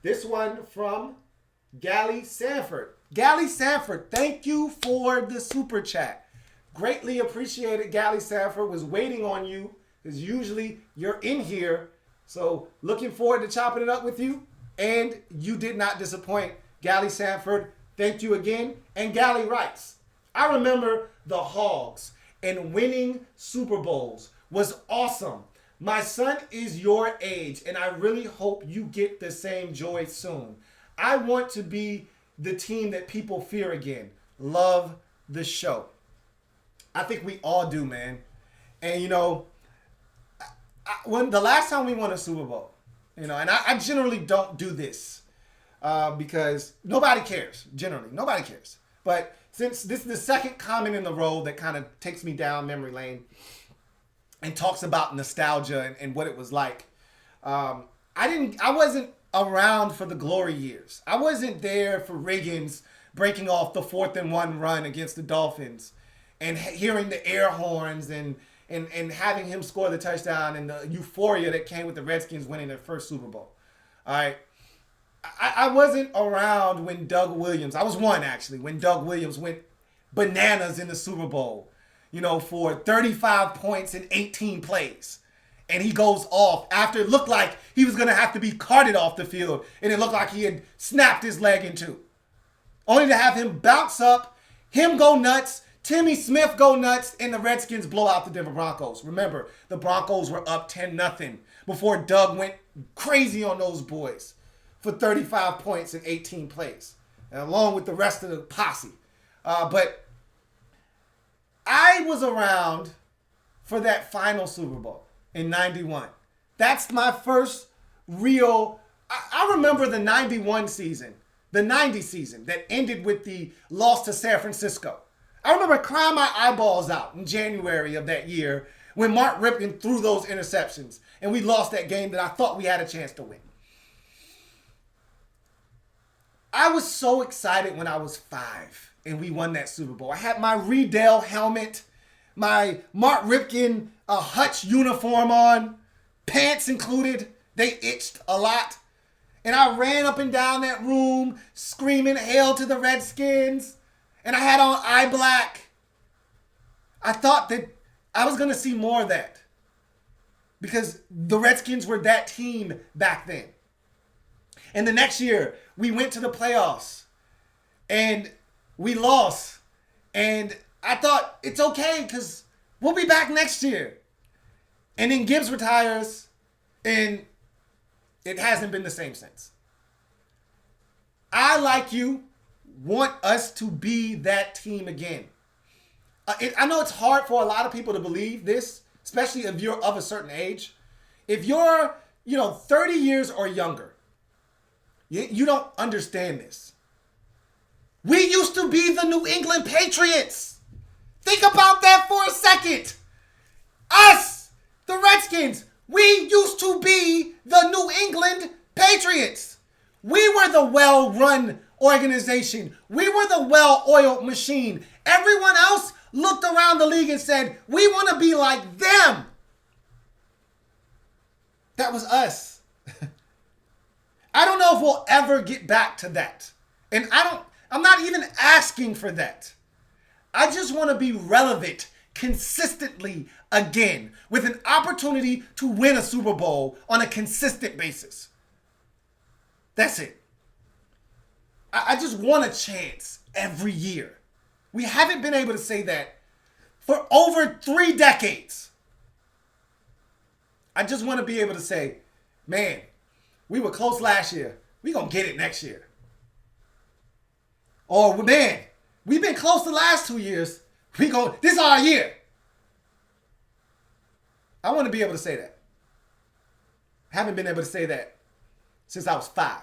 This one from Gally Sanford. Gally Sanford, thank you for the super chat. Greatly appreciated. Gally Sanford, was waiting on you because usually you're in here. So looking forward to chopping it up with you. And you did not disappoint. Gally Sanford, thank you again. And Gally writes, I remember the Hogs and winning Super Bowls was awesome. My son is your age, and I really hope you get the same joy soon. I want to be the team that people fear again. Love the show. I think we all do, man. And, you know, when the last time we won a Super Bowl, you know, and I generally don't do this because nobody cares. Generally, nobody cares. But since this is the second comment in the row that kind of takes me down memory lane and talks about nostalgia and what it was like, I wasn't around for the glory years. I wasn't there for Riggins breaking off the 4th-and-1 run against the Dolphins and hearing the air horns and having him score the touchdown and the euphoria that came with the Redskins winning their first Super Bowl. All right. I wasn't around when Doug Williams, I was one actually, when Doug Williams went bananas in the Super Bowl, you know, for 35 points in 18 plays. And he goes off after it looked like he was going to have to be carted off the field. And it looked like he had snapped his leg in two. Only to have him bounce up, him go nuts, Timmy Smith go nuts, and the Redskins blow out the Denver Broncos. Remember, the Broncos were up 10-0 before Doug went crazy on those boys for 35 points in 18 plays, and along with the rest of the posse. But I was around for that final Super Bowl in 91. That's my first real... I remember the 91 season, the 90 season that ended with the loss to San Francisco. I remember crying my eyeballs out in January of that year when Mark Ripken threw those interceptions and we lost that game that I thought we had a chance to win. I was so excited when I was 5 and we won that Super Bowl. I had my Riedel helmet, my Mark Ripken Hutch uniform on, pants included. They itched a lot. And I ran up and down that room screaming hail to the Redskins. And I had on eye black. I thought that I was going to see more of that because the Redskins were that team back then. And the next year, we went to the playoffs and we lost. And I thought, it's okay because we'll be back next year. And then Gibbs retires and it hasn't been the same since. I, like you, want us to be that team again. I know it's hard for a lot of people to believe this, especially if you're of a certain age. If you're, 30 years or younger, you don't understand this. We used to be the New England Patriots. Think about that for a second. Us, the Redskins, we used to be the New England Patriots. We were the well-run organization. We were the well-oiled machine. Everyone else looked around the league and said, we want to be like them. That was us. I don't know if we'll ever get back to that. And I'm not even asking for that. I just want to be relevant consistently again with an opportunity to win a Super Bowl on a consistent basis. That's it. I just want a chance every year. We haven't been able to say that for over 3 decades. I just want to be able to say, man, we were close last year. We're going to get it next year. Or, man, we've been close the last 2 years. This is our year. I want to be able to say that. I haven't been able to say that since I was 5.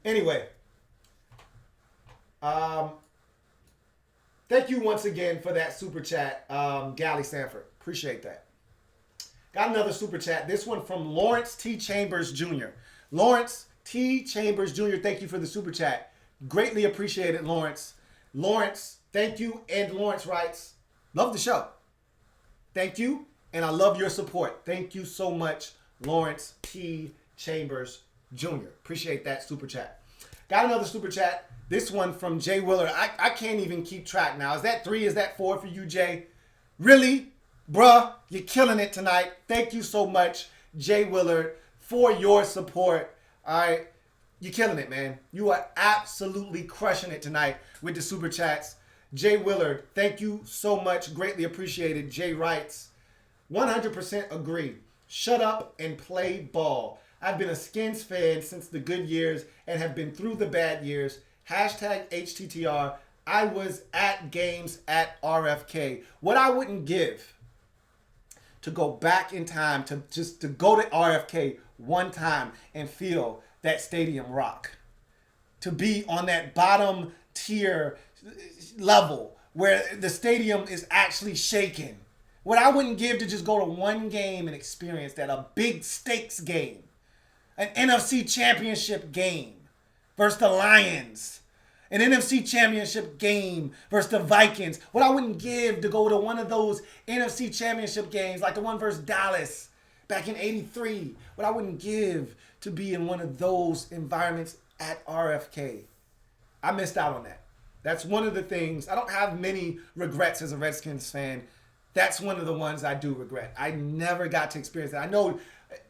Anyway, thank you once again for that super chat, Gally Sanford. Appreciate that. Got another super chat. This one from Lawrence T. Chambers Jr. Lawrence T. Chambers Jr., thank you for the super chat. Greatly appreciate it, Lawrence. Lawrence, thank you. And Lawrence writes, love the show. Thank you, and I love your support. Thank you so much, Lawrence T. Chambers Jr. Appreciate that super chat. Got another super chat. This one from Jay Willard. I can't even keep track now. Is that 3? Is that 4 for you, Jay? Really? Bruh, you're killing it tonight. Thank you so much, Jay Willard, for your support. All right. You're killing it, man. You are absolutely crushing it tonight with the super chats. Jay Willard, thank you so much. Greatly appreciated. Jay writes, 100% agree. Shut up and play ball. I've been a Skins fan since the good years and have been through the bad years. Hashtag HTTR. I was at games at RFK. What I wouldn't give to go back in time to go to RFK one time and feel that stadium rock. To be on that bottom tier level where the stadium is actually shaking. What I wouldn't give to just go to one game and experience that, a big stakes game, an NFC championship game versus the Lions, an NFC championship game versus the Vikings. What I wouldn't give to go to one of those NFC championship games like the one versus Dallas back in '83. What I wouldn't give to be in one of those environments at RFK. I missed out on that. That's one of the things. I don't have many regrets as a Redskins fan. That's one of the ones I do regret. I never got to experience that. I know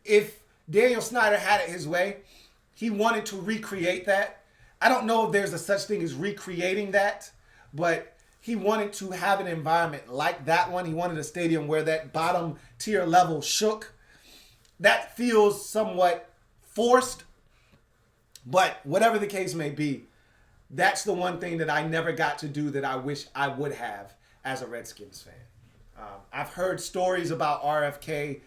if Daniel Snyder had it his way, he wanted to recreate that. I don't know if there's a such thing as recreating that, but he wanted to have an environment like that one. He wanted a stadium where that bottom tier level shook. That feels somewhat forced, but whatever the case may be, that's the one thing that I never got to do that I wish I would have as a Redskins fan. I've heard stories about RFK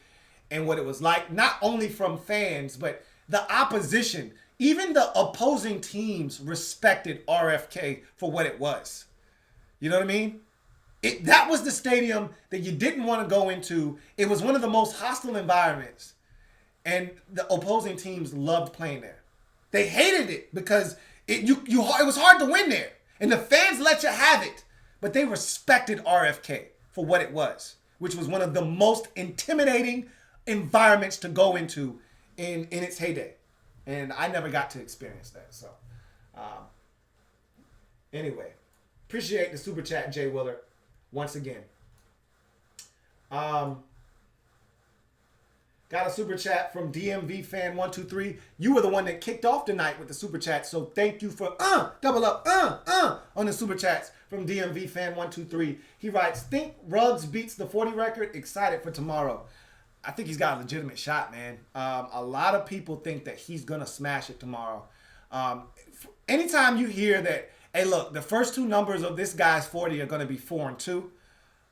and what it was like, not only from fans, but the opposition. Even the opposing teams respected RFK for what it was. You know what I mean? That was the stadium that you didn't want to go into. It was one of the most hostile environments. And the opposing teams loved playing there. They hated it because it was hard to win there. And the fans let you have it. But they respected RFK for what it was, which was one of the most intimidating environments to go into in its heyday. And I never got to experience that. So, anyway, appreciate the super chat, Jay Willard, once again. Got a super chat from DMV fan 123. You were the one that kicked off tonight with the super chat, so thank you for double up on the super chats from DMV fan 123. He writes, think Ruggs beats the 40 record. Excited for tomorrow. I think he's got a legitimate shot, man. A lot of people think that he's gonna smash it tomorrow. Anytime you hear that, hey, look, the first two numbers of this guy's 40 are gonna be 4 and 2,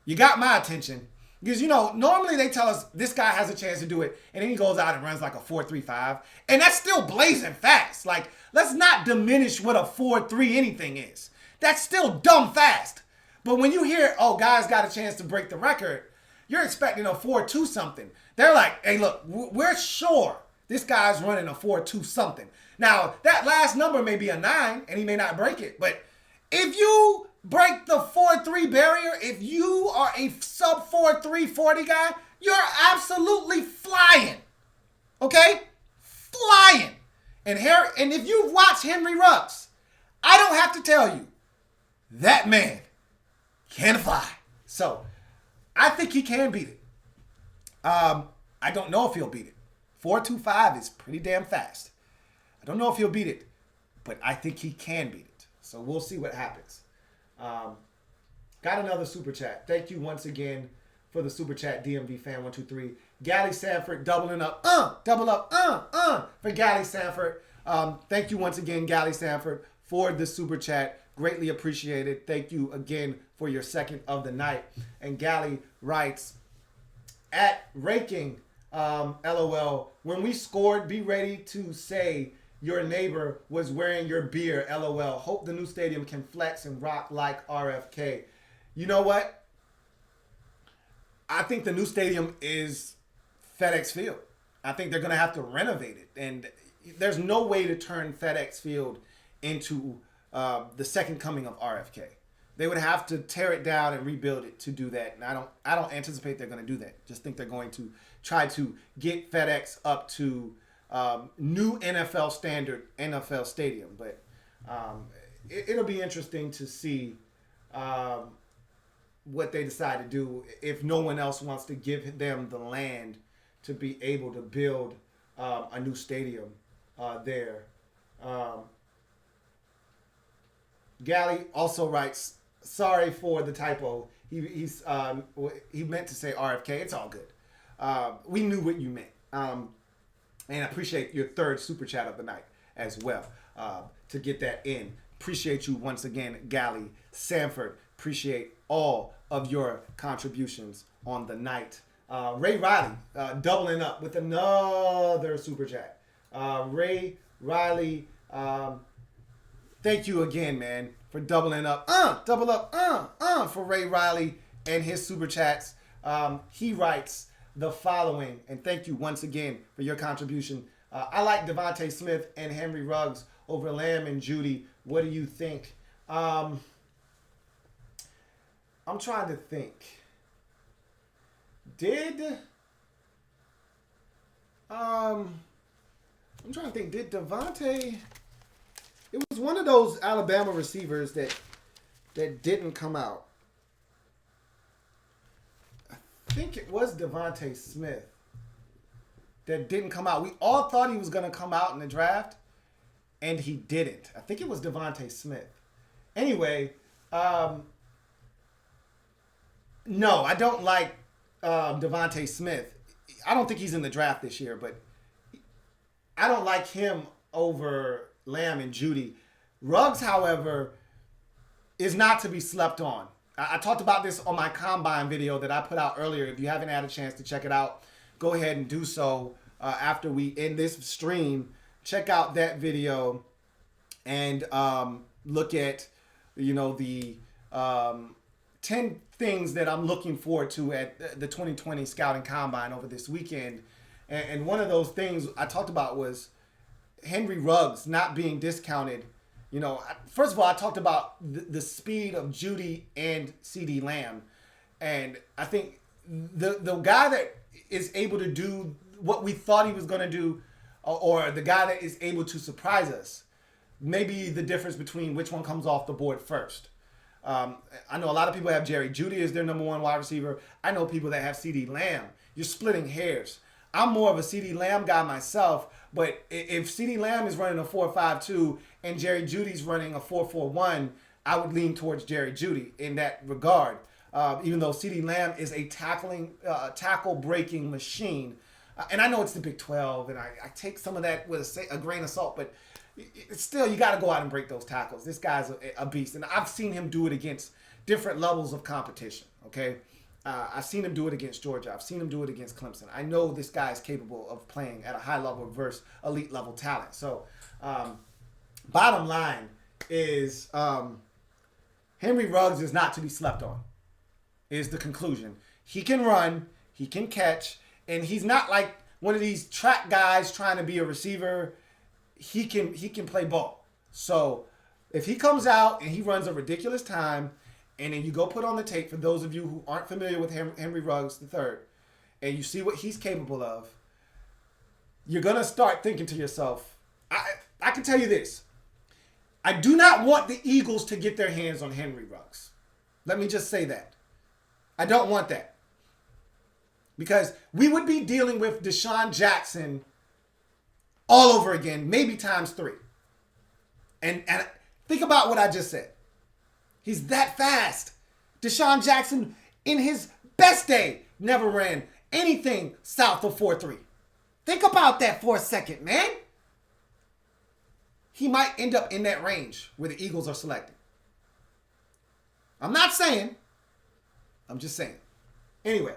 you got my attention. Because, normally they tell us this guy has a chance to do it, and then he goes out and runs like a 4.35, and that's still blazing fast. Like, let's not diminish what a 4.3 anything is. That's still dumb fast. But when you hear, oh, guys got a chance to break the record, you're expecting a 4.2 something. They're like, hey, look, we're sure this guy's running a 4.2 something. Now, that last number may be a 9, and he may not break it, but if you break the 4.3 barrier, if you are a sub 4.3 40 guy, you're absolutely flying. Okay? Flying. And if you've watched Henry Ruggs, I don't have to tell you, that man can fly. So, I think he can beat it. I don't know if he'll beat it. 4.25 is pretty damn fast. I don't know if he'll beat it, but I think he can beat it. So we'll see what happens. Got another super chat. Thank you once again for the super chat, DMV fan 123. Gally Sanford doubling up, for Gally Sanford. Thank you once again, Gally Sanford, for the super chat. Greatly appreciated. Thank you again for your second of the night. And Gally writes, at Raking, LOL, when we scored, be ready to say your neighbor was wearing your beer, LOL. Hope the new stadium can flex and rock like RFK. You know what? I think the new stadium is FedEx Field. I think they're going to have to renovate it. And there's no way to turn FedEx Field into the second coming of RFK. They would have to tear it down and rebuild it to do that. And I don't anticipate they're going to do that. Just think they're going to try to get FedEx up to new NFL standard NFL stadium. But it'll be interesting to see what they decide to do if no one else wants to give them the land to be able to build a new stadium there. Gally also writes, sorry for the typo. He meant to say RFK. It's all good. We knew what you meant. And I appreciate your third super chat of the night as well, to get that in. Appreciate you once again, Gally Sanford. Appreciate all of your contributions on the night. Ray Riley doubling up with another super chat. Ray Riley, thank you again, man, for doubling up. Double up for Ray Riley and his super chats. He writes the following, and thank you once again for your contribution. I like Devontae Smith and Henry Ruggs over Lamb and Judy. What do you think? I'm trying to think. Did Devontae? It was one of those Alabama receivers that didn't come out. I think it was Devontae Smith that didn't come out. We all thought he was going to come out in the draft, and he didn't. I think it was Devontae Smith. Anyway, no, I don't like Devontae Smith. I don't think he's in the draft this year, but I don't like him over Lamb and Judy. Ruggs, however, is not to be slept on. I talked about this on my Combine video that I put out earlier. If you haven't had a chance to check it out, go ahead and do so after we end this stream. Check out that video and look at, the 10 things that I'm looking forward to at the 2020 Scouting Combine over this weekend. And one of those things I talked about was Henry Ruggs not being discounted. First of all, I talked about the speed of Judy and CeeDee Lamb. And I think the guy that is able to do what we thought he was going to do, or the guy that is able to surprise us, maybe the difference between which one comes off the board first. I know a lot of people have Jerry Jeudy as their number one wide receiver. I know people that have CeeDee Lamb. You're splitting hairs. I'm more of a CeeDee Lamb guy myself, but if CeeDee Lamb is running a 4.52 and Jerry Judy's running a 4.41, I would lean towards Jerry Jeudy in that regard. Even though CeeDee Lamb is a tackle-breaking machine. And I know it's the Big 12, and I take some of that with a grain of salt, but still, you got to go out and break those tackles. This guy's a beast, and I've seen him do it against different levels of competition, okay? I've seen him do it against Georgia. I've seen him do it against Clemson. I know this guy is capable of playing at a high level versus elite level talent. So, bottom line is Henry Ruggs is not to be slept on, is the conclusion. He can run, he can catch, and he's not like one of these track guys trying to be a receiver. He can play ball. So if he comes out and he runs a ridiculous time, and then you go put on the tape for those of you who aren't familiar with Henry Ruggs III, and you see what he's capable of, you're going to start thinking to yourself, I can tell you this. I do not want the Eagles to get their hands on Henry Ruggs. Let me just say that. I don't want that. Because we would be dealing with Deshaun Jackson all over again, maybe times 3. And think about what I just said. He's that fast. Deshaun Jackson, in his best day, never ran anything south of 4.3. Think about that for a second, man. He might end up in that range where the Eagles are selected. I'm not saying. I'm just saying. Anyway.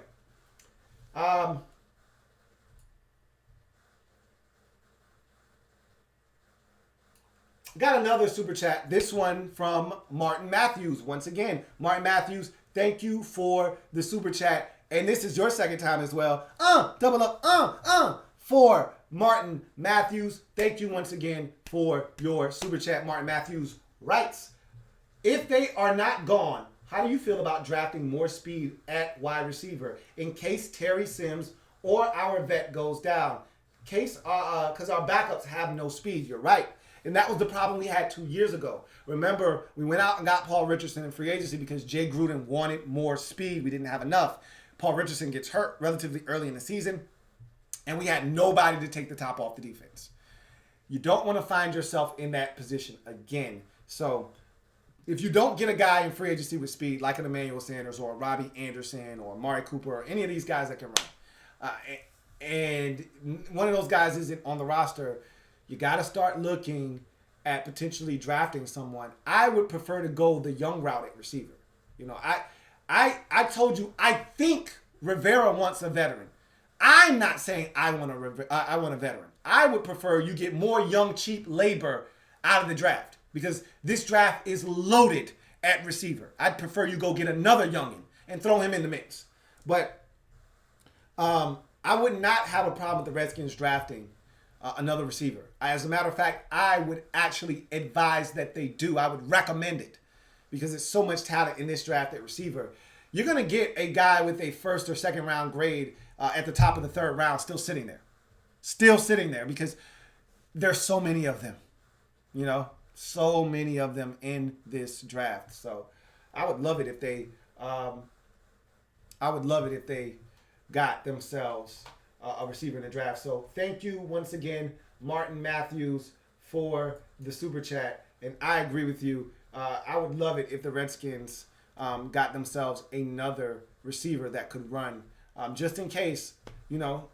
Got another super chat. This one from Martin Matthews. Once again, Martin Matthews, thank you for the super chat. And this is your second time as well. Double up, for Martin Matthews. Thank you once again for your super chat. Martin Matthews writes, if they are not gone, how do you feel about drafting more speed at wide receiver in case Terry Sims or our vet goes down? Because our backups have no speed. You're right. And that was the problem we had 2 years ago. Remember, we went out and got Paul Richardson in free agency because Jay Gruden wanted more speed. We didn't have enough. Paul Richardson gets hurt relatively early in the season, and we had nobody to take the top off the defense. You don't want to find yourself in that position again. So if you don't get a guy in free agency with speed, like an Emmanuel Sanders or a Robbie Anderson or Amari Cooper or any of these guys that can run, and one of those guys isn't on the roster, you got to start looking at potentially drafting someone. I would prefer to go the young route at receiver. You know, I told you I think Rivera wants a veteran. I'm not saying I want a veteran. I would prefer you get more young, cheap labor out of the draft because this draft is loaded at receiver. I'd prefer you go get another youngin and throw him in the mix. But I would not have a problem with the Redskins drafting another receiver. As a matter of fact, I would actually advise that they do. I would recommend it because there's so much talent in this draft at receiver. You're going to get a guy with a first or second round grade at the top of the third round still sitting there. Still sitting there because there's so many of them. You know, so many of them in this draft. So I would love it if they got themselves a receiver in the draft. So thank you once again, Martin Matthews, for the super chat. And I agree with you. I would love it if the Redskins got themselves another receiver that could run. Just in case, you know,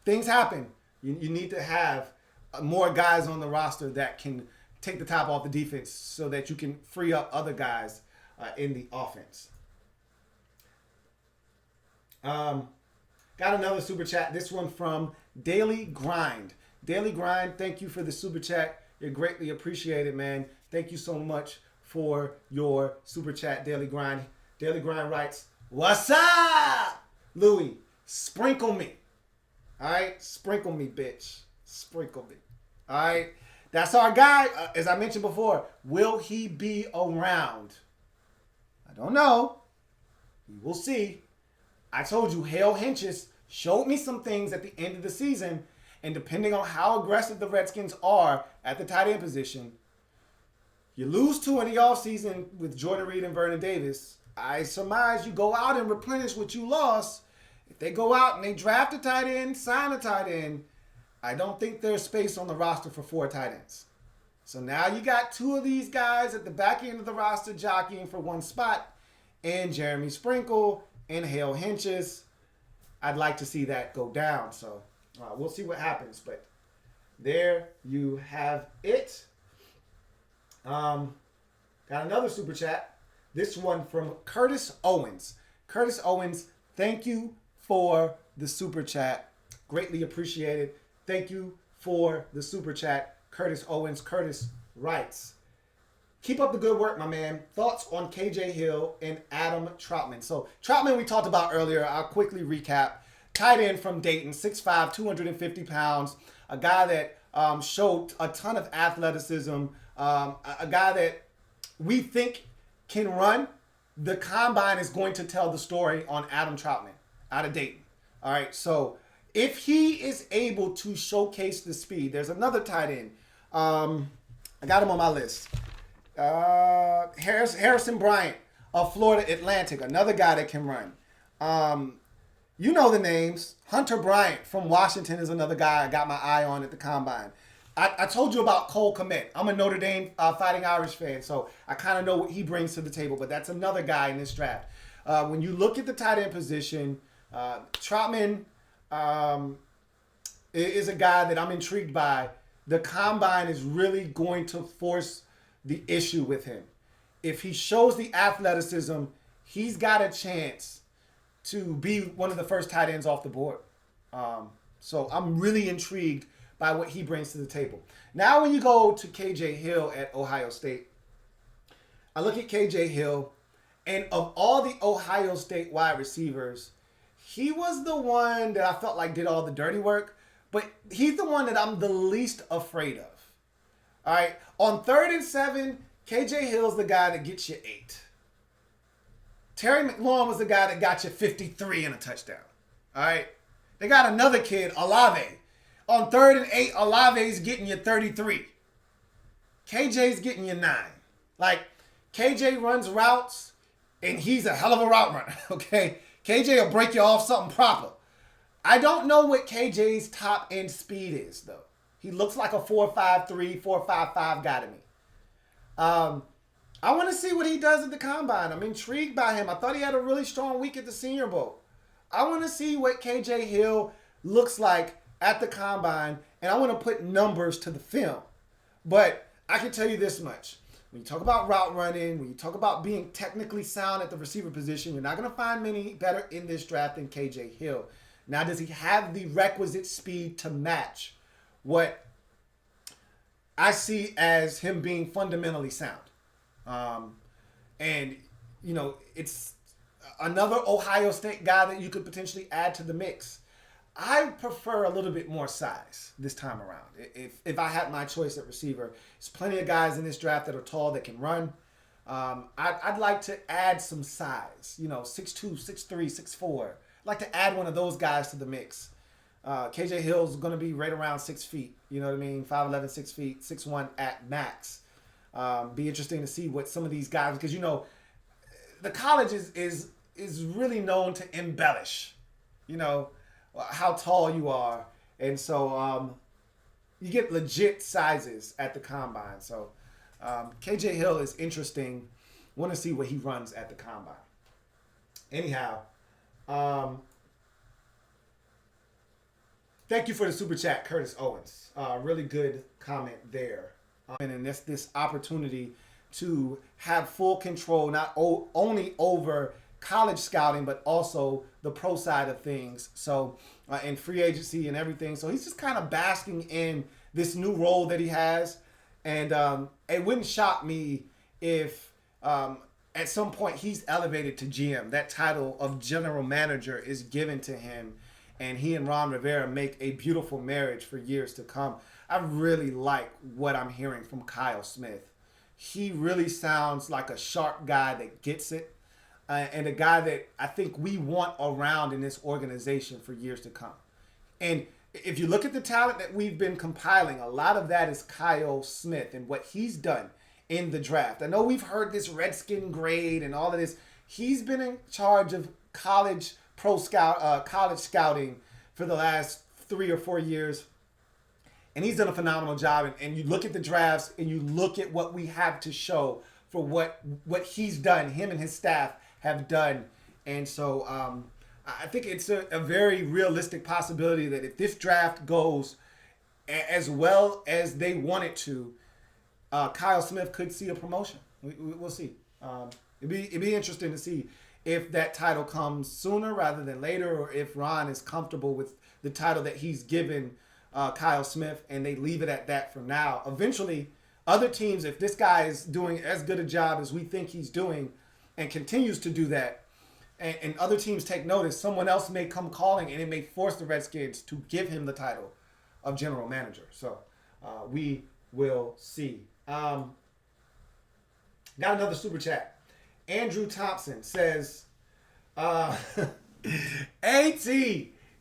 things happen. You need to have more guys on the roster that can take the top off the defense so that you can free up other guys in the offense. Got another super chat. This one from Daily Grind. Daily Grind, thank you for the super chat. You're greatly appreciated, man. Thank you so much for your super chat, Daily Grind. Daily Grind writes, "What's up, Louis? Sprinkle me. All right? Sprinkle me, bitch. Sprinkle me. All right? That's our guy. As I mentioned before, will he be around? I don't know. We will see. I told you, Hale Henches showed me some things at the end of the season, and depending on how aggressive the Redskins are at the tight end position, you lose two in the offseason with Jordan Reed and Vernon Davis. I surmise you go out and replenish what you lost. If they go out and they draft a tight end, sign a tight end, I don't think there's space on the roster for 4 tight ends. So now you got 2 of these guys at the back end of the roster jockeying for one spot, and Jeremy Sprinkle and Hale Henches. I'd like to see that go down. So we'll see what happens. But there you have it. Got another super chat. This one from Curtis Owens. Curtis Owens, thank you for the super chat. Greatly appreciated. Thank you for the super chat. Curtis Owens. Curtis writes, "Keep up the good work, my man. Thoughts on KJ Hill and Adam Troutman." So Troutman we talked about earlier. I'll quickly recap. Tight end from Dayton, 6'5", 250 pounds. A guy that showed a ton of athleticism. A guy that we think can run. The combine is going to tell the story on Adam Troutman out of Dayton. All right, so if he is able to showcase the speed, there's another tight end. I got him on my list. Harrison Bryant of Florida Atlantic, another guy that can run. You know the names. Hunter Bryant from Washington is another guy I got my eye on at the combine. I told you about Cole Kmet. I'm a Notre Dame Fighting Irish fan, so I kind of know what he brings to the table, but that's another guy in this draft. When you look at the tight end position, Troutman is a guy that I'm intrigued by. The combine is really going to force the issue with him. If he shows the athleticism, he's got a chance to be one of the first tight ends off the board. So I'm really intrigued by what he brings to the table. Now when you go to KJ Hill at Ohio State, I look at KJ Hill, and of all the Ohio State wide receivers, he was the one that I felt like did all the dirty work, but he's the one that I'm the least afraid of. All right, on 3rd and 7, KJ Hill's the guy that gets you 8. Terry McLaurin was the guy that got you 53 and a touchdown. All right, they got another kid, Olave. On 3rd and 8, Olave's getting you 33. KJ's getting you 9. Like, KJ runs routes, and he's a hell of a route runner, okay? KJ will break you off something proper. I don't know what KJ's top end speed is, though. He looks like a 4.53, 4.55 guy to me. I want to see what he does at the combine. I'm intrigued by him. I thought he had a really strong week at the Senior Bowl. I want to see what KJ Hill looks like at the combine, and I want to put numbers to the film. But I can tell you this much. When you talk about route running, when you talk about being technically sound at the receiver position, you're not going to find many better in this draft than KJ Hill. Now, does he have the requisite speed to match what I see as him being fundamentally sound? And, you know, it's another Ohio State guy that you could potentially add to the mix. I prefer a little bit more size this time around. If I had my choice at receiver, there's plenty of guys in this draft that are tall that can run. I'd like to add some size, you know, 6'2", 6'3", 6'4". I'd like to add one of those guys to the mix. KJ Hill's going to be right around 6 feet, you know what I mean? 5'11", 6 feet, 6'1" at max. Be interesting to see what some of these guys, because, you know, the college is really known to embellish, you know, how tall you are. And so you get legit sizes at the combine. So KJ Hill is interesting. Want to see what he runs at the combine. Anyhow, thank you for the super chat, Curtis Owens. Really good comment there. And this opportunity to have full control, not only over college scouting, but also the pro side of things. So, in free agency and everything. So he's just kind of basking in this new role that he has. And it wouldn't shock me if at some point he's elevated to GM. That title of general manager is given to him, and he and Ron Rivera make a beautiful marriage for years to come. I really like what I'm hearing from Kyle Smith. He really sounds like a sharp guy that gets it. And a guy that I think we want around in this organization for years to come. And if you look at the talent that we've been compiling, a lot of that is Kyle Smith and what he's done in the draft. I know we've heard this Redskin grade and all of this. He's been in charge of college scouting for the last 3 or 4 years. And he's done a phenomenal job. And you look at the drafts and you look at what we have to show for what he's done, him and his staff have done. And so I think it's a very realistic possibility that if this draft goes as well as they want it to, Kyle Smith could see a promotion. We'll see. It'd be interesting to see if that title comes sooner rather than later, or if Ron is comfortable with the title that he's given Kyle Smith and they leave it at that for now. Eventually, other teams, if this guy is doing as good a job as we think he's doing and continues to do that, and other teams take notice, someone else may come calling and it may force the Redskins to give him the title of general manager. So we will see. Got another super chat. Andrew Thompson says, AT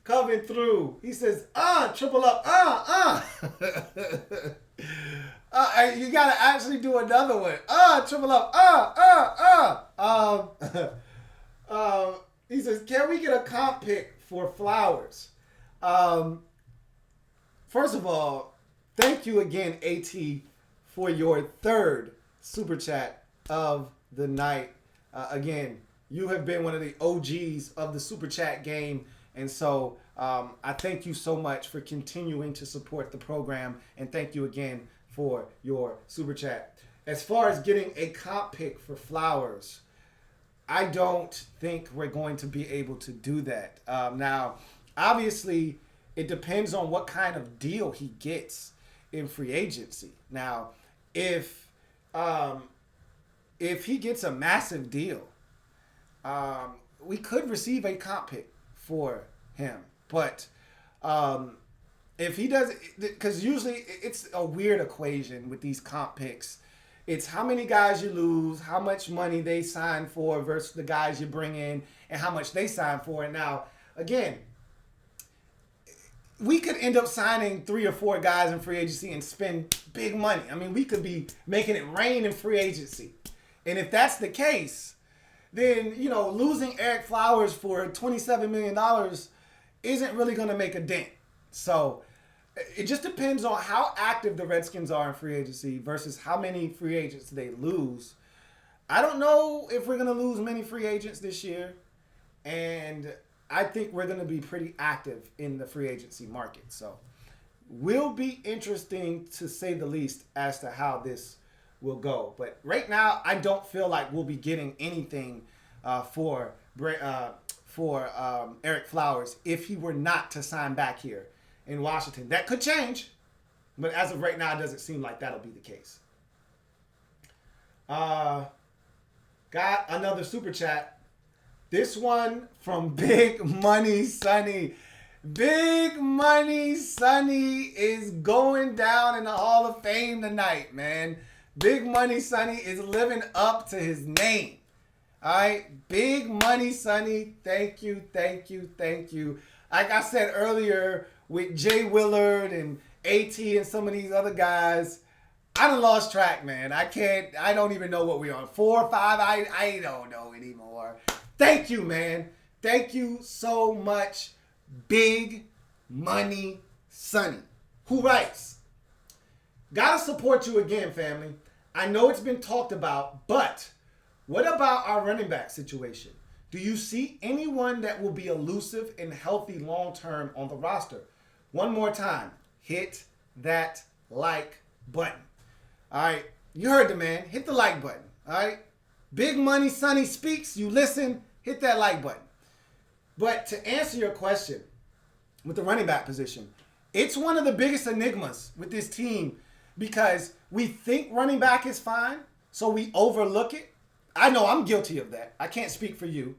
coming through. He says, triple up, you gotta actually do another one. Triple up, he says, can we get a comp pick for Flowers? First of all, thank you again, AT, for your third super chat of the night. Again, you have been one of the OGs of the super chat game. And so I thank you so much for continuing to support the program. And thank you again for your super chat. As far as getting a comp pick for Flowers, I don't think we're going to be able to do that. Now, obviously, it depends on what kind of deal he gets in free agency. Now, if he gets a massive deal, we could receive a comp pick for him. But if he does, because usually it's a weird equation with these comp picks. It's how many guys you lose, how much money they sign for versus the guys you bring in, and how much they sign for. And now, again, we could end up signing 3 or 4 guys in free agency and spend big money. I mean, we could be making it rain in free agency. And if that's the case, then, you know, losing Eric Flowers for $27 million isn't really going to make a dent. So it just depends on how active the Redskins are in free agency versus how many free agents they lose. I don't know if we're going to lose many free agents this year. And I think we're going to be pretty active in the free agency market. So will be interesting to say the least as to how this will go. But right now, I don't feel like we'll be getting anything for Eric Flowers if he were not to sign back here in Washington. That could change, but as of right now, it doesn't seem like that'll be the case. Got another super chat. This one from Big Money Sonny. Big Money Sonny is going down in the Hall of Fame tonight, man. Big Money Sonny is living up to his name. All right, Big Money Sonny, thank you. Like I said earlier with Jay Willard and AT and some of these other guys, I done lost track, man. I don't even know what we're on. 4 or 5, I don't know anymore. Thank you, man. Thank you so much, Big Money Sonny, who writes, gotta support you again, family. I know it's been talked about, but what about our running back situation? Do you see anyone that will be elusive and healthy long-term on the roster? One more time, hit that like button. All right, you heard the man. Hit the like button. All right, Big Money Sonny speaks. You listen. Hit that like button. But to answer your question with the running back position, it's one of the biggest enigmas with this team because we think running back is fine, so we overlook it. I know I'm guilty of that. I can't speak for you.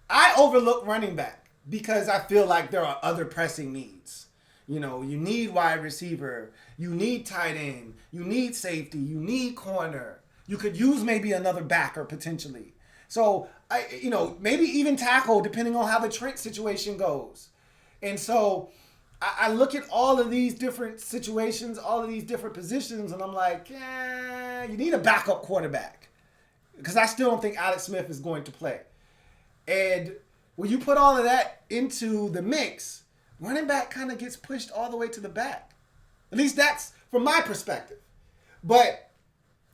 I overlook running back because I feel like there are other pressing needs. You know, you need wide receiver, you need tight end, you need safety, you need corner. You could use maybe another backer potentially. So, maybe even tackle depending on how the Trent situation goes. And so I look at all of these different situations, all of these different positions, and I'm like, you need a backup quarterback. Because I still don't think Alex Smith is going to play. And when you put all of that into the mix, running back kind of gets pushed all the way to the back. At least that's from my perspective. But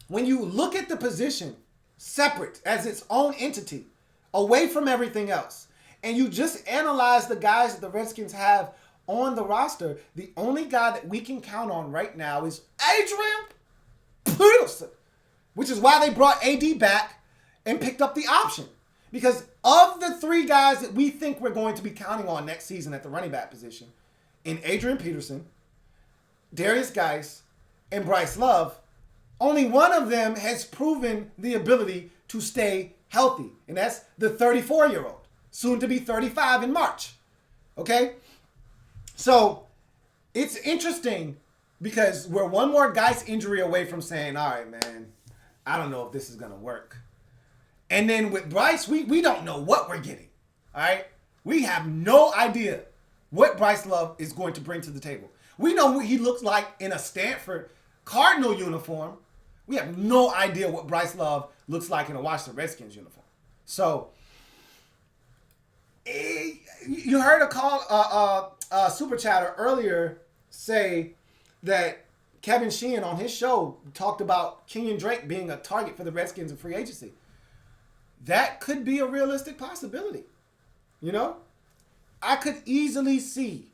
when you look at the position separate as its own entity, away from everything else, and you just analyze the guys that the Redskins have on the roster, the only guy that we can count on right now is Adrian Peterson, which is why they brought AD back and picked up the option. Because of the 3 guys that we think we're going to be counting on next season at the running back position, in Adrian Peterson, Darius Geis, and Bryce Love, only one of them has proven the ability to stay healthy. And that's the 34-year-old, soon to be 35 in March. Okay? So it's interesting because we're one more Geis injury away from saying, all right, man, I don't know if this is going to work. And then with Bryce, we don't know what we're getting. All right? We have no idea what Bryce Love is going to bring to the table. We know what he looks like in a Stanford Cardinal uniform. We have no idea what Bryce Love looks like in a Washington Redskins uniform. So, you heard a super chatter earlier say that Kevin Sheehan on his show talked about Kenyon Drake being a target for the Redskins in free agency. That could be a realistic possibility. You know? I could easily see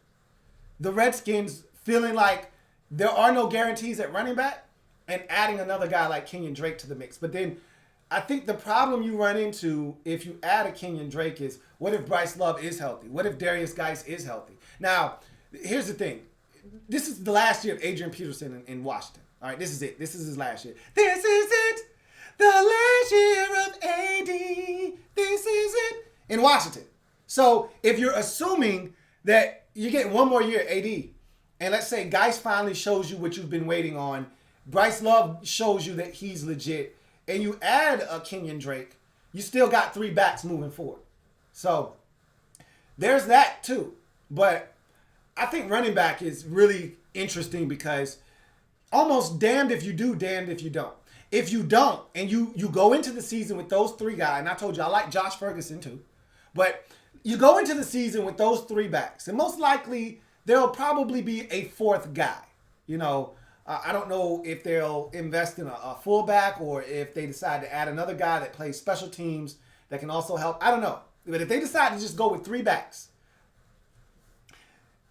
the Redskins feeling like there are no guarantees at running back and adding another guy like Kenyon Drake to the mix. But then I think the problem you run into if you add a Kenyon Drake is, what if Bryce Love is healthy? What if Darius Geis is healthy? Now, here's the thing. This is the last year of Adrian Peterson in Washington. All right, this is it. This is his last year. This is it. The last year of AD. This is it. In Washington. So if you're assuming that you get one more year AD, and let's say Geis finally shows you what you've been waiting on, Bryce Love shows you that he's legit, and you add a Kenyon Drake, you still got 3 backs moving forward. So there's that too. But I think running back is really interesting because almost damned if you do, damned if you don't. If you don't, and you go into the season with those 3 guys, and I told you I like Josh Ferguson too, but you go into the season with those 3 backs, and most likely there'll probably be a 4th guy. You know, I don't know if they'll invest in a fullback or if they decide to add another guy that plays special teams that can also help. I don't know. But if they decide to just go with 3 backs,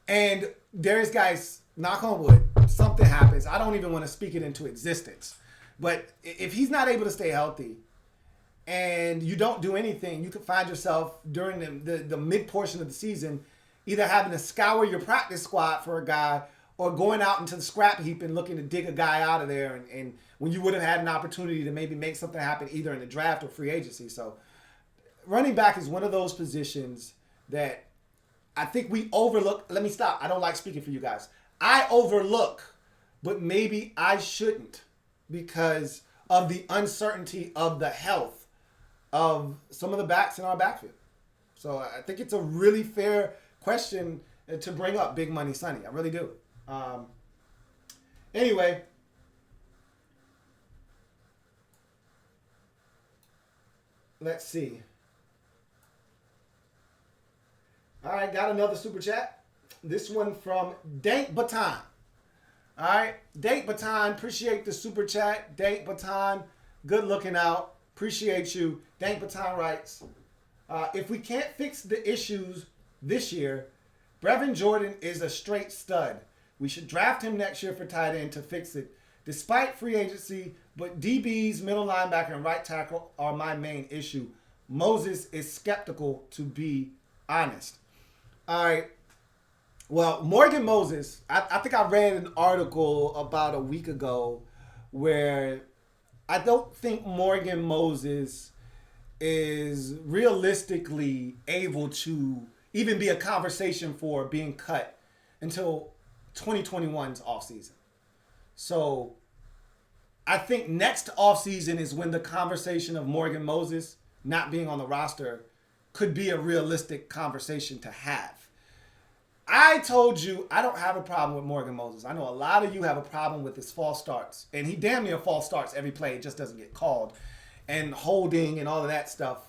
and Darius Geis, knock on wood, something happens. I don't even want to speak it into existence. But if he's not able to stay healthy and you don't do anything, you could find yourself during the mid portion of the season either having to scour your practice squad for a guy or going out into the scrap heap and looking to dig a guy out of there. And when you would have had an opportunity to maybe make something happen either in the draft or free agency. So running back is one of those positions that I think we overlook. Let me stop. I don't like speaking for you guys. I overlook, but maybe I shouldn't because of the uncertainty of the health of some of the backs in our backfield. So I think it's a really fair question to bring up, Big Money Sonny. I really do. Anyway, let's see. All right, got another super chat. This one from Dank Baton. All right, Dank Baton, appreciate the super chat. Dank Baton, good looking out. Appreciate you. Dank Baton writes, if we can't fix the issues this year, Brevin Jordan is a straight stud. We should draft him next year for tight end to fix it. Despite free agency, but DBs, middle linebacker, and right tackle are my main issue. Moses is skeptical, to be honest. All right. Well, Morgan Moses, I think I read an article about a week ago where I don't think Morgan Moses is realistically able to even be a conversation for being cut until 2021's offseason. So I think next offseason is when the conversation of Morgan Moses not being on the roster could be a realistic conversation to have. I told you I don't have a problem with Morgan Moses. I know a lot of you have a problem with his false starts. And he damn near false starts every play. It just doesn't get called. And holding and all of that stuff.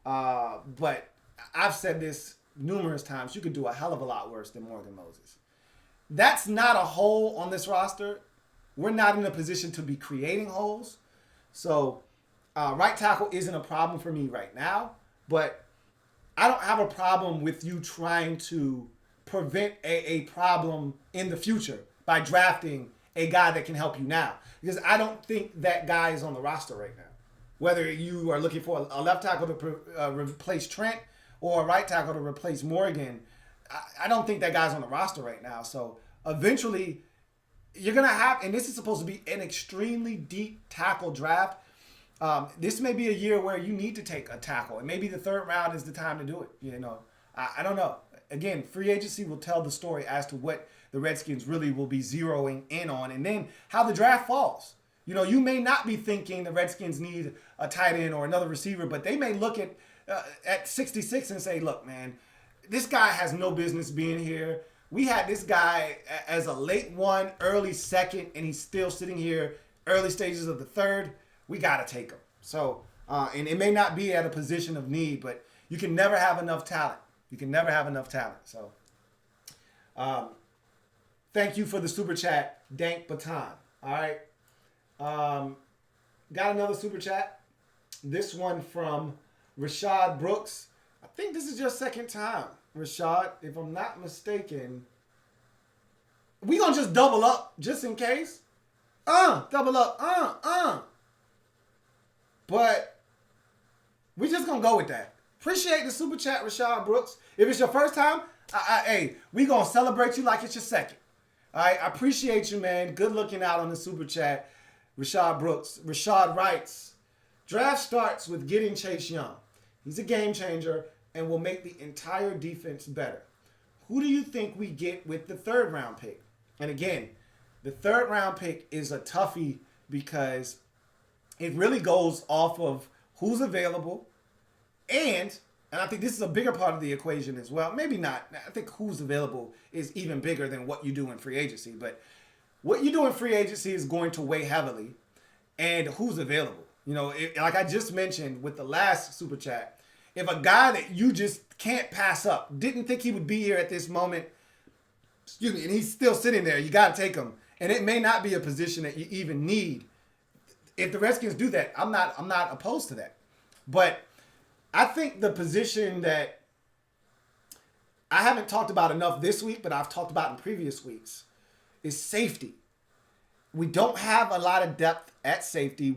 But I've said this numerous times. You could do a hell of a lot worse than Morgan Moses. That's not a hole on this roster. We're not in a position to be creating holes. So right tackle isn't a problem for me right now. But I don't have a problem with you trying to prevent a problem in the future by drafting a guy that can help you now. Because I don't think that guy is on the roster right now. Whether you are looking for a left tackle to replace Trent or a right tackle to replace Morgan, I don't think that guy's on the roster right now. So eventually you're going to have, and this is supposed to be an extremely deep tackle draft. This may be a year where you need to take a tackle, and maybe the third round is the time to do it. You know, I don't know. Again, free agency will tell the story as to what the Redskins really will be zeroing in on, and then how the draft falls. You know, you may not be thinking the Redskins need a tight end or another receiver, but they may look at 66 and say, look, man, this guy has no business being here. We had this guy as a late one, early second, and he's still sitting here early stages of the third. We got to take him. So, and it may not be at a position of need, but you can never have enough talent. You can never have enough talent. So, thank you for the super chat, Dank Baton. All right. Got another super chat. This one from Rashad Brooks. I think this is your second time, Rashad, if I'm not mistaken. We gonna just double up just in case. Double up. But we just gonna go with that. Appreciate the super chat, Rashad Brooks. If it's your first time, hey, we gonna celebrate you like it's your second. All right, I appreciate you, man. Good looking out on the super chat, Rashad Brooks. Rashad writes, draft starts with getting Chase Young. He's a game changer and will make the entire defense better. Who do you think we get with the third round pick? And again, the third round pick is a toughie because it really goes off of who's available. And I think this is a bigger part of the equation as well. Maybe not. I think who's available is even bigger than what you do in free agency. But what you do in free agency is going to weigh heavily. And who's available. You know, like I just mentioned with the last super chat, if a guy that you just can't pass up, didn't think he would be here at this moment, and he's still sitting there, you got to take him. And it may not be a position that you even need. If the Redskins do that, I'm not opposed to that. But I think the position that I haven't talked about enough this week, but I've talked about in previous weeks, is safety. We don't have a lot of depth at safety.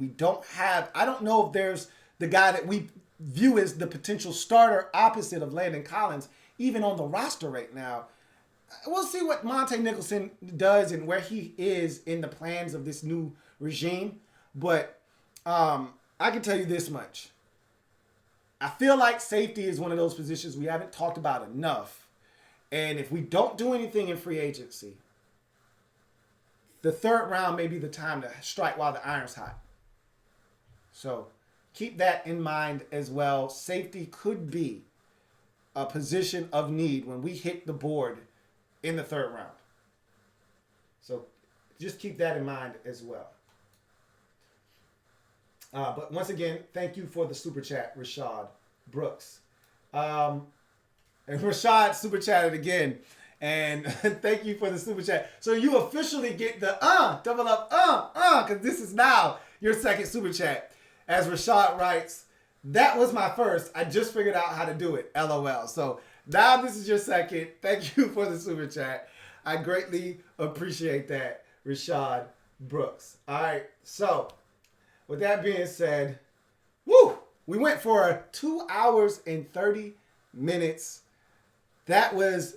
I don't know if there's the guy that we view as the potential starter opposite of Landon Collins, even on the roster right now. We'll see what Monte Nicholson does and where he is in the plans of this new regime. But I can tell you this much. I feel like safety is one of those positions we haven't talked about enough. And if we don't do anything in free agency, the third round may be the time to strike while the iron's hot. So keep that in mind as well. Safety could be a position of need when we hit the board in the third round. So just keep that in mind as well. But once again, thank you for the super chat, Rashad Brooks. And Rashad super chatted again. And thank you for the super chat. So you officially get the double up, because this is now your second super chat. As Rashad writes, that was my first. I just figured out how to do it. LOL. So now this is your second. Thank you for the super chat. I greatly appreciate that, Rashad Brooks. All right. So with that being said, we went for 2 hours and 30 minutes. That was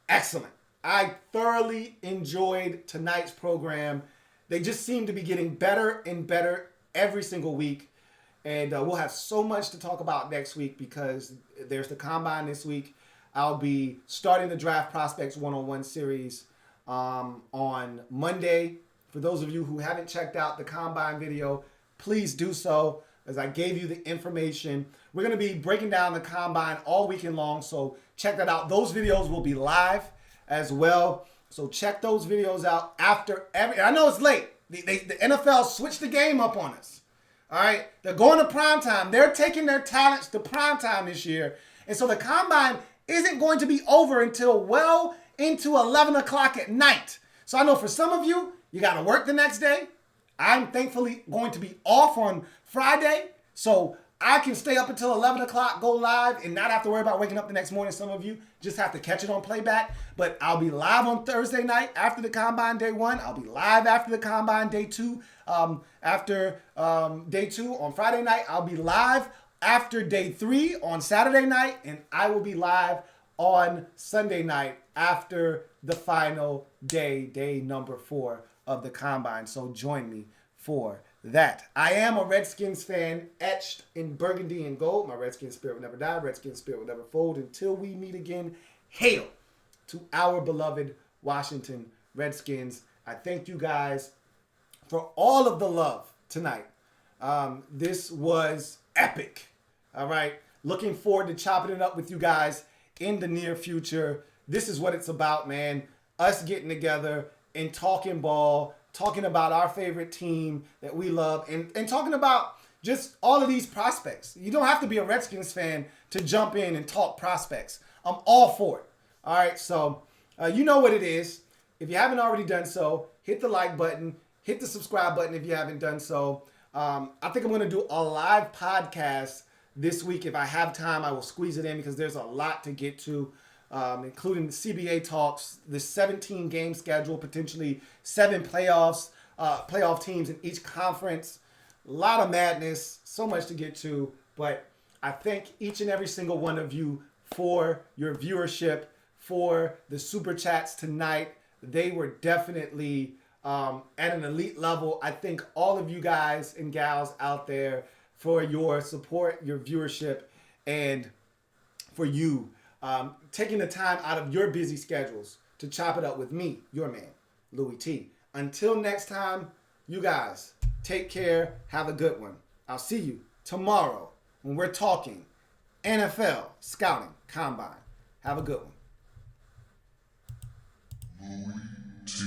excellent. I thoroughly enjoyed tonight's program. They just seem to be getting better and better every single week. And we'll have so much to talk about next week because there's the Combine this week. I'll be starting the Draft Prospects one-on-one series on Monday. For those of you who haven't checked out the Combine video, please do so, as I gave you the information. We're going to be breaking down the Combine all weekend long, so check that out. Those videos will be live as well, so check those videos out after every... I know it's late. The NFL switched the game up on us. All right? They're going to primetime. They're taking their talents to primetime this year, and so the Combine isn't going to be over until well into 11 o'clock at night. So I know for some of you, you got to work the next day. I'm thankfully going to be off on Friday, so I can stay up until 11 o'clock, go live, and not have to worry about waking up the next morning. Some of you just have to catch it on playback. But I'll be live on Thursday night after the Combine Day 1. I'll be live after the Combine Day 2. After Day 2 on Friday night, I'll be live after Day 3 on Saturday night. And I will be live on Sunday night after the final day, day number 4 of the Combine. So join me for that. I am a Redskins fan, etched in burgundy and gold. My Redskins spirit will never die. Redskins spirit will never fold until we meet again. Hail to our beloved Washington Redskins. I thank you guys for all of the love tonight. This was epic. All right. Looking forward to chopping it up with you guys in the near future. This is what it's about, man. Us getting together and talking ball, talking about our favorite team that we love, and talking about just all of these prospects. You don't have to be a Redskins fan to jump in and talk prospects. I'm all for it. All right, so you know what it is. If you haven't already done so, hit the like button, hit the subscribe button if you haven't done so. I think I'm going to do a live podcast this week. If I have time, I will squeeze it in because there's a lot to get to. Including the CBA talks, the 17-game schedule, potentially 7 playoff teams in each conference. A lot of madness, so much to get to. But I thank each and every single one of you for your viewership, for the super chats tonight. They were definitely at an elite level. I thank all of you guys and gals out there for your support, your viewership, and for you taking the time out of your busy schedules to chop it up with me, your man, Louis T. Until next time, you guys, take care. Have a good one. I'll see you tomorrow when we're talking NFL Scouting Combine. Have a good one. Louis T.